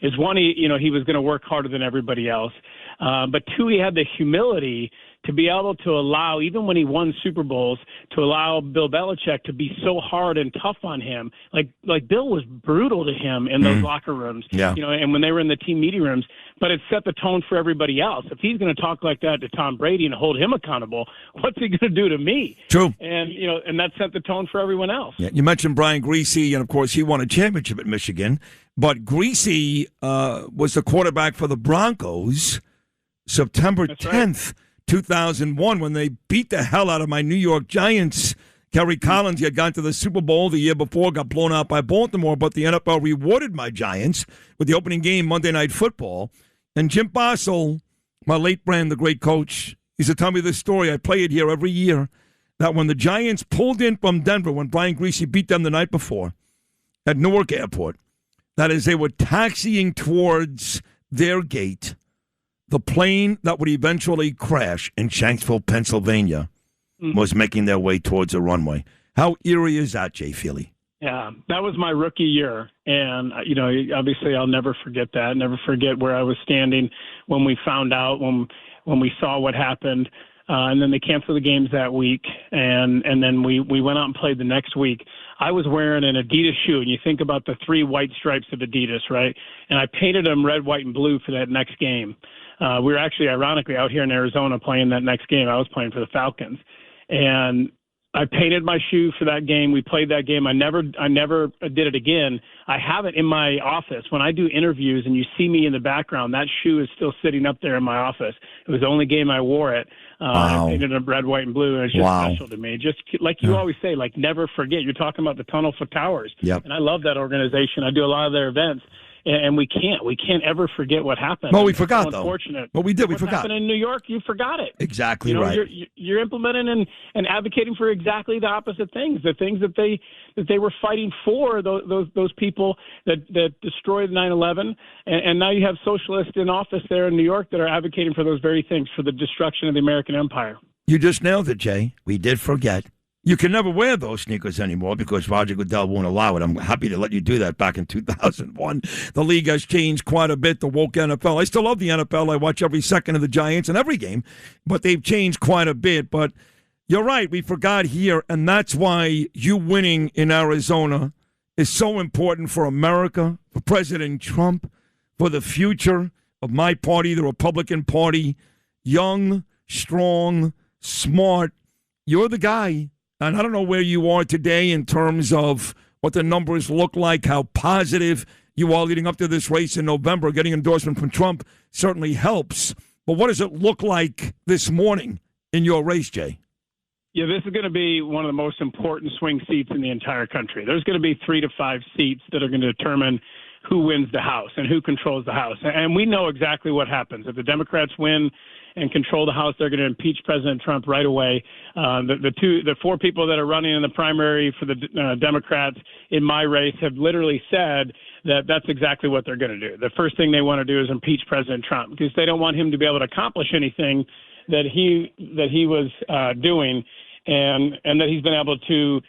is one, he was going to work harder than everybody else. But two, he had the humility to be able to allow, even when he won Super Bowls, to allow Bill Belichick to be so hard and tough on him. Like Bill was brutal to him in those locker rooms, and when they were in the team meeting rooms, but it set the tone for everybody else. If he's going to talk like that to Tom Brady and hold him accountable, what's he going to do to me? True. And, and that set the tone for everyone else. Yeah, you mentioned Brian Greasy, and of course he won a championship at Michigan, but Greasy was the quarterback for the Broncos September 10th. 2001, when they beat the hell out of my New York Giants. Kerry Collins, he had gone to the Super Bowl the year before, got blown out by Baltimore, but the NFL rewarded my Giants with the opening game, Monday Night Football. And Jim Bossel, my late friend, the great coach, used to tell me this story. I play it here every year, that when the Giants pulled in from Denver, when Brian Greasy beat them the night before at Newark Airport, that is, they were taxiing towards their gate, the plane that would eventually crash in Shanksville, Pennsylvania, was making their way towards the runway. How eerie is that, Jay Feely? Yeah, that was my rookie year. And, obviously I'll never forget that. Never forget where I was standing when we found out, when we saw what happened. And then they canceled the games that week. And then we went out and played the next week. I was wearing an Adidas shoe, and you think about the 3 white stripes of Adidas, right? And I painted them red, white, and blue for that next game. We were actually, ironically, out here in Arizona playing that next game. I was playing for the Falcons. And I painted my shoe for that game. We played that game. I never did it again. I have it in my office. When I do interviews and you see me in the background, that shoe is still sitting up there in my office. It was the only game I wore it. Wow. I painted it red, white, and blue, and it's just special to me. Just like you always say, never forget. You're talking about the Tunnel for Towers. Yep. And I love that organization. I do a lot of their events. And we can't ever forget what happened. Well, we forgot, though. Unfortunate. Well, we did. We What forgot. happened in New York, you forgot it. Exactly right. You're implementing and advocating for exactly the opposite things. The things that they were fighting for. Those people that destroyed 9/11, and now you have socialists in office there in New York that are advocating for those very things, for the destruction of the American empire. You just nailed it, Jay. We did forget. You can never wear those sneakers anymore because Roger Goodell won't allow it. I'm happy to let you do that back in 2001. The league has changed quite a bit, the woke NFL. I still love the NFL. I watch every second of the Giants and every game, but they've changed quite a bit. But you're right, we forgot here, and that's why you winning in Arizona is so important for America, for President Trump, for the future of my party, the Republican Party. Young, strong, smart. You're the guy. And I don't know where you are today in terms of what the numbers look like, how positive you are leading up to this race in November. Getting endorsement from Trump certainly helps. But what does it look like this morning in your race, Jay? Yeah, this is going to be one of the most important swing seats in the entire country. There's going to be 3 to 5 seats that are going to determine who wins the House and who controls the House. And we know exactly what happens. If the Democrats win and control the House, they're going to impeach President Trump right away. The 4 people that are running in the primary for the Democrats in my race have literally said that that's exactly what they're going to do. The first thing they want to do is impeach President Trump because they don't want him to be able to accomplish anything that he was doing and that he's been able to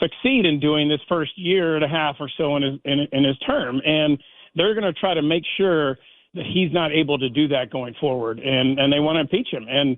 succeed in doing this first year and a half or so in his term. And they're going to try to make sure that he's not able to do that going forward, and they want to impeach him. And,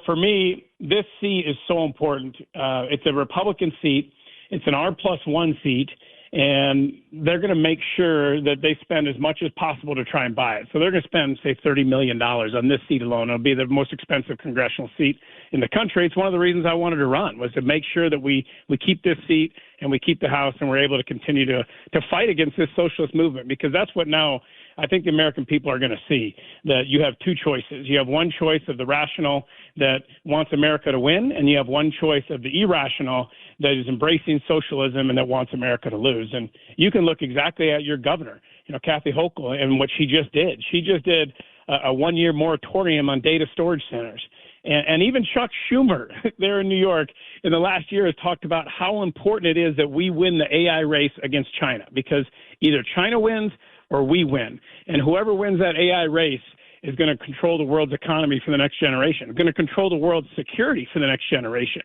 for me, this seat is so important. It's a Republican seat. It's an R+1 seat, and they're going to make sure that they spend as much as possible to try and buy it. So they're going to spend, say, $30 million on this seat alone. It'll be the most expensive congressional seat in the country. It's one of the reasons I wanted to run, was to make sure that we keep this seat and we keep the House, and we're able to continue to fight against this socialist movement, because that's what now I think the American people are going to see, that you have two choices. You have one choice of the rational that wants America to win, and you have one choice of the irrational that is embracing socialism and that wants America to lose. And you can look exactly at your governor, Kathy Hochul, and what she just did. She just did a one-year moratorium on data storage centers. And even Chuck Schumer there in New York in the last year has talked about how important it is that we win the AI race against China, because either China wins or we win. And whoever wins that AI race is going to control the world's economy for the next generation, going to control the world's security for the next generation.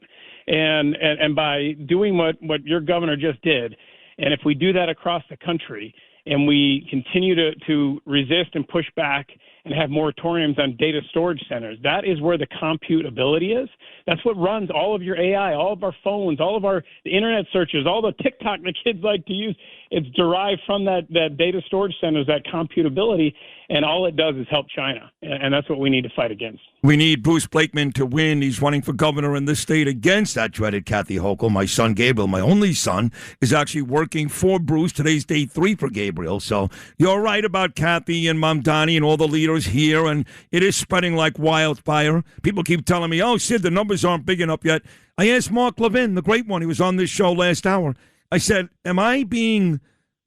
And by doing what your governor just did, and if we do that across the country and we continue to resist and push back and have moratoriums on data storage centers, that is where the compute ability is. That's what runs all of your AI, all of our phones, all of the internet searches, all the TikTok the kids like to use. It's derived from that data storage centers, that compute ability, and all it does is help China. And that's what we need to fight against. We need Bruce Blakeman to win. He's running for governor in this state against that dreaded Kathy Hochul. My son Gabriel, my only son, is actually working for Bruce. Today's day 3 for Gabriel. So you're right about Kathy and Mamdani and all the leaders here, and it is spreading like wildfire. People keep telling me, oh, Sid, the numbers aren't big enough yet. I asked Mark Levin, the great one. He was on this show last hour. I said, am I being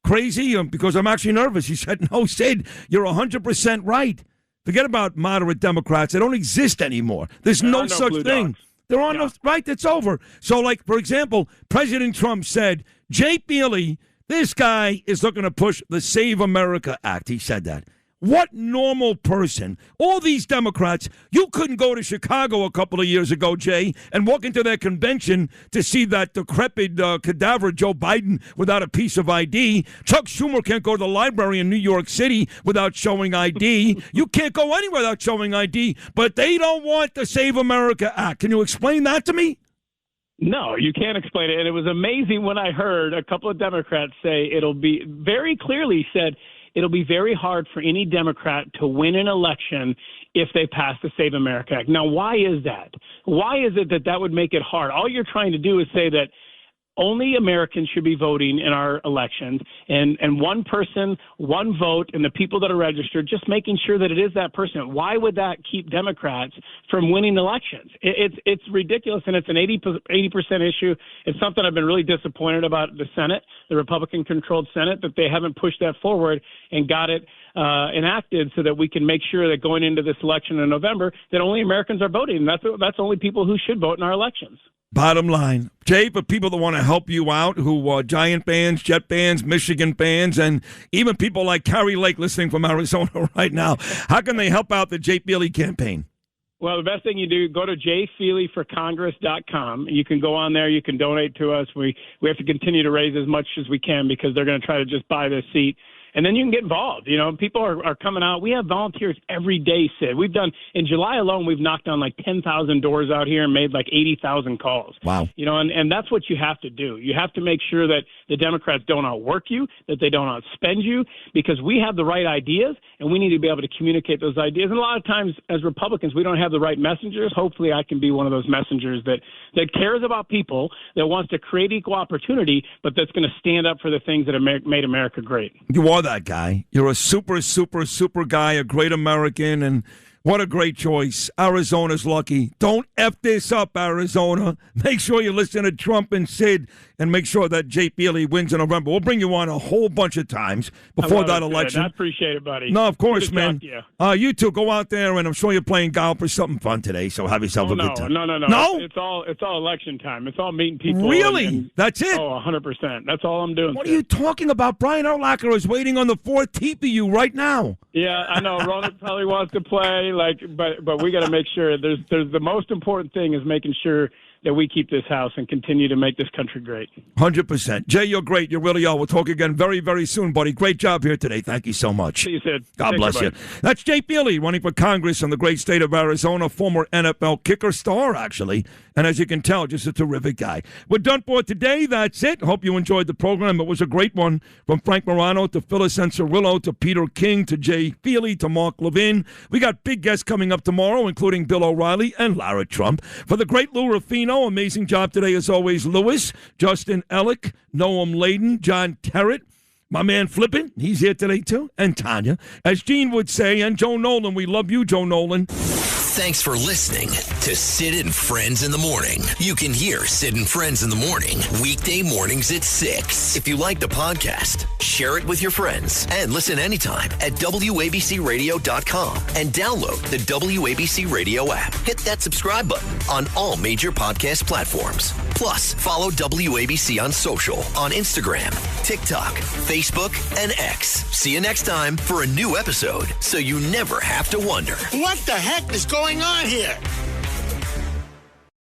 crazy? Because I'm actually nervous. He said, no, Sid, you're 100% right. Forget about moderate Democrats. They don't exist anymore. There's no such thing. Dogs. There are no, right? That's over. So, like, for example, President Trump said, Jay Feely, this guy is looking to push the Save America Act. He said that. What normal person, all these Democrats, you couldn't go to Chicago a couple of years ago, Jay, and walk into their convention to see that decrepit cadaver Joe Biden without a piece of ID. Chuck Schumer can't go to the library in New York City without showing ID. You can't go anywhere without showing ID, but they don't want the Save America Act. Can you explain that to me? No, you can't explain it. And it was amazing when I heard a couple of Democrats say it'll be very clearly said, it'll be very hard for any Democrat to win an election if they pass the Save America Act. Now, why is that? Why is it that would make it hard? All you're trying to do is say that only Americans should be voting in our elections, and one person, one vote, and the people that are registered, just making sure that it is that person. Why would that keep Democrats from winning elections? It's ridiculous, and it's an 80% issue. It's something I've been really disappointed about the Senate, the Republican-controlled Senate, that they haven't pushed that forward and got it enacted so that we can make sure that going into this election in November that only Americans are voting. And that's only people who should vote in our elections. Bottom line, Jay, for people that want to help you out, who are Giant fans, Jet fans, Michigan fans, and even people like Carrie Lake listening from Arizona right now, how can they help out the Jay Feely campaign? Well, the best thing you do, go to jfeelyforcongress.com. You can go on there. You can donate to us. We have to continue to raise as much as we can because they're going to try to just buy this seat. And then you can get involved. People are coming out. We have volunteers every day, Sid. We've done, in July alone, we've knocked on like 10,000 doors out here and made like 80,000 calls. Wow. And that's what you have to do. You have to make sure that the Democrats don't outwork you, that they don't outspend you, because we have the right ideas, and we need to be able to communicate those ideas. And a lot of times, as Republicans, we don't have the right messengers. Hopefully, I can be one of those messengers that cares about people, that wants to create equal opportunity, but that's going to stand up for the things that have made America great. You are that guy. You're a super, super, super guy, a great American, and what a great choice. Arizona's lucky. Don't F this up, Arizona. Make sure you listen to Trump and Sid, and make sure that Jay Feely wins in November. We'll bring you on a whole bunch of times before that election. I appreciate it, buddy. No, of course, man. You. You two go out there, and I'm sure you're playing golf or something fun today, so have yourself a good time. No. No? It's all election time. It's all meeting people. Really? That's it? Oh, 100%. That's all I'm doing. What are you talking about? Brian Urlacher is waiting on the fourth tee for you right now. Yeah, I know. Ronan probably wants to play, but we got to make sure. There's the most important thing is making sure that we keep this house and continue to make this country great. 100%. Jay, you're great. You really are. We'll talk again very, very soon, buddy. Great job here today. Thank you so much. See you, Sid. God bless you. That's Jay Feely running for Congress in the great state of Arizona, former NFL kicker star, actually, And as you can tell, just a terrific guy. We're done for today. That's it. Hope you enjoyed the program. It was a great one. From Frank Morano to Phyllis Sensorillo to Peter King to Jay Feely to Mark Levin. We got big guests coming up tomorrow, including Bill O'Reilly and Lara Trump. For the great Lou Ruffino, amazing job today as always, Lewis, Justin Ellick, Noam Layden, John Terrett, my man Flippin, he's here today too, and Tanya. As Gene would say, and Joe Nolan, we love you, Joe Nolan. Thanks for listening to Sid and Friends in the Morning. You can hear Sid and Friends in the Morning weekday mornings at 6. If you like the podcast, share it with your friends and listen anytime at WABCRadio.com and download the WABC Radio app. Hit that subscribe button on all major podcast platforms. Plus, follow WABC on social on Instagram, TikTok, Facebook, and X. See you next time for a new episode so you never have to wonder. What the heck is going on here?